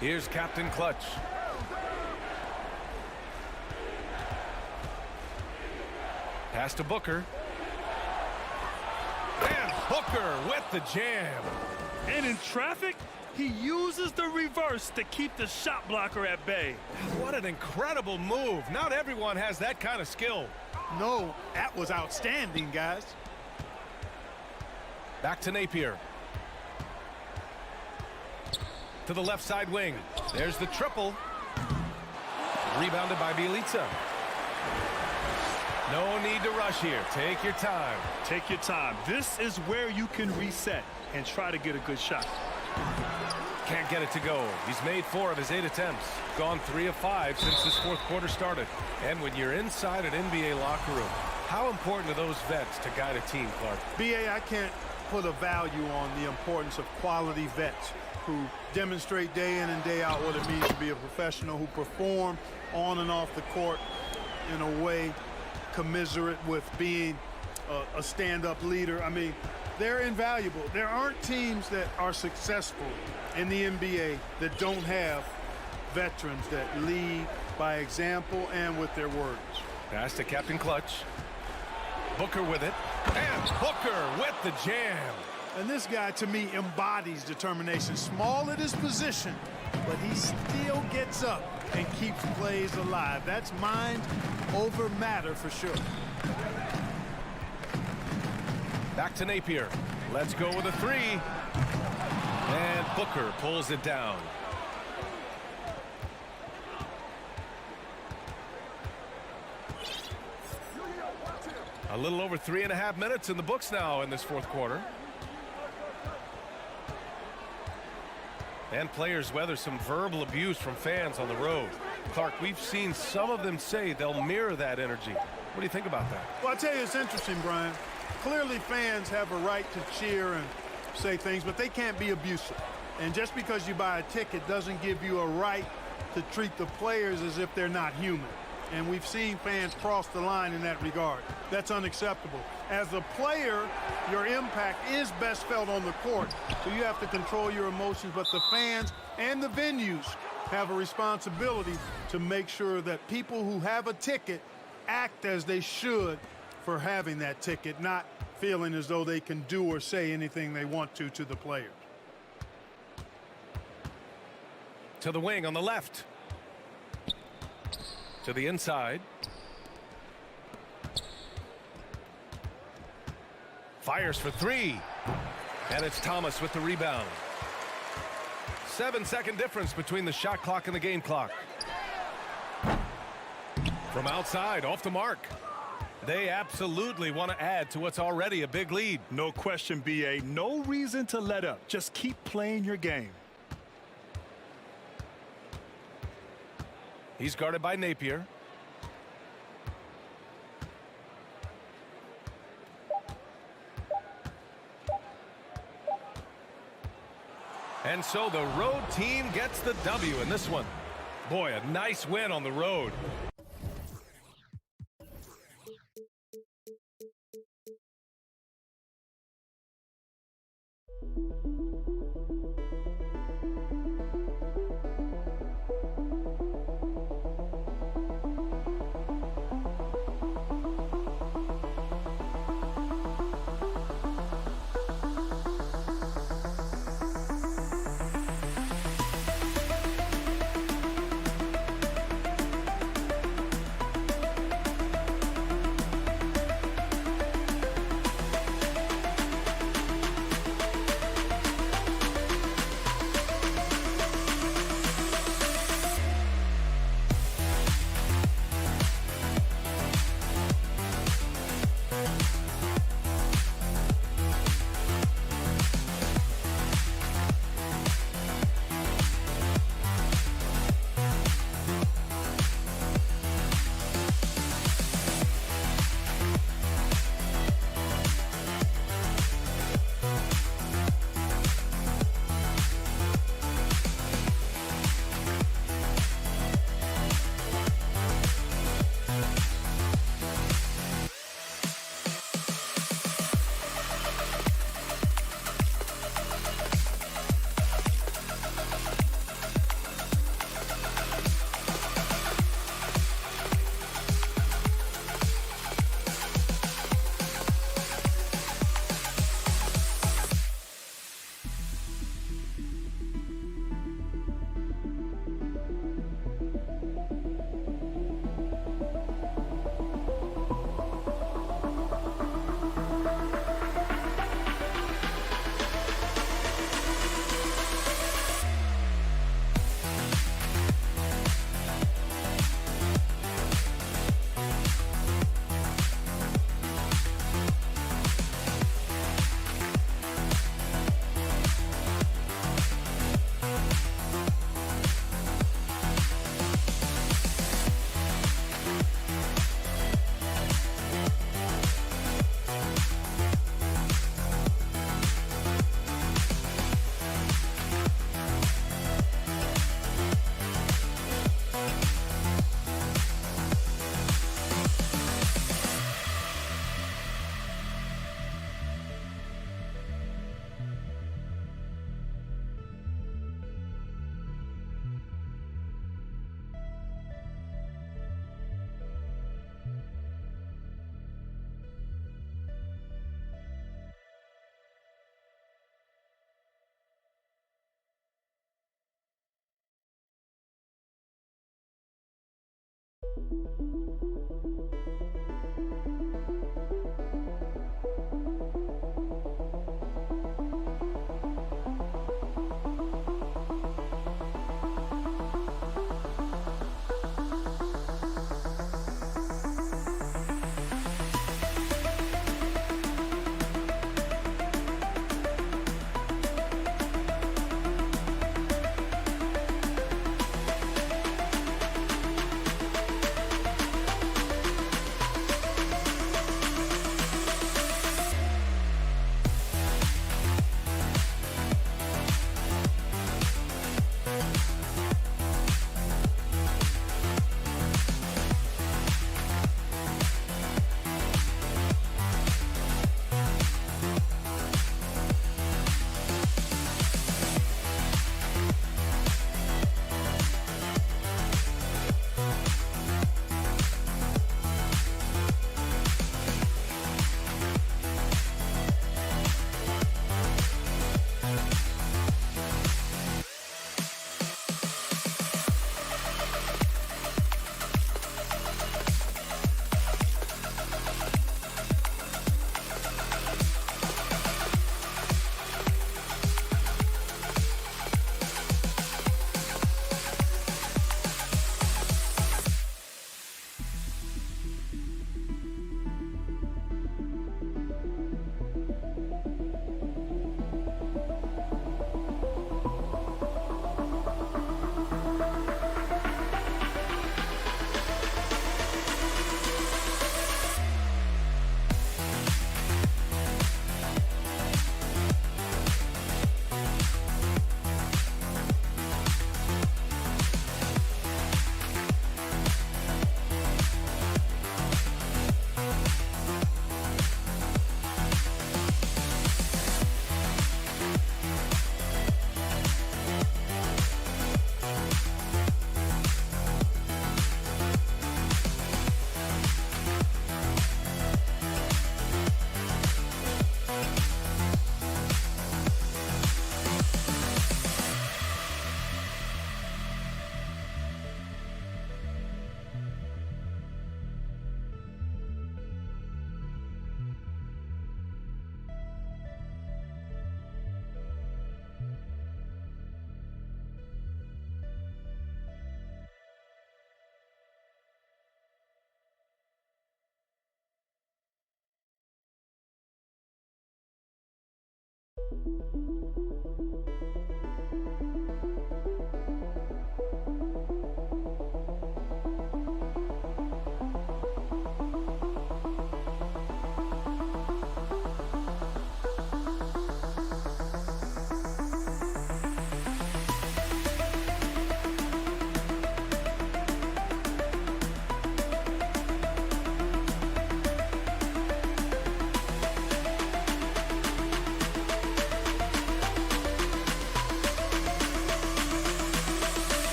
Here's Captain Clutch. Pass to Booker. And Booker with the jam. And in traffic, he uses the reverse to keep the shot blocker at bay. What an incredible move. Not everyone has that kind of skill. No, that was outstanding, guys. Back to Napier. To the left side wing. There's the triple. Rebounded by Bielitsa. No need to rush here. Take your time. Take your time. This is where you can reset and try to get a good shot. Can't get it to go. He's made 4 of his 8 attempts. Gone 3 of 5 since this fourth quarter started. And when you're inside an NBA locker room, how important are those vets to guide a team, Clark? BA, I can't put a value on the importance of quality vets who demonstrate day in and day out what it means to be a professional, who perform on and off the court in a way commiserate with being a stand-up leader. I mean, they're invaluable. There aren't teams that are successful in the NBA that don't have veterans that lead by example and with their words. Pass to Captain Clutch. Booker with it. And Booker with the jam. And this guy, to me, embodies determination. Small at his position, but he still gets up and keeps plays alive. That's mind over matter for sure. Back to Napier. Let's go with a 3. And Booker pulls it down. A little over 3.5 minutes in the books now in this fourth quarter. And players weather some verbal abuse from fans on the road. Clark, we've seen some of them say they'll mirror that energy. What do you think about that? Well, I tell you, it's interesting, Brian. Clearly fans have a right to cheer and say things, but they can't be abusive. And just because you buy a ticket doesn't give you a right to treat the players as if they're not human. And we've seen fans cross the line in that regard. That's unacceptable. As a player, your impact is best felt on the court, so you have to control your emotions, but the fans and the venues have a responsibility to make sure that people who have a ticket act as they should for having that ticket, not feeling as though they can do or say anything they want to the players. To the wing on the left. To the inside. Fires for 3. And it's Thomas with the rebound. 7-second difference between the shot clock and the game clock. From outside, off the mark. They absolutely want to add to what's already a big lead. No question, BA. No reason to let up. Just keep playing your game. He's guarded by Napier. And so the road team gets the W in this one. Boy, a nice win on the road.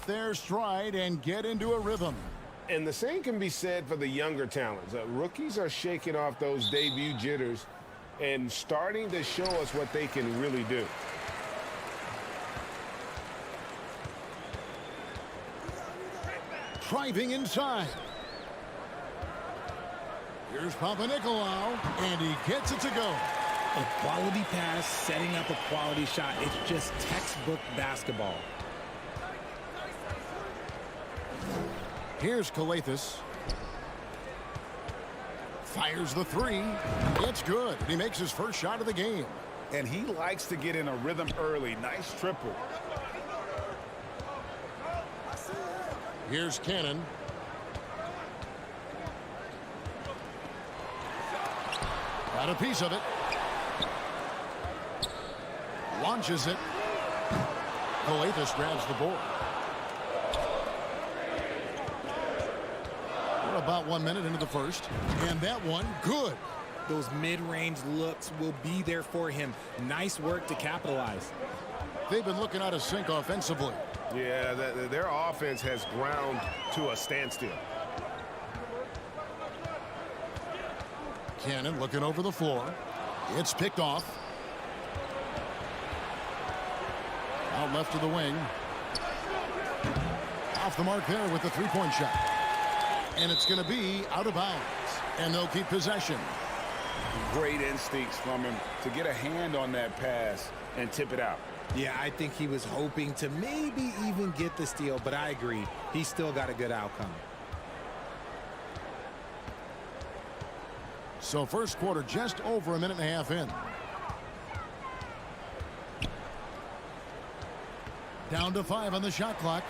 Their stride and get into a rhythm. And the same can be said for the younger talents. Rookies are shaking off those debut jitters and starting to show us what they can really do. Driving inside. Here's Papanikolaou, and he gets it to go. A quality pass, setting up a quality shot. It's just textbook basketball. Here's Xellark. Fires the three. It's good. He makes his first shot of the game. And he likes to get in a rhythm early. Nice triple. Here's Cannon. Got a piece of it. Launches it. Xellark grabs the board. We're about 1 minute into the first. And that one, good. Those mid-range looks will be there for him. Nice work to capitalize. They've been looking out of sync offensively. Yeah, their offense has ground to a standstill. Cannon looking over the floor. It's picked off. Out left to the wing. Off the mark there with the three-point shot. And it's going to be out of bounds. And they'll keep possession. Great instincts from him to get a hand on that pass and tip it out. Yeah, I think he was hoping to maybe even get the steal, but I agree. He still got a good outcome. So first quarter just over a minute and a half in. Down to 5 on the shot clock.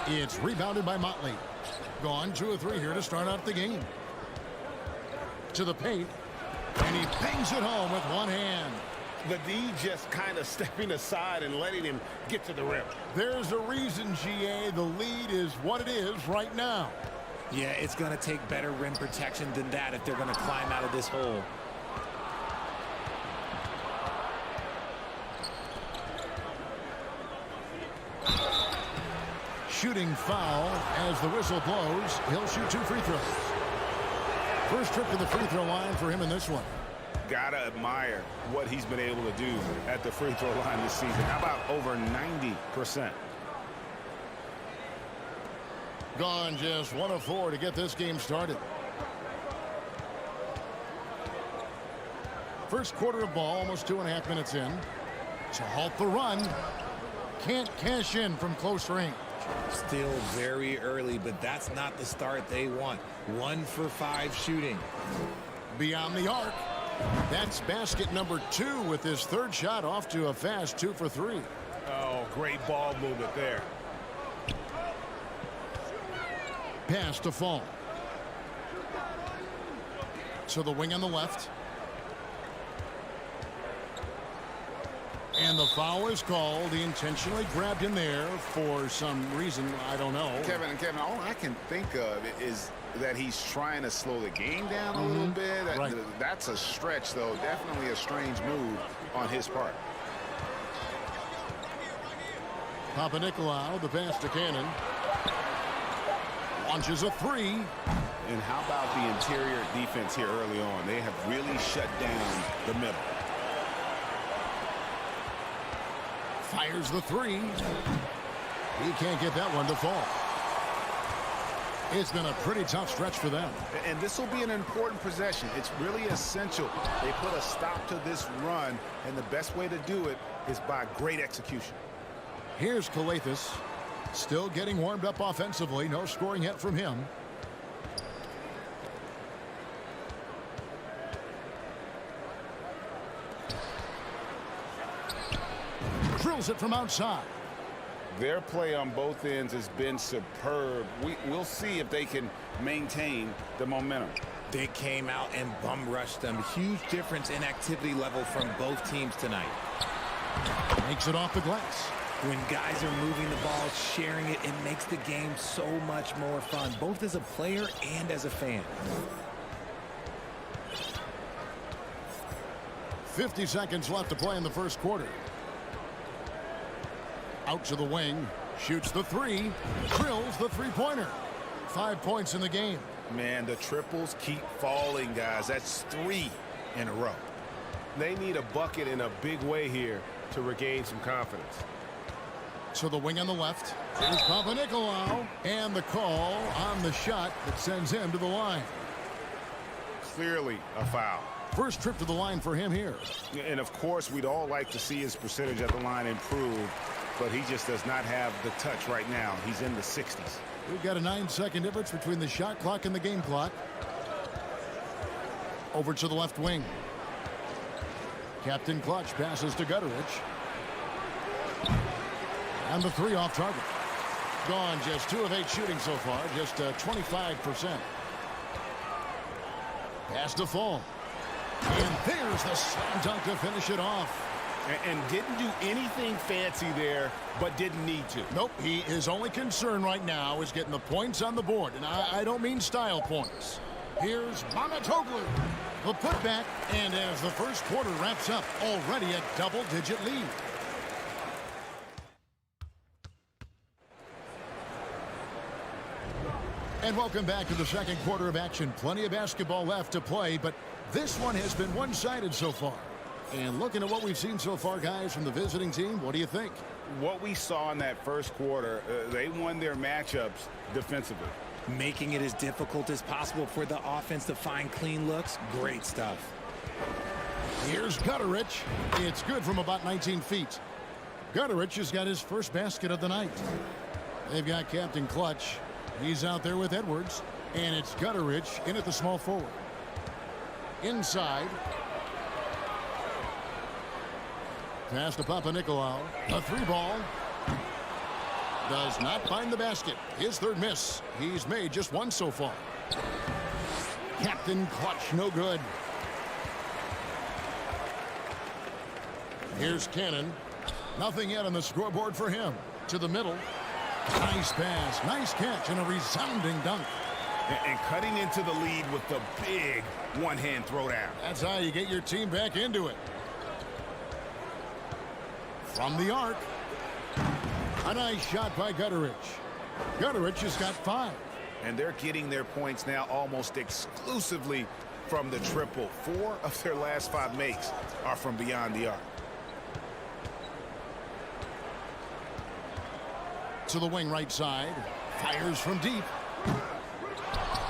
It's rebounded by Motley. Gone 2 of 3 here to start out the game. To the paint. And he bangs it home with one hand. The D just kind of stepping aside and letting him get to the rim. There's a reason, GA, the lead is what it is right now. Yeah, it's going to take better rim protection than that if they're going to climb out of this hole. Shooting foul as the whistle blows. He'll shoot 2 free throws. First trip to the free throw line for him in this one. Gotta admire what he's been able to do at the free throw line this season. How about over 90%? Gone just 1 of 4 to get this game started. First quarter of ball, almost 2.5 minutes in. To halt the run. Can't cash in from close range. Still very early, but that's not the start they want. 1 for 5 shooting. Beyond the arc. That's basket number 2 with his third shot off to a fast 2 for 3. Oh, great ball movement there. Pass to Fall. To the wing on the left. And the foul is called. He intentionally grabbed him there for some reason. I don't know. Kevin, all I can think of is that he's trying to slow the game down a little bit. That's a stretch, though. Definitely a strange move on his part. Papanikolaou, the pass to Cannon. Launches a three. And how about the interior defense here early on? They have really shut down the middle. Fires the three. He can't get that one to fall. It's been a pretty tough stretch for them. And this will be an important possession. It's really essential. They put a stop to this run, and the best way to do it is by great execution. Here's Calathes. Still getting warmed up offensively. No scoring yet from him. Drills it from outside. Their play on both ends has been superb. We'll see if they can maintain the momentum. They came out and bum rushed them. Huge difference in activity level from both teams tonight. Makes it off the glass. When guys are moving the ball, sharing it, it makes the game so much more fun, both as a player and as a fan. 50 seconds left to play in the first quarter. Out to the wing, shoots the three, drills the three-pointer. 5 points in the game. Man, the triples keep falling, guys. That's 3 in a row. They need a bucket in a big way here to regain some confidence. To the wing on the left. Here's Papanikolaou, and the call on the shot that sends him to the line. Clearly a foul. First trip to the line for him here. And of course, we'd all like to see his percentage at the line improve, but he just does not have the touch right now. He's in the 60s. We've got a 9-second difference between the shot clock and the game clock. Over to the left wing. Captain Clutch passes to Gutteridge. And the three off target. Gone, just 2 of 8 shooting so far, just 25%. Pass to Fall. And there's the slam dunk to finish it off. And didn't do anything fancy there, but didn't need to. Nope, his only concern right now is getting the points on the board. And I don't mean style points. Here's Mamatoglu. The putback, and as the first quarter wraps up, already a double-digit lead. And welcome back to the second quarter of action. Plenty of basketball left to play, but this one has been one-sided so far. And looking at what we've seen so far, guys, from the visiting team, what do you think? What we saw in that first quarter, they won their matchups defensively. Making it as difficult as possible for the offense to find clean looks. Great stuff. Here's Gutteridge. It's good from about 19 feet. Gutteridge has got his first basket of the night. They've got Captain Clutch. He's out there with Edwards. And it's Gutteridge in at the small forward. Inside. Pass to Papanikolaou. A three ball. Does not find the basket. His third miss. He's made just one so far. Captain Clutch, no good. Here's Cannon. Nothing yet on the scoreboard for him. To the middle. Nice pass. Nice catch and a resounding dunk. And cutting into the lead with the big one-hand throwdown. That's how you get your team back into it. From the arc. A nice shot by Gutteridge. Gutteridge has got 5. And they're getting their points now almost exclusively from the triple. 4 of their last 5 makes are from beyond the arc. To the wing right side. Fires from deep.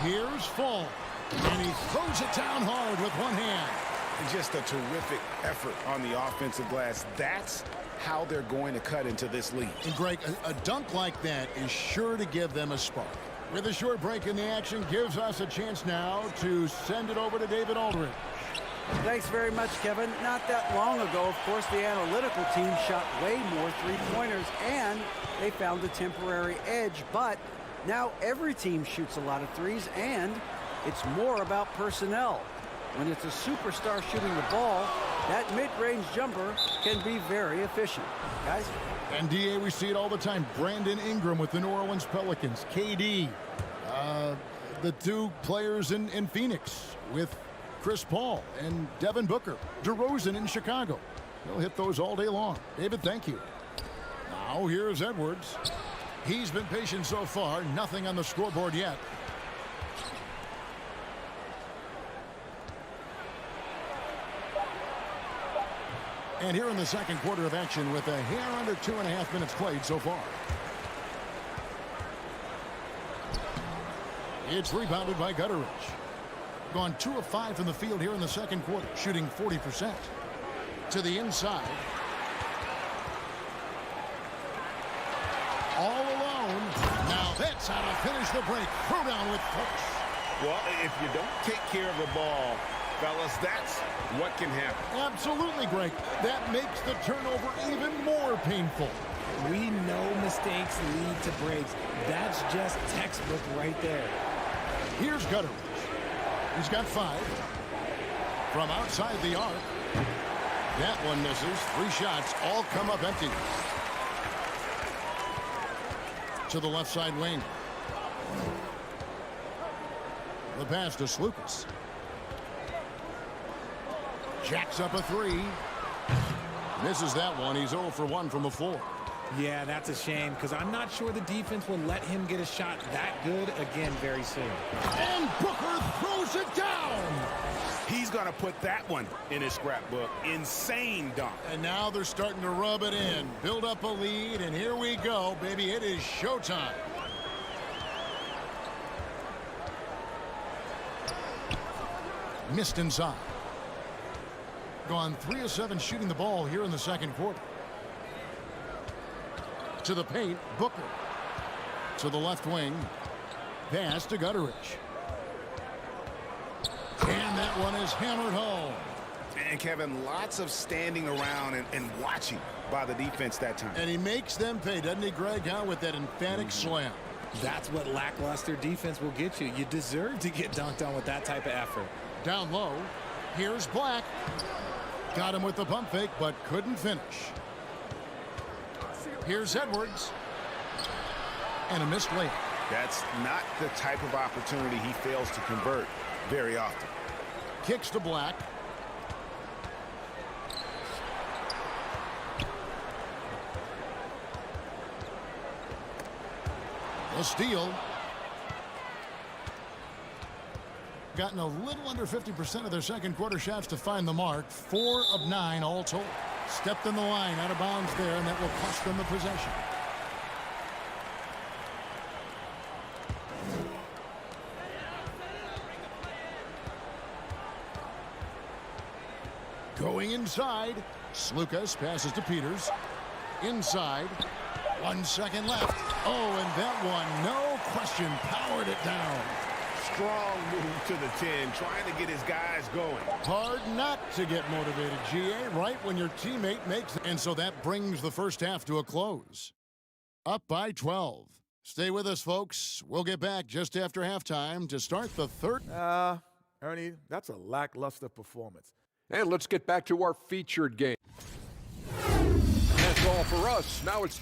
Here's Fall. And he throws it down hard with one hand. Just a terrific effort on the offensive glass. That's how they're going to cut into this lead. And Greg, a dunk like that is sure to give them a spark. With a short break in the action, gives us a chance now to send it over to David Aldridge. Thanks very much, Kevin. Not that long ago, of course, the analytical team shot way more three-pointers, and they found a temporary edge. But now every team shoots a lot of threes, and it's more about personnel. When it's a superstar shooting the ball, that mid-range jumper can be very efficient. Guys? And DA, we see it all the time. Brandon Ingram with the New Orleans Pelicans. KD. The two players in Phoenix with Chris Paul and Devin Booker. DeRozan in Chicago. They'll hit those all day long. David, thank you. Now here's Edwards. He's been patient so far. Nothing on the scoreboard yet. And here in the second quarter of action with a hair under 2.5 minutes played so far. It's rebounded by Gutteridge. Gone 2 of 5 from the field here in the second quarter, shooting 40%. To the inside. All alone. Now that's how to finish the break. Throw down with force. Well, if you don't take care of the ball, fellas, that's what can happen. Absolutely, Greg. That makes the turnover even more painful. We know mistakes lead to breaks. That's just textbook right there. Here's Gutteridge. He's got 5. From outside the arc. That one misses. 3 shots all come up empty. To the left side wing. The pass to Skijesss. Jacks up a 3. Misses that one. He's 0 for 1 from the floor. Yeah, that's a shame because I'm not sure the defense will let him get a shot that good again very soon. And Booker throws it down. He's going to put that one in his scrapbook. Insane dunk. And now they're starting to rub it in. Build up a lead, and here we go, baby. It is showtime. Missed inside. Gone 3 of 7 shooting the ball here in the second quarter. To the paint, Booker. To the left wing. Pass to Gutteridge. And that one is hammered home. And Kevin, lots of standing around and watching by the defense that time. And he makes them pay, doesn't he, Greg, with that emphatic slam. That's what lackluster defense will get you. You deserve to get dunked on with that type of effort. Down low. Here's Black. Got him with the pump fake, but couldn't finish. Here's Edwards. And a missed layup. That's not the type of opportunity he fails to convert very often. Kicks to Black. A steal. Gotten a little under 50% of their second quarter shots to find the mark. 4 of 9 all told. Stepped in the line out of bounds there, and that will cost them the possession. Going inside. Skijesss passes to Peters. Inside. 1 second left. Oh, and that one, no question, powered it down. Strong move to the 10, trying to get his guys going. Hard not to get motivated, GA, right when your teammate makes it. And so that brings the first half to a close. Up by 12. Stay with us, folks. We'll get back just after halftime to start the third. Ernie, that's a lackluster performance. And let's get back to our featured game. That's all for us. Now it's...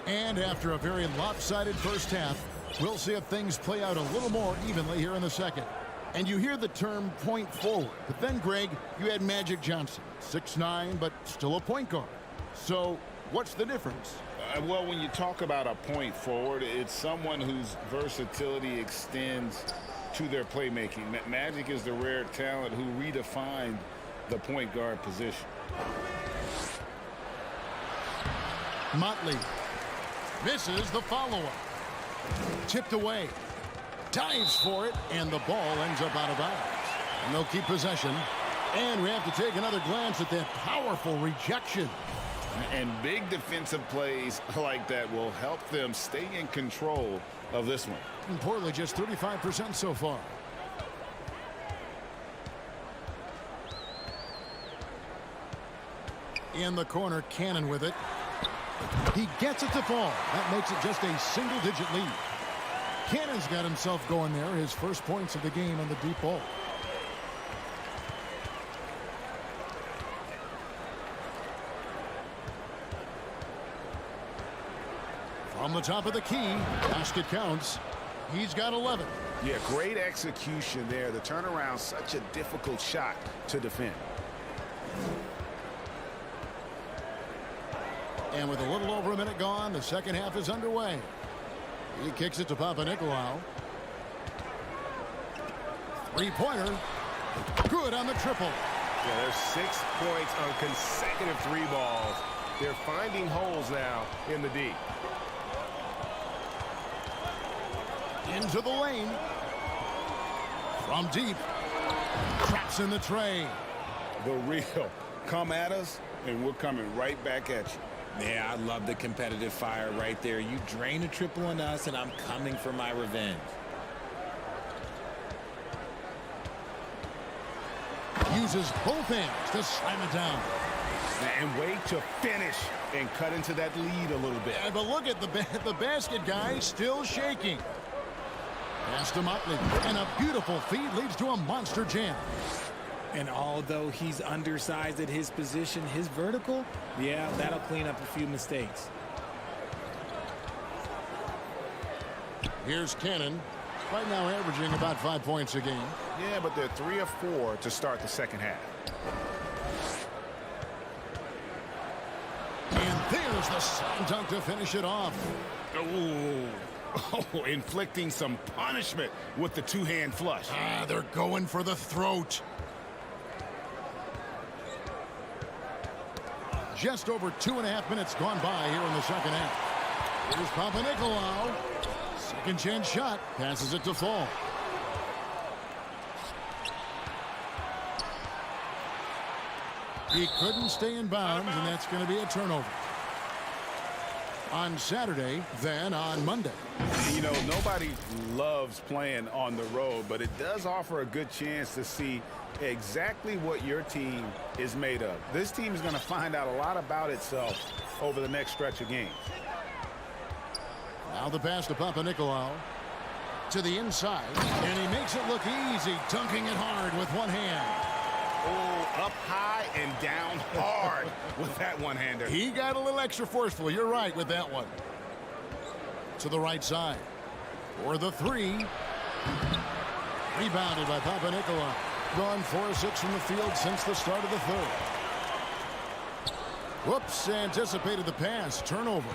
And after a very lopsided first half, we'll see if things play out a little more evenly here in the second. And you hear the term point forward. But then, Greg, you had Magic Johnson, 6'9", but still a point guard. So what's the difference? Well, when you talk about a point forward, it's someone whose versatility extends to their playmaking. Magic is the rare talent who redefined the point guard position. Motley misses the follow-up. Tipped away. Dives for it, and the ball ends up out of bounds. And they'll keep possession. And we have to take another glance at that powerful rejection. And big defensive plays like that will help them stay in control of this one. And Portland just 35% so far. In the corner, Cannon with it. He gets it to fall. That makes it just a single-digit lead. Cannon's got himself going there. His first points of the game on the deep ball. From the top of the key, basket counts. He's got 11. Yeah, great execution there. The turnaround, such a difficult shot to defend. And with a little over a minute gone, the second half is underway. He kicks it to Papanikolaou. Three-pointer. Good on the triple. Yeah, there's 6 points on consecutive 3 balls. They're finding holes now in the D. Into the lane. From deep. Traps in the tray. The real. Come at us, and we're coming right back at you. Yeah, I love the competitive fire right there. You drain a triple on us, and I'm coming for my revenge. Uses both hands to slam it down. And wait to finish and cut into that lead a little bit. Yeah, but look at the basket guy still shaking. Pass to Motley. And a beautiful feed leads to a monster jam. And although he's undersized at his position, his vertical, yeah, that'll clean up a few mistakes. Here's Cannon. Right now averaging about 5 points a game. Yeah, but they're 3 of 4 to start the second half. And there's the slam dunk to finish it off. Oh, inflicting some punishment with the two-hand flush. They're going for the throat. Just over 2.5 minutes gone by here in the second half. Here's Papanikolaou. Second chance shot. Passes it to Fall. He couldn't stay in bounds, and that's going to be a turnover. On Saturday, then on Monday. You know, nobody loves playing on the road, but it does offer a good chance to see exactly what your team is made of. This team is going to find out a lot about itself over the next stretch of games. Now the pass to Papanikolaou. To the inside, and he makes it look easy, dunking it hard with one hand. Oh, up high and down hard with that one-hander. He got a little extra forceful. You're right with that one. To the right side. For the three. Rebounded by Papanikolaou. Gone 4 of 6 from the field since the start of the third. Whoops, anticipated the pass. Turnover.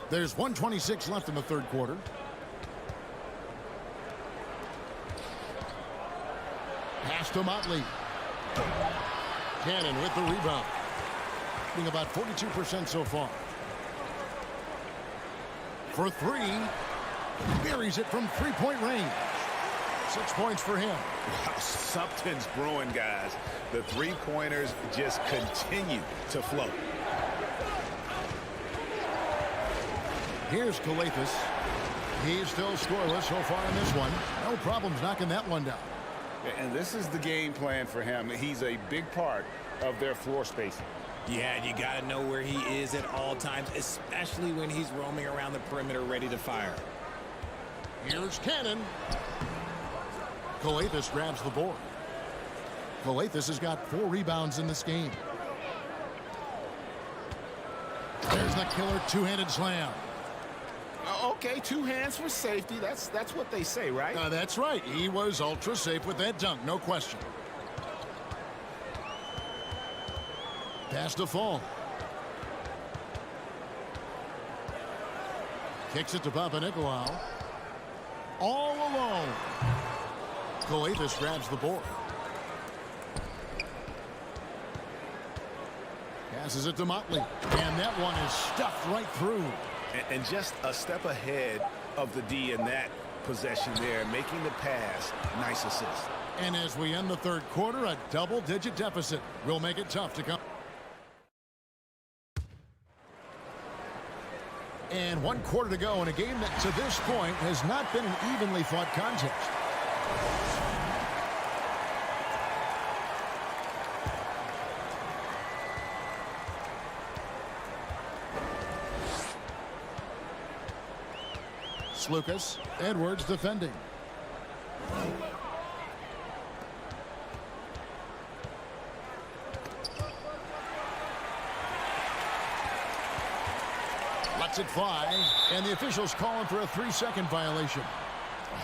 There's 1:26 left in the third quarter. Pass to Motley. Cannon with the rebound. Being about 42% so far. For three. Buries it from three-point range. 6 points for him. Wow, something's brewing, guys. The three-pointers just continue to float. Here's Skijesss. He's still scoreless so far in this one. No problems knocking that one down. And this is the game plan for him. He's a big part of their floor spacing. Yeah, you got to know where he is at all times, especially when he's roaming around the perimeter ready to fire. Here's Cannon. Skijesss grabs the board. Skijesss has got 4 rebounds in this game. There's the killer two-handed slam. Okay, 2 hands for safety. That's what they say, right? That's right. He was ultra safe with that dunk, no question. Pass to Fall. Kicks it to Papanikolaou. All alone. Skijesss grabs the board. Passes it to Motley. And that one is stuffed right through. And just a step ahead of the D in that possession there, making the pass. Nice assist. And as we end the third quarter, a double-digit deficit will make it tough to come. And 1 quarter to go in a game that to this point has not been an evenly fought contest. Lucas. Edwards defending. Lets it fly, and the officials calling for a 3-second violation.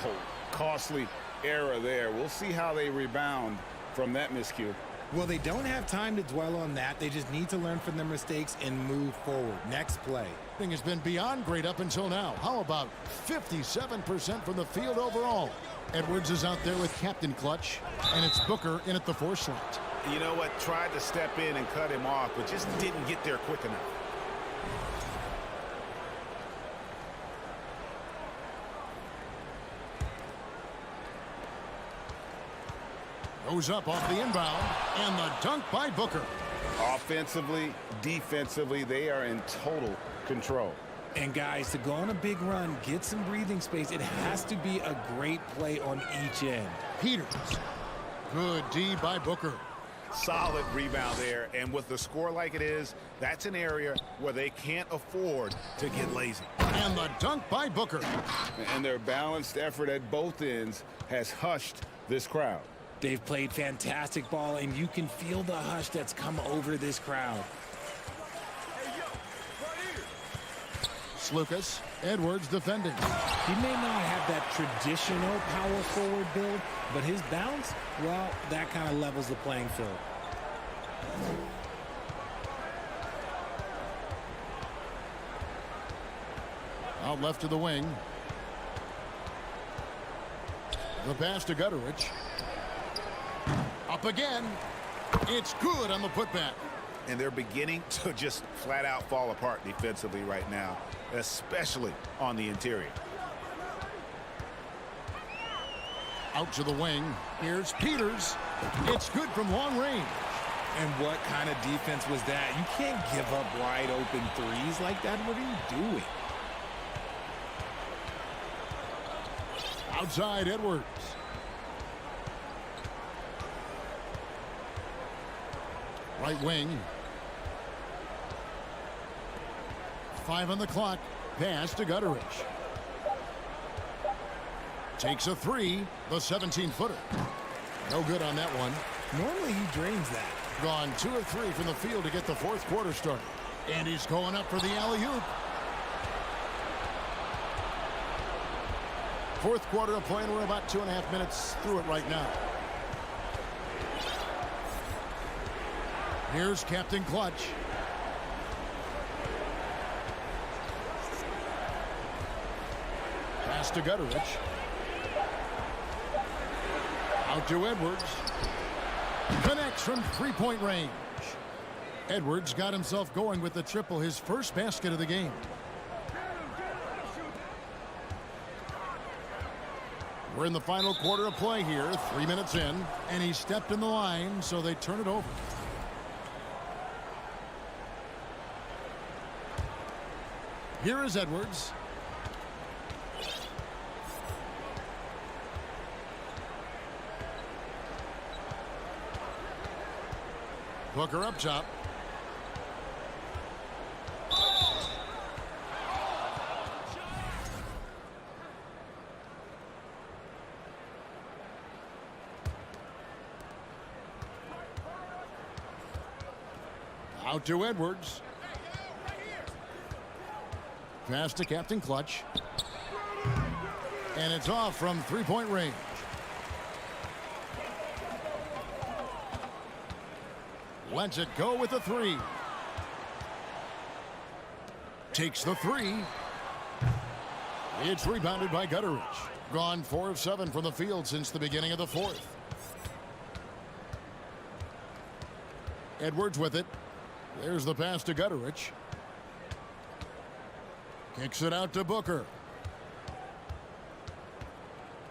Oh, costly error there. We'll see how they rebound from that miscue. Well, they don't have time to dwell on that. They just need to learn from their mistakes and move forward. Next play. Thing has been beyond great up until now. How about 57% from the field overall? Edwards is out there with captain clutch, and it's Booker in at the 4 slot. You know what? Tried to step in and cut him off, but just didn't get there quick enough. Goes up off the inbound, and the dunk by Booker. Offensively, defensively, they are in total control. And guys, to go on a big run, get some breathing space, it has to be a great play on each end. Peters. Good D by Booker. Solid rebound there, and with the score like it is, that's an area where they can't afford to get lazy. And the dunk by Booker. And their balanced effort at both ends has hushed this crowd. They've played fantastic ball, and you can feel the hush that's come over this crowd. Lucas. Edwards defending. He may not have that traditional power forward build, but his bounce, well, that kind of levels the playing field. Out left to the wing. The pass to Gutterich. Up again. It's good on the putback. And they're beginning to just flat out fall apart defensively right now, especially on the interior. Out to the wing. Here's Peters. It's good from long range. And what kind of defense was that? You can't give up wide open threes like that. What are you doing? Outside Edwards. Right wing. 5 on the clock. Pass to Gutterich. Takes a 3. The 17-footer. No good on that one. Normally he drains that. Gone 2 of 3 from the field to get the 4th quarter started. And he's going up for the alley-oop. 4th quarter of play, and we're about 2.5 minutes through it right now. Here's Captain Clutch. Pass to Gutterich. Out to Edwards. Connects from 3-point range. Edwards got himself going with the triple, his first basket of the game. We're in the final quarter of play here, 3 minutes in, and he stepped in the line, so they turn it over. Here is Edwards. Booker up top. Out to Edwards. Pass to Captain Clutch. And it's off from 3-point range. Lets it go with the 3. Takes the 3. It's rebounded by Gutterich. Gone 4 of 7 from the field since the beginning of the 4th. Edwards with it. There's the pass to Gutterich. Kicks it out to Booker.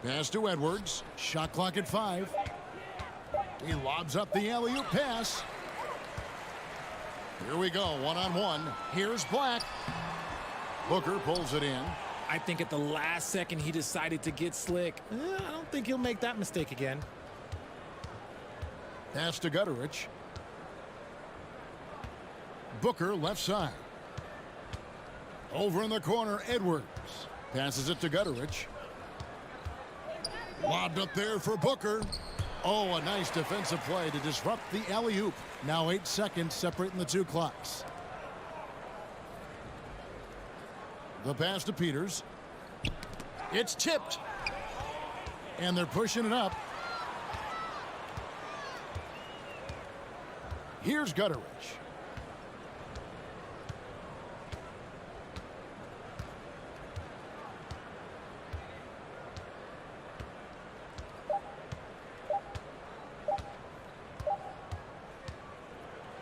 Pass to Edwards. Shot clock at 5. He lobs up the alley-oop pass. Here we go, one-on-one. Here's Black. Booker pulls it in. I think at the last second he decided to get slick. I don't think he'll make that mistake again. Pass to Gutterich. Booker left side. Over in the corner, Edwards. Passes it to Gutterich. Lobbed up there for Booker. Oh, a nice defensive play to disrupt the alley-oop. Now 8 seconds separating the two clocks. The pass to Peters. It's tipped. And they're pushing it up. Here's Gutterich.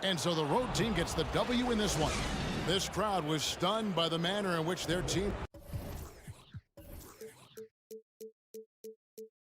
And so the road team gets the W in this one. This crowd was stunned by the manner in which their team